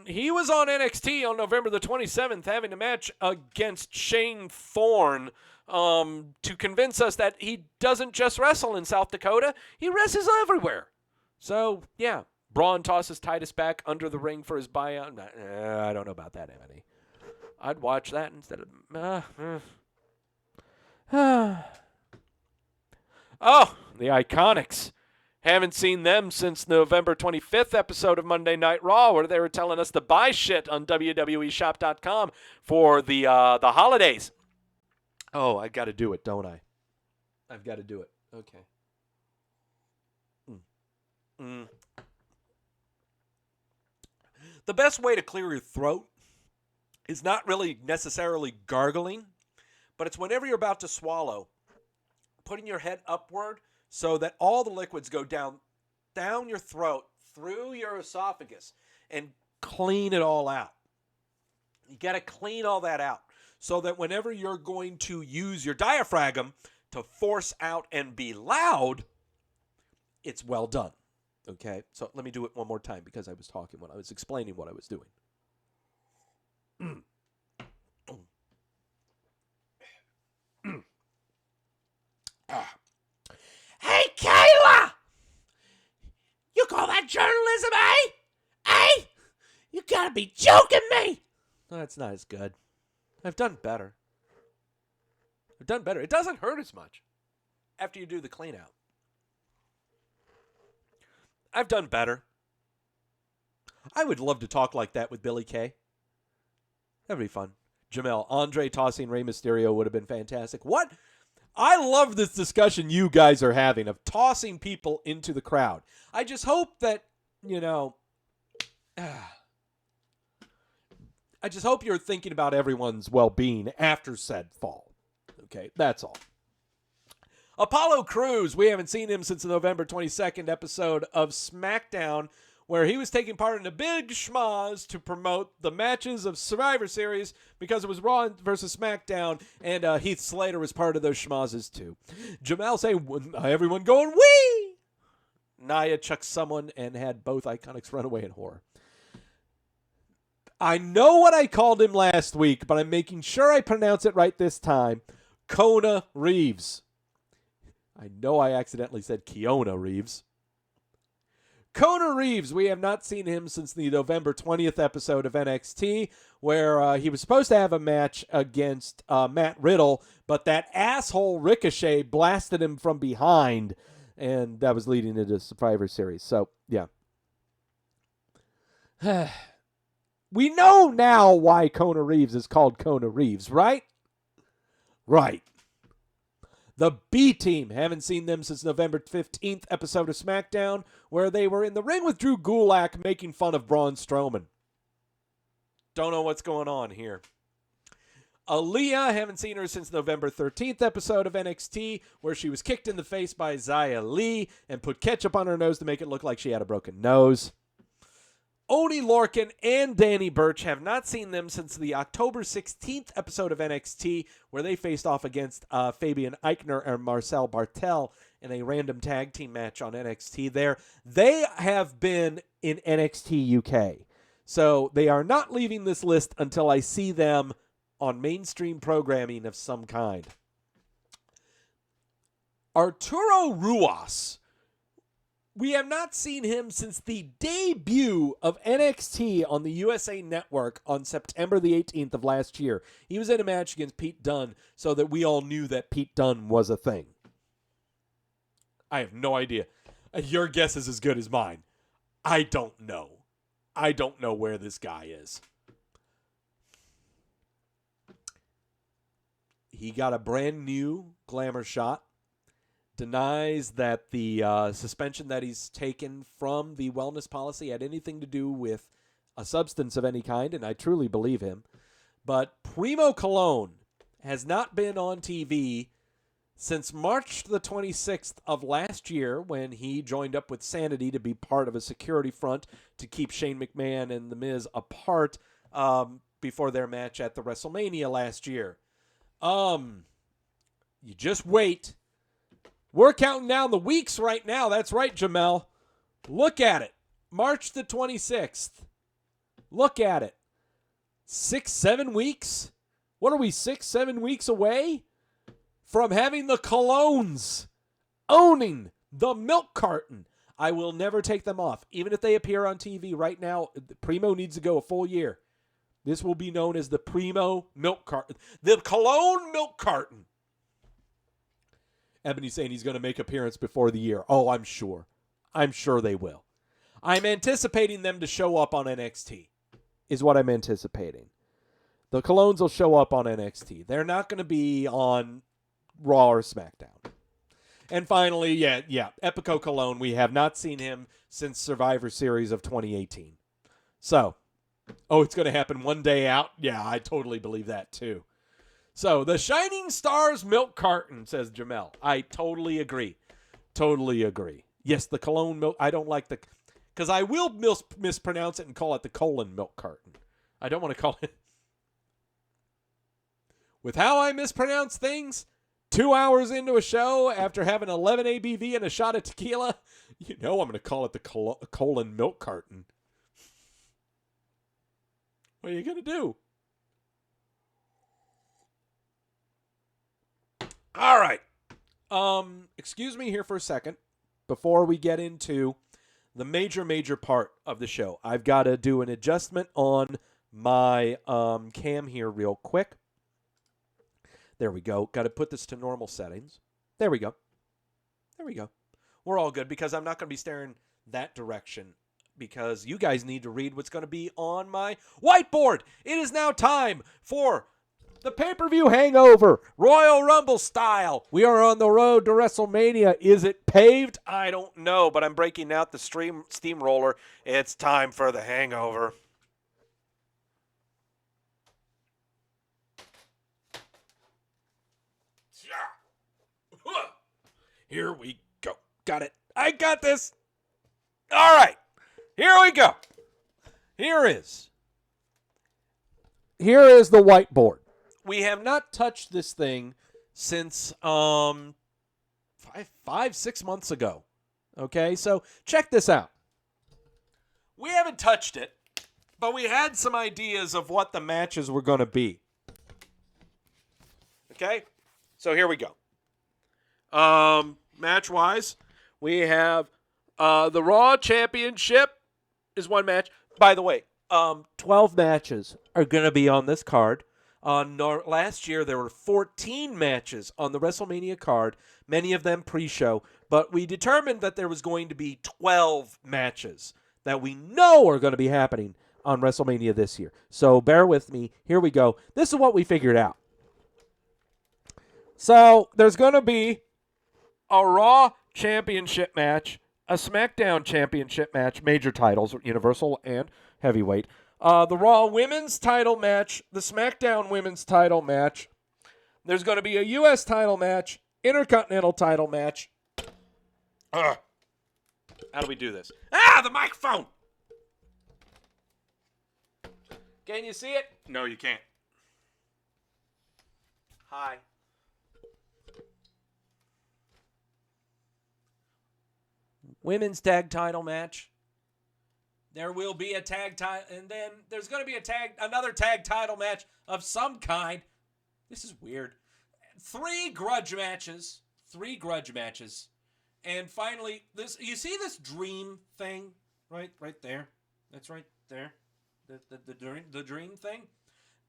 He was on NXT on November the 27th having a match against Shane Thorne to convince us that he doesn't just wrestle in South Dakota. He wrestles everywhere. So, yeah, Braun tosses Titus back under the ring for his buyout. I don't know about that, Emily. I'd watch that instead of... Oh, the Iconics. Haven't seen them since November 25th episode of Monday Night Raw, where they were telling us to buy shit on WWEshop.com for the holidays. Oh, I got to do it, don't I? I've got to do it. Okay. The best way to clear your throat is not really necessarily gargling, but it's whenever you're about to swallow, putting your head upward so that all the liquids go down your throat, through your esophagus, and clean it all out. You got to clean all that out so that whenever you're going to use your diaphragm to force out and be loud, it's well done. Okay, so let me do it one more time because I was talking when I was explaining what I was doing. Hey, Kayla! You call that journalism, eh? Eh? You gotta be joking me! That's not as good. I've done better. It doesn't hurt as much after you do the clean out. I've done better. I would love to talk like that with Billy Kay. That'd be fun. Jamel, Andre tossing Rey Mysterio would have been fantastic. What? I love this discussion you guys are having of tossing people into the crowd. I just hope that, I just hope you're thinking about everyone's well-being after said fall. Okay, that's all. Apollo Crews, we haven't seen him since the November 22nd episode of SmackDown, where he was taking part in a big schmoz to promote the matches of Survivor Series because it was Raw versus SmackDown, and Heath Slater was part of those schmozes too. Jamel saying, everyone going, wee! Nia chucked someone and had both Iconics run away in horror. I know what I called him last week, but I'm making sure I pronounce it right this time. Kona Reeves. I know I accidentally said Keona Reeves. Kona Reeves, we have not seen him since the November 20th episode of NXT, where he was supposed to have a match against Matt Riddle, but that asshole Ricochet blasted him from behind, and that was leading into Survivor Series. So, yeah. We know now why Kona Reeves is called Kona Reeves, right? Right. The B Team, haven't seen them since November 15th episode of SmackDown, where they were in the ring with Drew Gulak making fun of Braun Strowman. Don't know what's going on here. Aaliyah, haven't seen her since November 13th episode of NXT, where she was kicked in the face by Xia Li and put ketchup on her nose to make it look like she had a broken nose. Oney Lorcan and Danny Birch, have not seen them since the October 16th episode of NXT, where they faced off against Fabian Eichner and Marcel Bartel in a random tag team match on NXT there. They have been in NXT UK, so they are not leaving this list until I see them on mainstream programming of some kind. Arturo Ruiz. We have not seen him since the debut of NXT on the USA Network on September the 18th of last year. He was in a match against Pete Dunne, so that we all knew that Pete Dunne was a thing. I have no idea. Your guess is as good as mine. I don't know. I don't know where this guy is. He got a brand new glamour shot. Denies that the suspension that he's taken from the wellness policy had anything to do with a substance of any kind, and I truly believe him. But Primo Cologne has not been on TV since March the 26th of last year, when he joined up with Sanity to be part of a security front to keep Shane McMahon and The Miz apart before their match at the WrestleMania last year. You just wait. We're counting down the weeks right now. That's right, Jamel. Look at it. March the 26th. Look at it. 6-7 weeks? What are we, 6-7 weeks away from having the Colognes owning the milk carton? I will never take them off. Even if they appear on TV right now, Primo needs to go a full year. This will be known as the Primo milk carton. The Cologne milk carton. Ebony's saying he's going to make appearance before the year. Oh, I'm sure. I'm sure they will. I'm anticipating them to show up on NXT, is what I'm anticipating. The Colognes will show up on NXT. They're not going to be on Raw or SmackDown. And finally, Epico Cologne. We have not seen him since Survivor Series of 2018. So, it's going to happen one day out? Yeah, I totally believe that too. So, the Shining Stars milk carton, says Jamel. I totally agree. Totally agree. Yes, the Cologne milk. I don't like the... Because I will mispronounce it and call it the colon milk carton. I don't want to call it... With how I mispronounce things, 2 hours into a show, after having 11 ABV and a shot of tequila, you know I'm going to call it the colon milk carton. What are you going to do? All right. Excuse me here for a second before we get into the major part of the show. I've got to do an adjustment on my cam here real quick. There we go. Got to put this to normal settings. There we go. There we go. We're all good because I'm not going to be staring that direction because you guys need to read what's going to be on my whiteboard. It is now time for the pay-per-view hangover, Royal Rumble style. We are on the road to WrestleMania. Is it paved? I don't know, but I'm breaking out the steamroller. It's time for the hangover. Here we go. Got it. I got this. All right. Here we go. Here is the whiteboard. We have not touched this thing since 5-6 months ago. Okay, so check this out. We haven't touched it, but we had some ideas of what the matches were going to be. Okay, so here we go. Match-wise, we have the Raw Championship is one match. By the way, 12 matches are going to be on this card. Last year, there were 14 matches on the WrestleMania card, many of them pre-show, but we determined that there was going to be 12 matches that we know are going to be happening on WrestleMania this year. So bear with me. Here we go. This is what we figured out. So there's going to be a Raw Championship match, a SmackDown Championship match, major titles, Universal and Heavyweight. The Raw Women's title match, the SmackDown Women's title match. There's going to be a U.S. title match, Intercontinental title match. How do we do this? The microphone! Can you see it? No, you can't. Hi. Women's tag title match. There will be a tag title, and then there's going to be another tag title match of some kind. This is weird. 3 grudge matches. And finally, you see this dream thing right there? That's right there. The dream thing?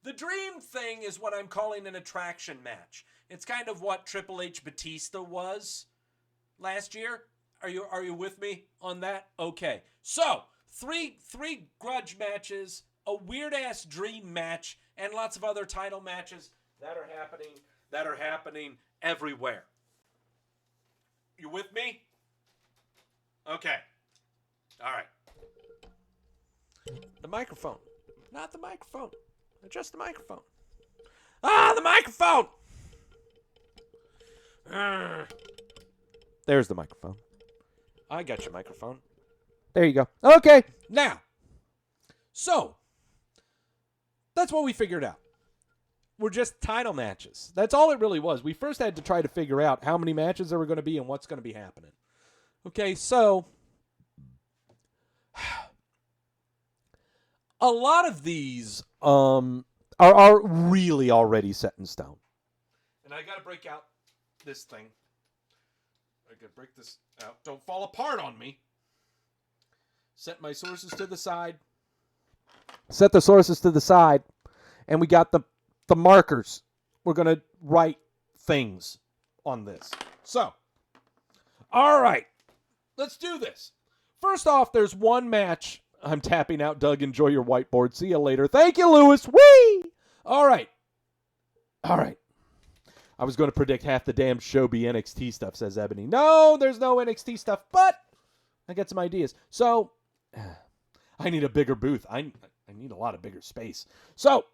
The dream thing is what I'm calling an attraction match. It's kind of what Triple H Batista was last year. Are you with me on that? Okay. So, three grudge matches, a weird-ass dream match, and lots of other title matches that are happening everywhere. You with me? Okay. All right. The microphone. Not the microphone. Adjust the microphone. The microphone! There's the microphone. I got your microphone. There you go. Okay. Now, so, that's what we figured out. We're just title matches. That's all it really was. We first had to try to figure out how many matches there were going to be and what's going to be happening. Okay, so a lot of these are really already set in stone. And I got to break out this thing. I got to break this out. Don't fall apart on me. Set my sources to the side. Set the sources to the side. And we got the markers. We're going to write things on this. So, all right. Let's do this. First off, there's one match. I'm tapping out, Doug. Enjoy your whiteboard. See you later. Thank you, Lewis. Whee! All right. I was going to predict half the damn show be NXT stuff, says Ebony. No, there's no NXT stuff, but I got some ideas. So, I need a bigger booth. I need a lot of bigger space. So,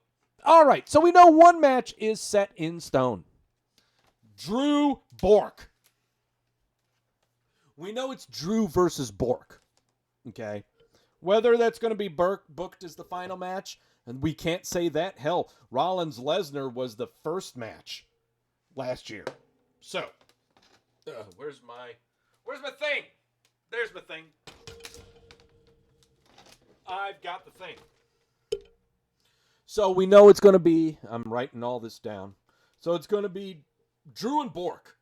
all right. So we know one match is set in stone. Drew Bork. We know it's Drew versus Bork. Okay? Whether that's going to be booked as the final match, and we can't say that. Hell, Rollins-Lesnar was the first match last year. So, where's my thing? There's my thing. I've got the thing. So we know it's going to be, I'm writing all this down. So it's going to be Drew and Bork.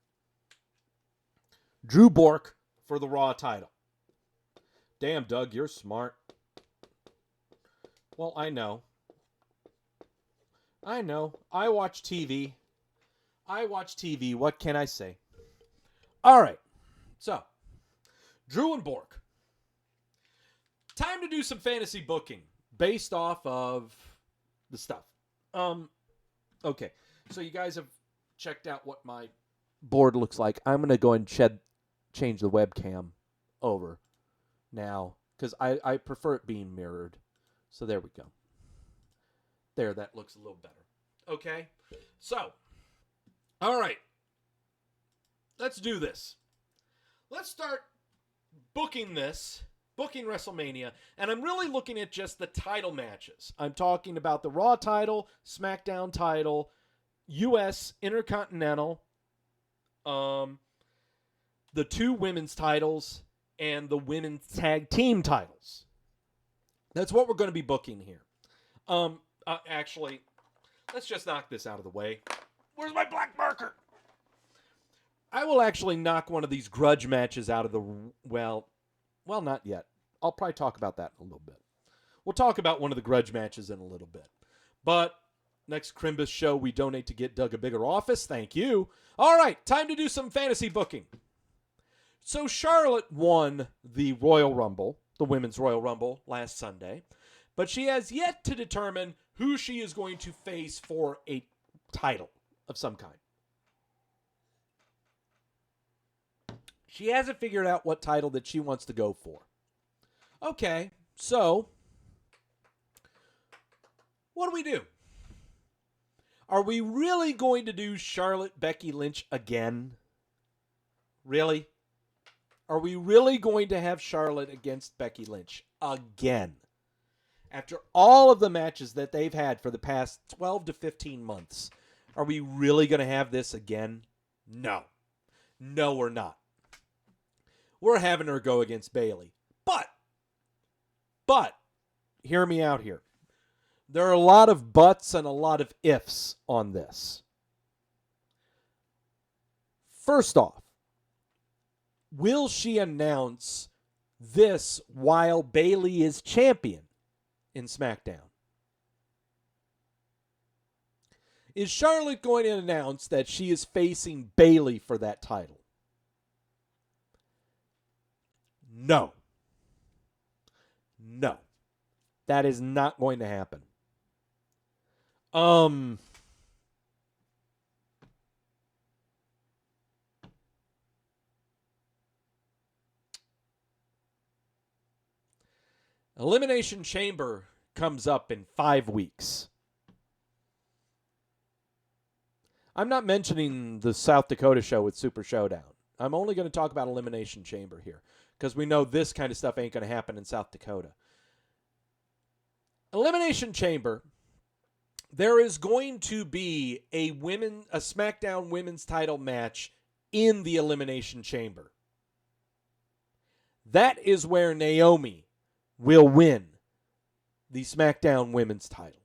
Drew Bork for the Raw title. Damn, Doug, you're smart. Well, I know. I watch TV. What can I say? All right. So, Drew and Bork. Time to do some fantasy booking based off of the stuff. Okay. So you guys have checked out what my board looks like. I'm going to go and change the webcam over now because I prefer it being mirrored. So there we go. There, that looks a little better. Okay. So, all right. Let's do this. Let's start booking WrestleMania, and I'm really looking at just the title matches. I'm talking about the Raw title, SmackDown title, U.S. Intercontinental, the 2 women's titles, and the women's tag team titles. That's what we're going to be booking here. Actually, let's just knock this out of the way. Where's my black marker? I will actually knock one of these grudge matches out of the... Well, not yet. I'll probably talk about that in a little bit. We'll talk about one of the grudge matches in a little bit. But next Crimbus show, we donate to get Doug a bigger office. Thank you. All right, time to do some fantasy booking. So Charlotte won the Royal Rumble, the Women's Royal Rumble, last Sunday. But she has yet to determine who she is going to face for a title of some kind. She hasn't figured out what title that she wants to go for. Okay, so what do? Are we really going to do Charlotte, Becky Lynch again? Really? Are we really going to have Charlotte against Becky Lynch again? After all of the matches that they've had for the past 12 to 15 months, are we really going to have this again? No. No, we're not. We're having her go against Bayley. But, hear me out here. There are a lot of buts and a lot of ifs on this. First off, will she announce this while Bayley is champion in SmackDown? Is Charlotte going to announce that she is facing Bayley for that title? No. No. That is not going to happen. Elimination Chamber comes up in 5 weeks. I'm not mentioning the South Dakota show with Super Showdown. I'm only going to talk about Elimination Chamber here because we know this kind of stuff ain't going to happen in South Dakota. Elimination Chamber, there is going to be a SmackDown women's title match in the Elimination Chamber. That is where Naomi will win the SmackDown women's title.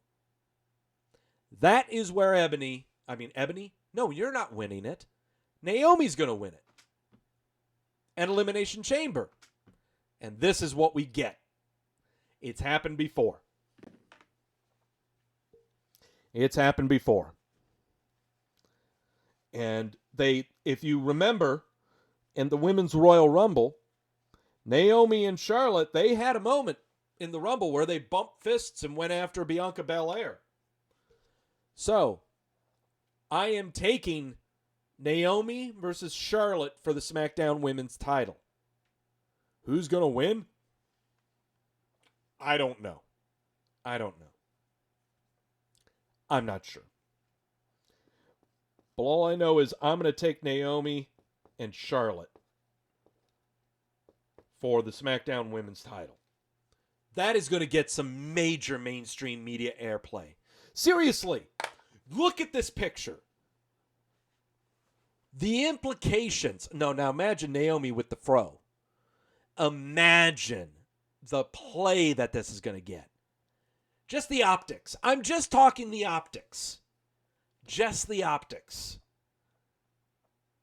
That is where Ebony? No, you're not winning it. Naomi's going to win it. An Elimination Chamber. And this is what we get. It's happened before. It's happened before. And if you remember, in the Women's Royal Rumble, Naomi and Charlotte, they had a moment in the Rumble where they bumped fists and went after Bianca Belair. So, I am taking Naomi versus Charlotte for the SmackDown Women's title. Who's going to win? I don't know. I'm not sure. But all I know is I'm going to take Naomi and Charlotte for the SmackDown Women's title. That is going to get some major mainstream media airplay. Seriously, look at this picture. The implications. No, now imagine Naomi with the fro. Imagine the play that this is going to get. Just the optics. I'm just talking the optics. Just the optics.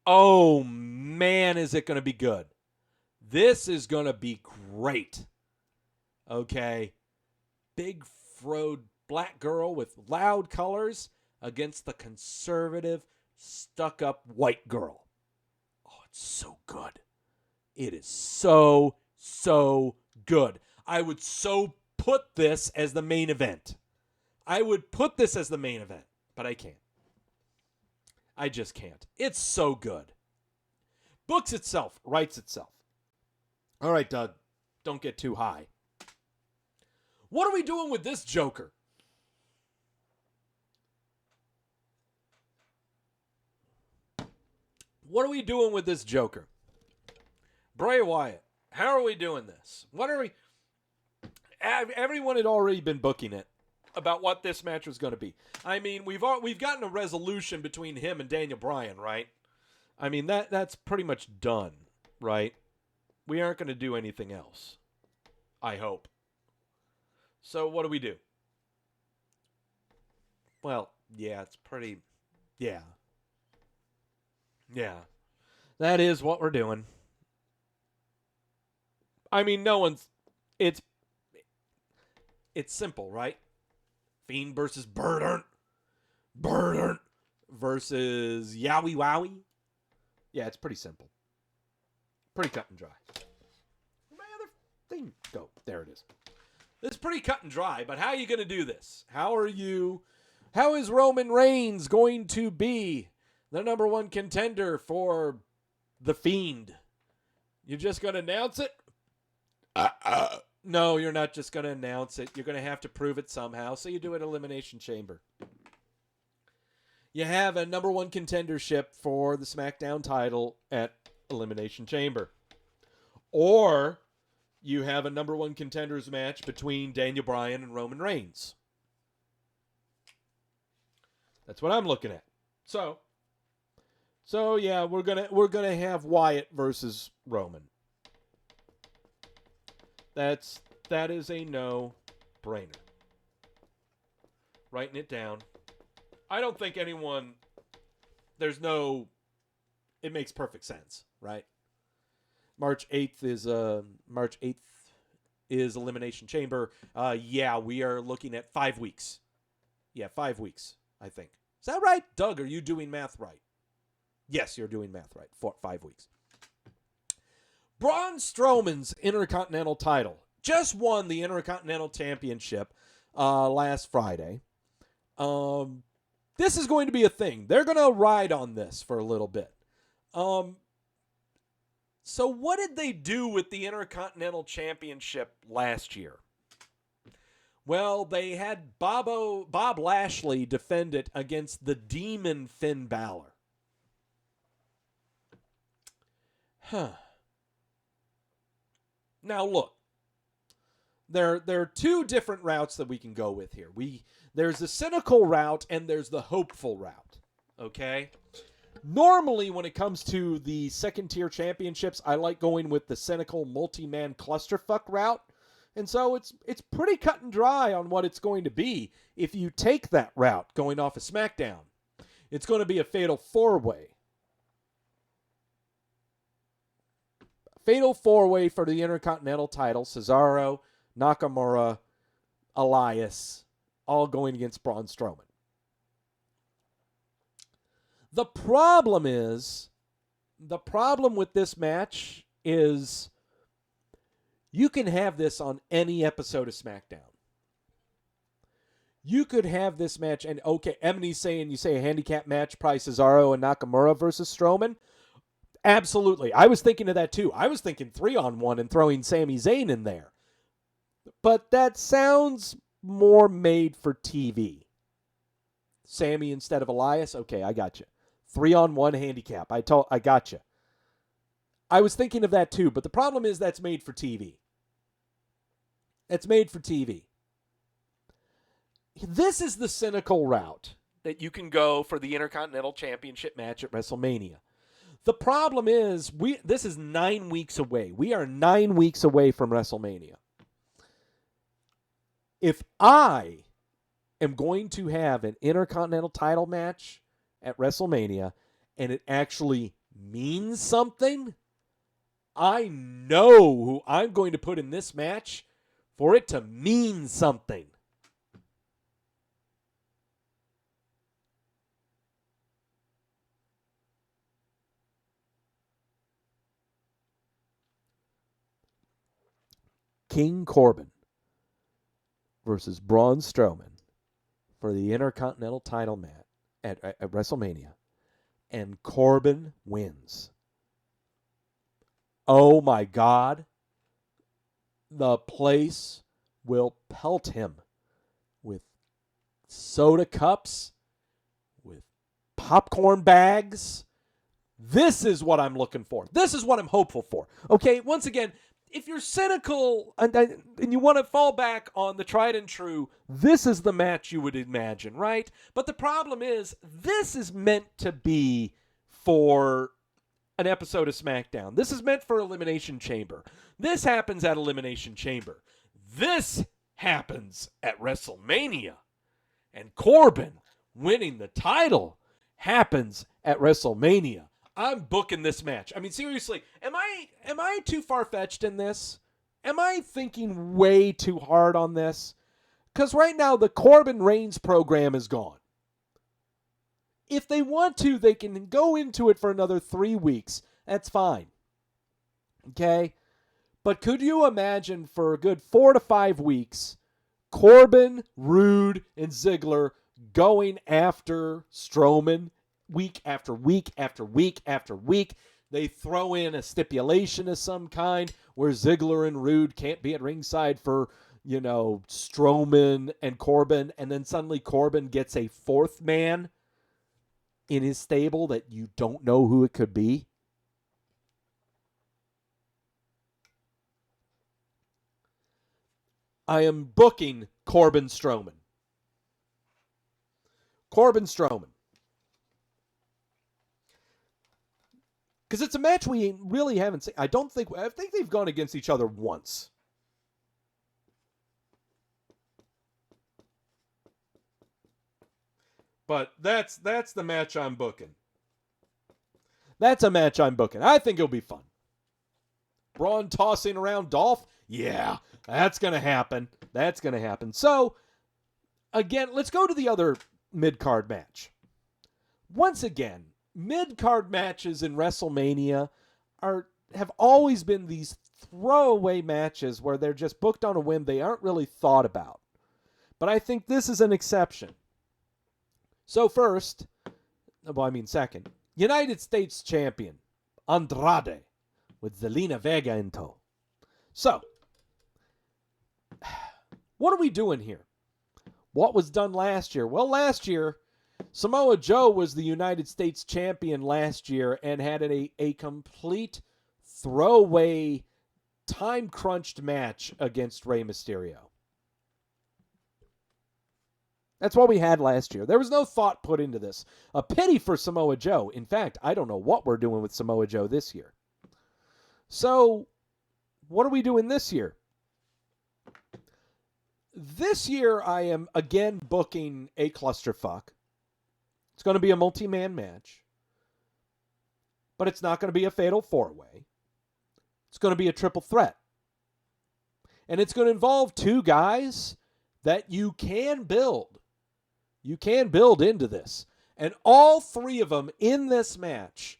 Oh, man, is it going to be good. This is going to be great. Okay. Big froed black girl with loud colors against the conservative, stuck-up white girl. Oh, it's so good. It is so, so good. I would so put this as the main event. I would put this as the main event, but I can't. I just can't. It's so good. Books itself, writes itself. All right, Doug, don't get too high. What are we doing with this Joker? What are we doing with this Joker? Bray Wyatt, how are we doing this? What are we... Everyone had already been booking it about what this match was going to be. I mean, we've gotten a resolution between him and Daniel Bryan, right? I mean, that's pretty much done, right? We aren't going to do anything else. I hope. So what do we do? Well, yeah, it's pretty... Yeah. Yeah. That is what we're doing. I mean, no one's... It's simple, right? Fiend versus Birch versus Yowie Wowie. Yeah, it's pretty simple. Pretty cut and dry. Where'd my other thing go? There it is. It's pretty cut and dry, but how are you going to do this? How is Roman Reigns going to be the number one contender for the Fiend You're just going to announce it? No, you're not just going to announce it. You're going to have to prove it somehow, so you do an Elimination Chamber. You have a number one contendership for the SmackDown title at Elimination Chamber. Or you have a number one contenders match between Daniel Bryan and Roman Reigns. That's what I'm looking at. So yeah, we're gonna have Wyatt versus Roman. That is a no-brainer. Writing it down. I don't think anyone. It makes perfect sense, right? March 8th is Elimination Chamber. Yeah, we are looking at 5 weeks. Yeah, 5 weeks, I think. Is that right? Doug, are you doing math right? Yes, you're doing math right. 5 weeks. Braun Strowman's Intercontinental title just won the Intercontinental Championship last Friday. This is going to be a thing. They're going to ride on this for a little bit. So what did they do with the Intercontinental Championship last year? Well, they had Bob Lashley defend it against the Demon Finn Balor. Now look, there are two different routes that we can go with here. There's the cynical route and there's the hopeful route. Okay? Normally, when it comes to the second tier championships, I like going with the cynical multi-man clusterfuck route. And so it's pretty cut and dry on what it's going to be if you take that route going off of SmackDown. It's going to be a fatal four-way. Fatal four-way for the Intercontinental title. Cesaro, Nakamura, Elias, all going against Braun Strowman. The problem with this match is you can have this on any episode of SmackDown. You could have this match, and okay, Emily's saying you say a handicap match, price Cesaro and Nakamura versus Strowman. Absolutely. I was thinking of that too. I was thinking 3-on-1 and throwing Sami Zayn in there. But that sounds more made for TV. Sami instead of Elias? Okay, I got you. 3-on-1 handicap. I got you. I was thinking of that too, but the problem is that's made for TV. It's made for TV. This is the cynical route that you can go for the Intercontinental Championship match at WrestleMania. The problem is this is 9 weeks away. We are 9 weeks away from WrestleMania. If I am going to have an Intercontinental title match at WrestleMania and it actually means something, I know who I'm going to put in this match for it to mean something. King Corbin versus Braun Strowman for the Intercontinental title match at WrestleMania. And Corbin wins. Oh my God. The place will pelt him with soda cups, with popcorn bags. This is what I'm looking for. This is what I'm hopeful for. Okay, once again, if you're cynical and you want to fall back on the tried and true, this is the match you would imagine, right? But the problem is, this is meant to be for an episode of SmackDown. This is meant for Elimination Chamber. This happens at Elimination Chamber. This happens at WrestleMania. And Corbin winning the title happens at WrestleMania. I'm booking this match. I mean, seriously, am I too far-fetched in this? Am I thinking way too hard on this? Because right now, the Corbin Reigns program is gone. If they want to, they can go into it for another 3 weeks. That's fine. Okay? But could you imagine for a good 4 to 5 weeks, Corbin, Rude, and Ziggler going after Strowman week after week after week after week? they throw in a stipulation of some kind where Ziggler and Rude can't be at ringside for, Strowman and Corbin, and then suddenly Corbin gets a fourth man in his stable that you don't know who it could be. I am booking Corbin Strowman. Corbin Strowman. Because it's a match we really haven't seen. I think they've gone against each other once. But that's the match I'm booking. That's a match I'm booking. I think it'll be fun. Braun tossing around Dolph? Yeah, that's going to happen. That's going to happen. So, again, let's go to the other mid-card match. Once again, mid-card matches in WrestleMania have always been these throwaway matches where they're just booked on a whim. They aren't really thought about. But I think this is an exception. So second, United States Champion, Andrade, with Zelina Vega in tow. So, what are we doing here? What was done last year? Well, last year, Samoa Joe was the United States Champion last year and had a complete throwaway, time-crunched match against Rey Mysterio. That's what we had last year. There was no thought put into this. A pity for Samoa Joe. In fact, I don't know what we're doing with Samoa Joe this year. So, what are we doing this year? This year, I am again booking a clusterfuck. It's going to be a multi-man match. But it's not going to be a fatal four-way. It's going to be a triple threat. And it's going to involve two guys that you can build. You can build into this. And all three of them in this match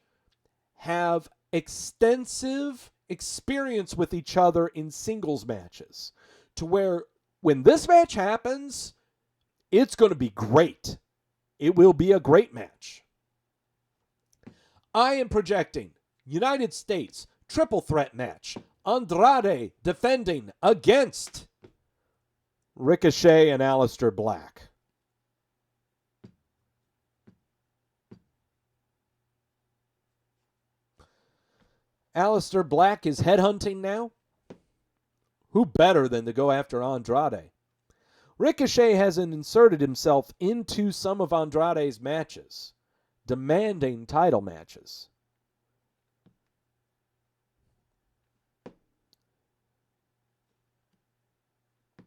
have extensive experience with each other in singles matches. To where when this match happens, it's going to be great. It will be a great match. I am projecting United States triple threat match. Andrade defending against Ricochet and Aleister Black. Aleister Black is headhunting now. Who better than to go after Andrade? Ricochet hasn't inserted himself into some of Andrade's matches, demanding title matches.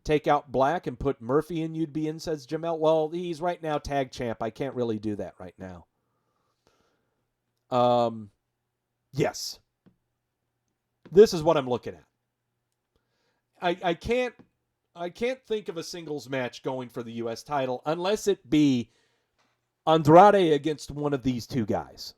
Take out Black and put Murphy in, you'd be in, says Jamel. Well, he's right now tag champ. I can't really do that right now. Yes. This is what I'm looking at. I can't think of a singles match going for the U.S. title unless it be Andrade against one of these two guys.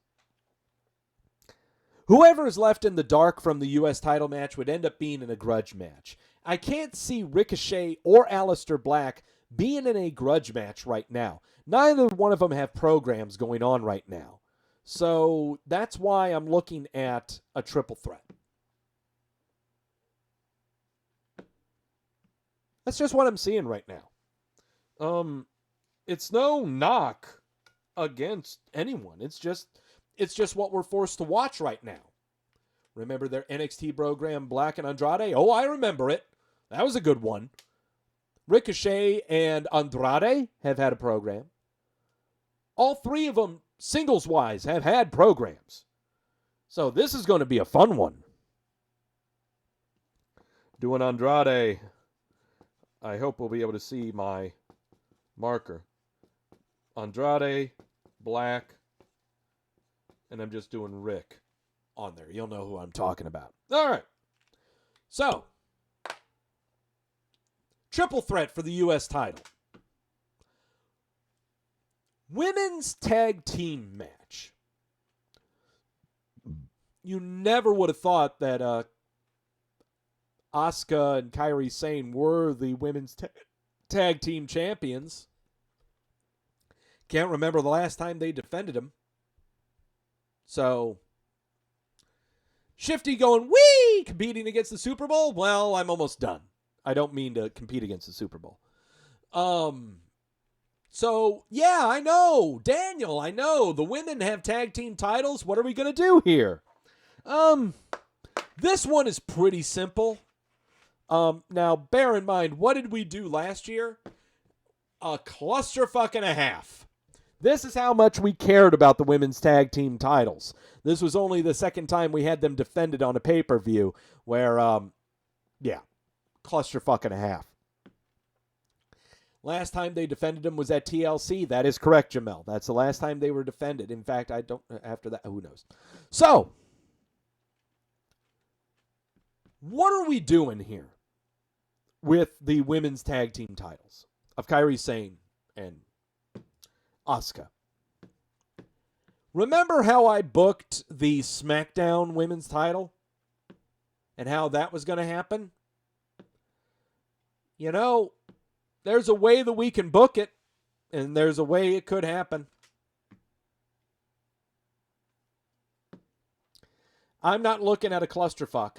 Whoever is left in the dark from the U.S. title match would end up being in a grudge match. I can't see Ricochet or Aleister Black being in a grudge match right now. Neither one of them have programs going on right now. So that's why I'm looking at a triple threat. That's just what I'm seeing right now. It's no knock against anyone. It's just what we're forced to watch right now. Remember their NXT program, Black and Andrade? Oh, I remember it. That was a good one. Ricochet and Andrade have had a program. All three of them, singles-wise, have had programs. So this is going to be a fun one. Doing Andrade, I hope we'll be able to see my marker. Andrade, Black, and I'm just doing Rick on there. You'll know who I'm talking about. All right. So, triple threat for the U.S. title. Women's tag team match. You never would have thought that Asuka and Kairi Sane were the women's tag team champions. Can't remember the last time they defended them. So, Shifty going, wee, competing against the Super Bowl? Well, I'm almost done. I don't mean to compete against the Super Bowl. So, yeah, I know. Daniel, I know. The women have tag team titles. What are we going to do here? This one is pretty simple. Now, bear in mind, what did we do last year? A clusterfuck and a half. This is how much we cared about the women's tag team titles. This was only the second time we had them defended on a pay-per-view where, clusterfuck and a half. Last time they defended them was at TLC. That is correct, Jamel. That's the last time they were defended. In fact, I don't, after that, who knows? So, what are we doing here with the women's tag team titles of Kairi Sane and Asuka? Remember how I booked the SmackDown women's title and how that was going to happen? You know, there's a way that we can book it, and there's a way it could happen. I'm not looking at a clusterfuck.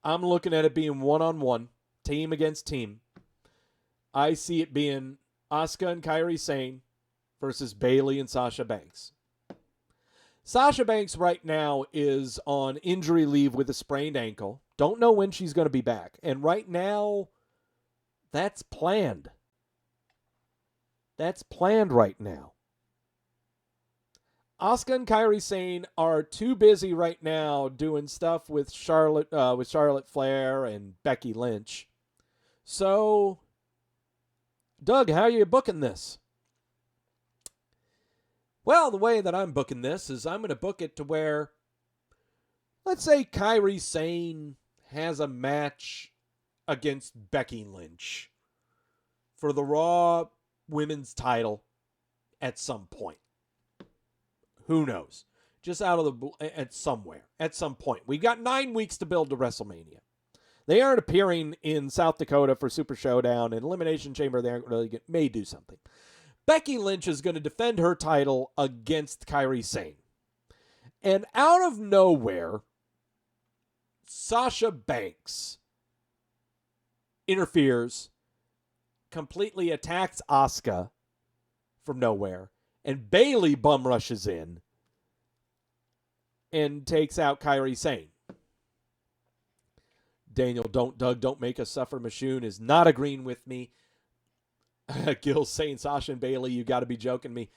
I'm looking at it being one-on-one, team against team. I see it being Asuka and Kairi Sane versus Bayley and Sasha Banks. Sasha Banks right now is on injury leave with a sprained ankle. Don't know when she's going to be back. And right now, that's planned. That's planned right now. Asuka and Kairi Sane are too busy right now doing stuff with Charlotte Flair and Becky Lynch. So, Doug, how are you booking this? Well, the way that I'm booking this is I'm going to book it to where, let's say Kairi Sane has a match against Becky Lynch for the Raw Women's title at some point. Who knows? Just out of the at somewhere, at some point. We've got 9 weeks to build to WrestleMania. They aren't appearing in South Dakota for Super Showdown and Elimination Chamber. They aren't really may do something. Becky Lynch is going to defend her title against Kairi Sane. And out of nowhere, Sasha Banks interferes, completely attacks Asuka from nowhere, and Bayley bum rushes in and takes out Kairi Sane. Daniel, don't make us suffer. Machoon is not agreeing with me. Gil's saying Sasha and Bayley, you got to be joking me.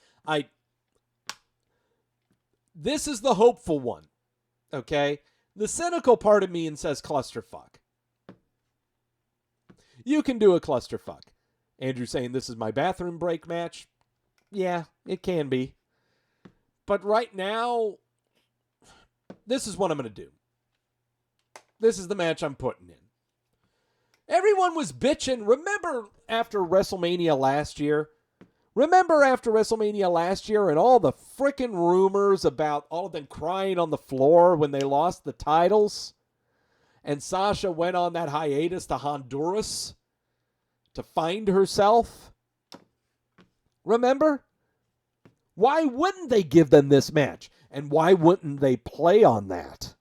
This is the hopeful one, okay? The cynical part of me says clusterfuck. You can do a clusterfuck. Andrew saying this is my bathroom break match. Yeah, it can be. But right now, this is what I'm going to do. This is the match I'm putting in. Everyone was bitching. Remember after WrestleMania last year? And all the frickin' rumors about all of them crying on the floor when they lost the titles? And Sasha went on that hiatus to Honduras to find herself? Remember? Why wouldn't they give them this match? And why wouldn't they play on that?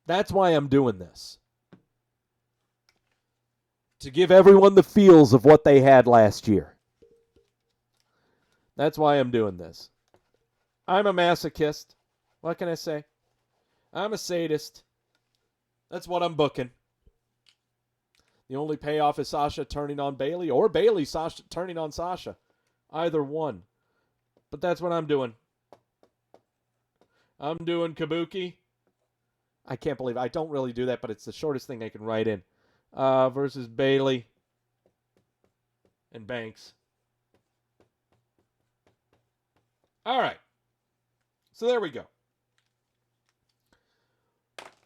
That's why I'm doing this. To give everyone the feels of what they had last year. That's why I'm doing this. I'm a masochist. What can I say? I'm a sadist. That's what I'm booking. The only payoff is Sasha turning on Bayley or Bayley Sasha turning on Sasha. Either one. But that's what I'm doing. I'm doing Kabuki. I can't believe I don't really do that, but it's the shortest thing I can write in. Versus Bayley and Banks. All right. So there we go.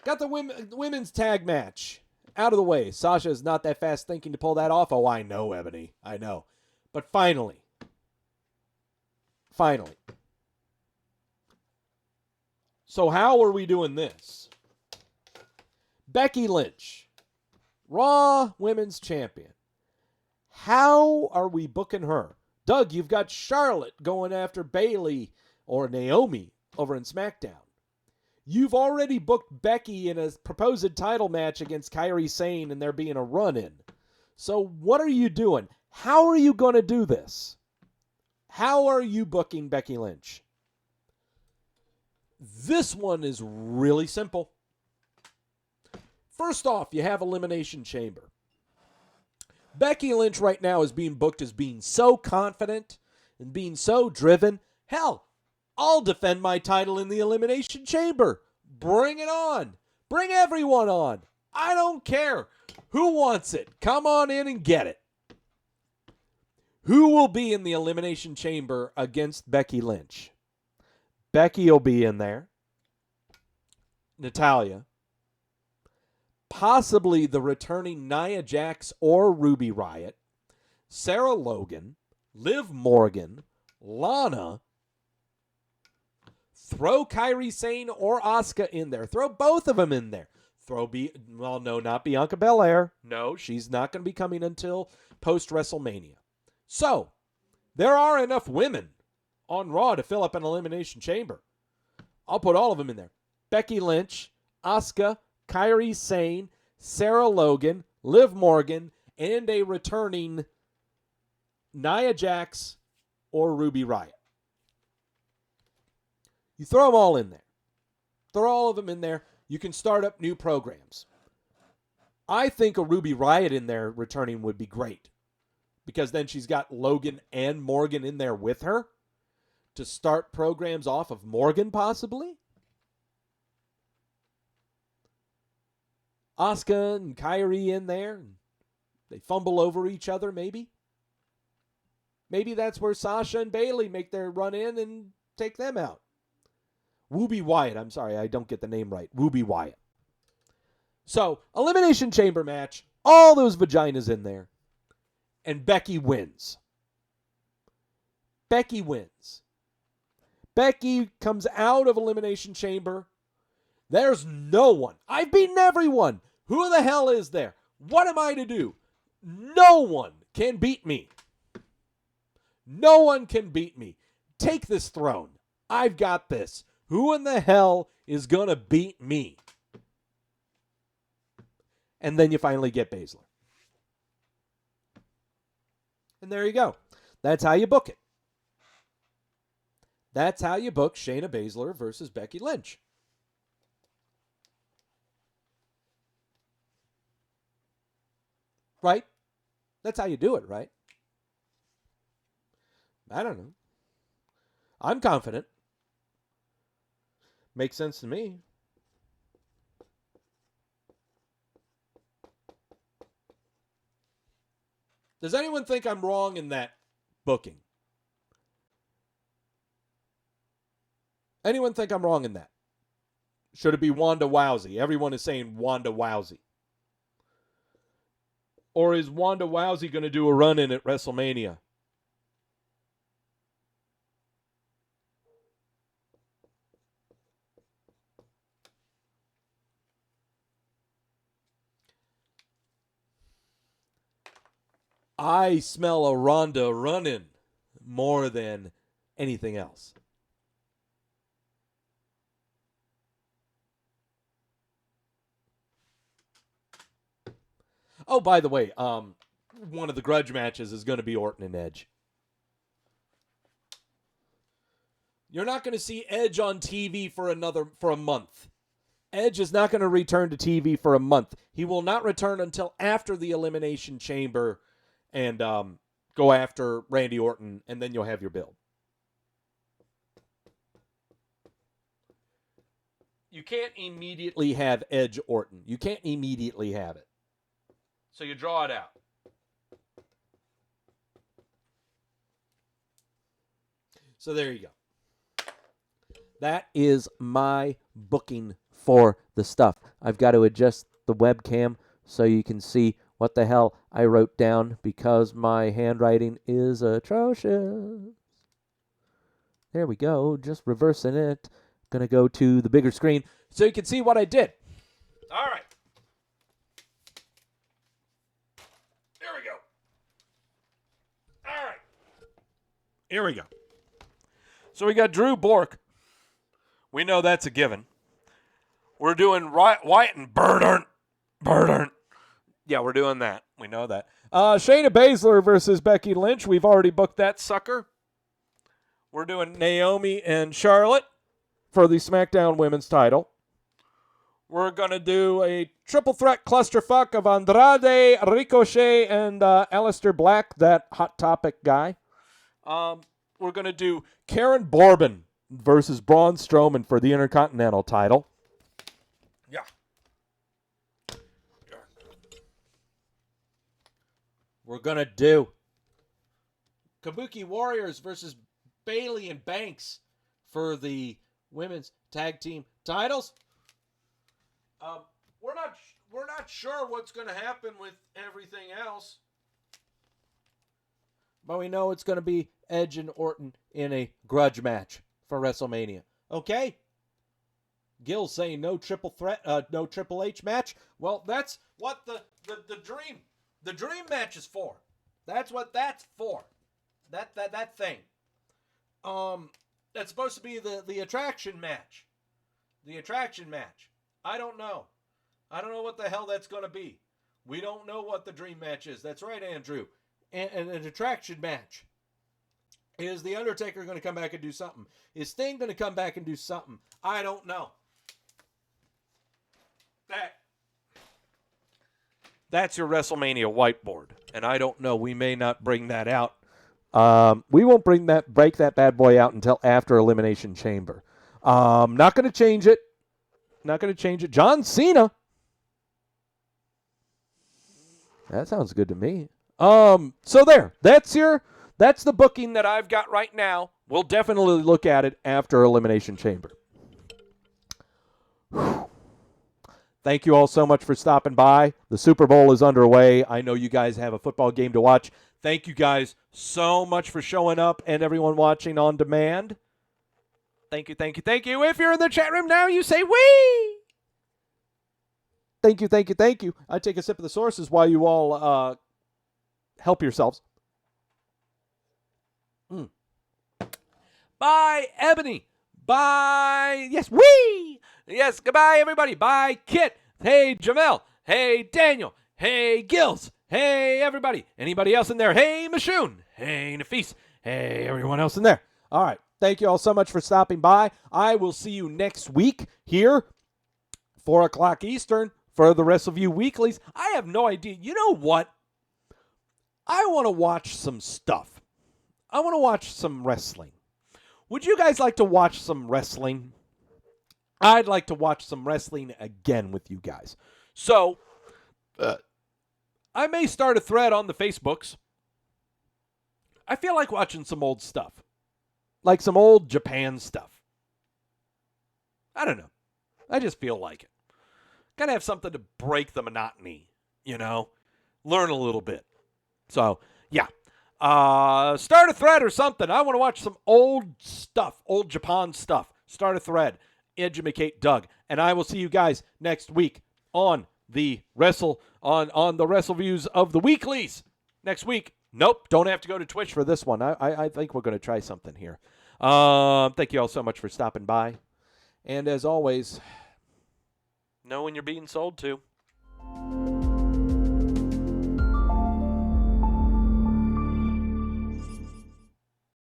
Got the women's tag match out of the way. Sasha is not that fast thinking to pull that off. Oh, I know, Ebony. I know. But finally. So how are we doing this? Becky Lynch, Raw Women's Champion. How are we booking her? Doug, you've got Charlotte going after Bayley or Naomi over in SmackDown. You've already booked Becky in a proposed title match against Kairi Sane and there being a run-in. So what are you doing? How are you going to do this? How are you booking Becky Lynch? This one is really simple. First off, you have Elimination Chamber. Becky Lynch right now is being booked as being so confident and being so driven. Hell, I'll defend my title in the Elimination Chamber. Bring it on. Bring everyone on. I don't care. Who wants it? Come on in and get it. Who will be in the Elimination Chamber against Becky Lynch? Becky will be in there. Natalya. Possibly the returning Nia Jax or Ruby Riott. Sarah Logan. Liv Morgan. Lana. Throw Kairi Sane or Asuka in there. Throw both of them in there. No, not Bianca Belair. No, she's not going to be coming until post-WrestleMania. So, there are enough women on Raw to fill up an Elimination Chamber. I'll put all of them in there. Becky Lynch, Asuka, Kairi Sane, Sarah Logan, Liv Morgan, and a returning Nia Jax or Ruby Riott. You throw them all in there. Throw all of them in there. You can start up new programs. I think a Ruby Riott in there returning would be great. Because then she's got Logan and Morgan in there with her to start programs off of Morgan, possibly. Asuka and Kairi in there. They fumble over each other, maybe. Maybe that's where Sasha and Bayley make their run in and take them out. Wwe Wyatt. I'm sorry, I don't get the name right. Wwe Wyatt. So, Elimination Chamber match. All those vaginas in there. And Becky wins. Becky wins. Becky comes out of Elimination Chamber. There's no one. I've beaten everyone. Who the hell is there? What am I to do? No one can beat me. No one can beat me. Take this throne. I've got this. Who in the hell is going to beat me? And then you finally get Baszler. And there you go. That's how you book it. That's how you book Shayna Baszler versus Becky Lynch. Right? That's how you do it, right? I don't know. I'm confident. Makes sense to me. Does anyone think I'm wrong in that booking? Anyone think I'm wrong in that? Should it be Wanda Wowsy? Everyone is saying Wanda Wowsy. Or is Wanda Wowsy going to do a run-in at WrestleMania? I smell a Ronda run-in more than anything else. Oh, by the way, one of the grudge matches is going to be Orton and Edge. You're not going to see Edge on TV for a month. Edge is not going to return to TV for a month. He will not return until after the Elimination Chamber and go after Randy Orton, and then you'll have your build. You can't immediately have Edge Orton. You can't immediately have it. So you draw it out. So there you go. That is my booking for the stuff. I've got to adjust the webcam so you can see what the hell I wrote down because my handwriting is atrocious. There we go. Just reversing it. Going to go to the bigger screen so you can see what I did. All right. There we go. All right. Here we go. So we got Drew Bork. We know that's a given. We're doing Wyatt and Burt. Yeah, we're doing that. We know that. Shayna Baszler versus Becky Lynch. We've already booked that sucker. We're doing Naomi and Charlotte for the SmackDown Women's title. We're going to do a triple threat clusterfuck of Andrade, Ricochet, and Aleister Black, that Hot Topic guy. We're going to do Karen Bourbon versus Braun Strowman for the Intercontinental title. Yeah. We're going to do Kabuki Warriors versus Bayley and Banks for the women's tag team titles. We're not sure what's going to happen with everything else, but we know it's going to be Edge and Orton in a grudge match for WrestleMania. Okay? Gil's saying no triple threat, no Triple H match. Well, that's what the dream match is for. That's what that's for. That thing. That's supposed to be the attraction match. The attraction match. I don't know. I don't know what the hell that's going to be. We don't know what the dream match is. That's right, Andrew. And an attraction match. Is The Undertaker going to come back and do something? Is Sting going to come back and do something? I don't know. That's your WrestleMania whiteboard. And I don't know. We may not bring that out. We won't break that bad boy out until after Elimination Chamber. Not going to change it. Not going to change it. John Cena. That sounds good to me. So there. That's the booking that I've got right now. We'll definitely look at it after Elimination Chamber. Whew. Thank you all so much for stopping by. The Super Bowl is underway. I know you guys have a football game to watch. Thank you guys so much for showing up and everyone watching on demand. Thank you, thank you, thank you. If you're in the chat room now, you say, wee! Thank you, thank you, thank you. I take a sip of the sources while you all help yourselves. Bye, Ebony. Bye. Yes, wee! Yes, goodbye, everybody. Bye, Kit. Hey, Jamel. Hey, Daniel. Hey, Gills. Hey, everybody. Anybody else in there? Hey, Mashoon. Hey, Nafis. Hey, everyone else in there. All right. Thank you all so much for stopping by. I will see you next week here, 4 o'clock Eastern, for the Wrestleview Weeklies. I have no idea. You know what? I want to watch some stuff. I want to watch some wrestling. Would you guys like to watch some wrestling? I'd like to watch some wrestling again with you guys. So, I may start a thread on the Facebooks. I feel like watching some old stuff. Like some old Japan stuff. I don't know. I just feel like it. Gotta have something to break the monotony, you know? Learn a little bit. So, yeah. Start a thread or something. I want to watch some old stuff. Old Japan stuff. Start a thread. Educate Doug. And I will see you guys next week on the on the Wrestleviews of the Weeklies. Next week. Nope, don't have to go to Twitch for this one. I think we're going to try something here. Thank you all so much for stopping by. And as always, know when you're being sold to.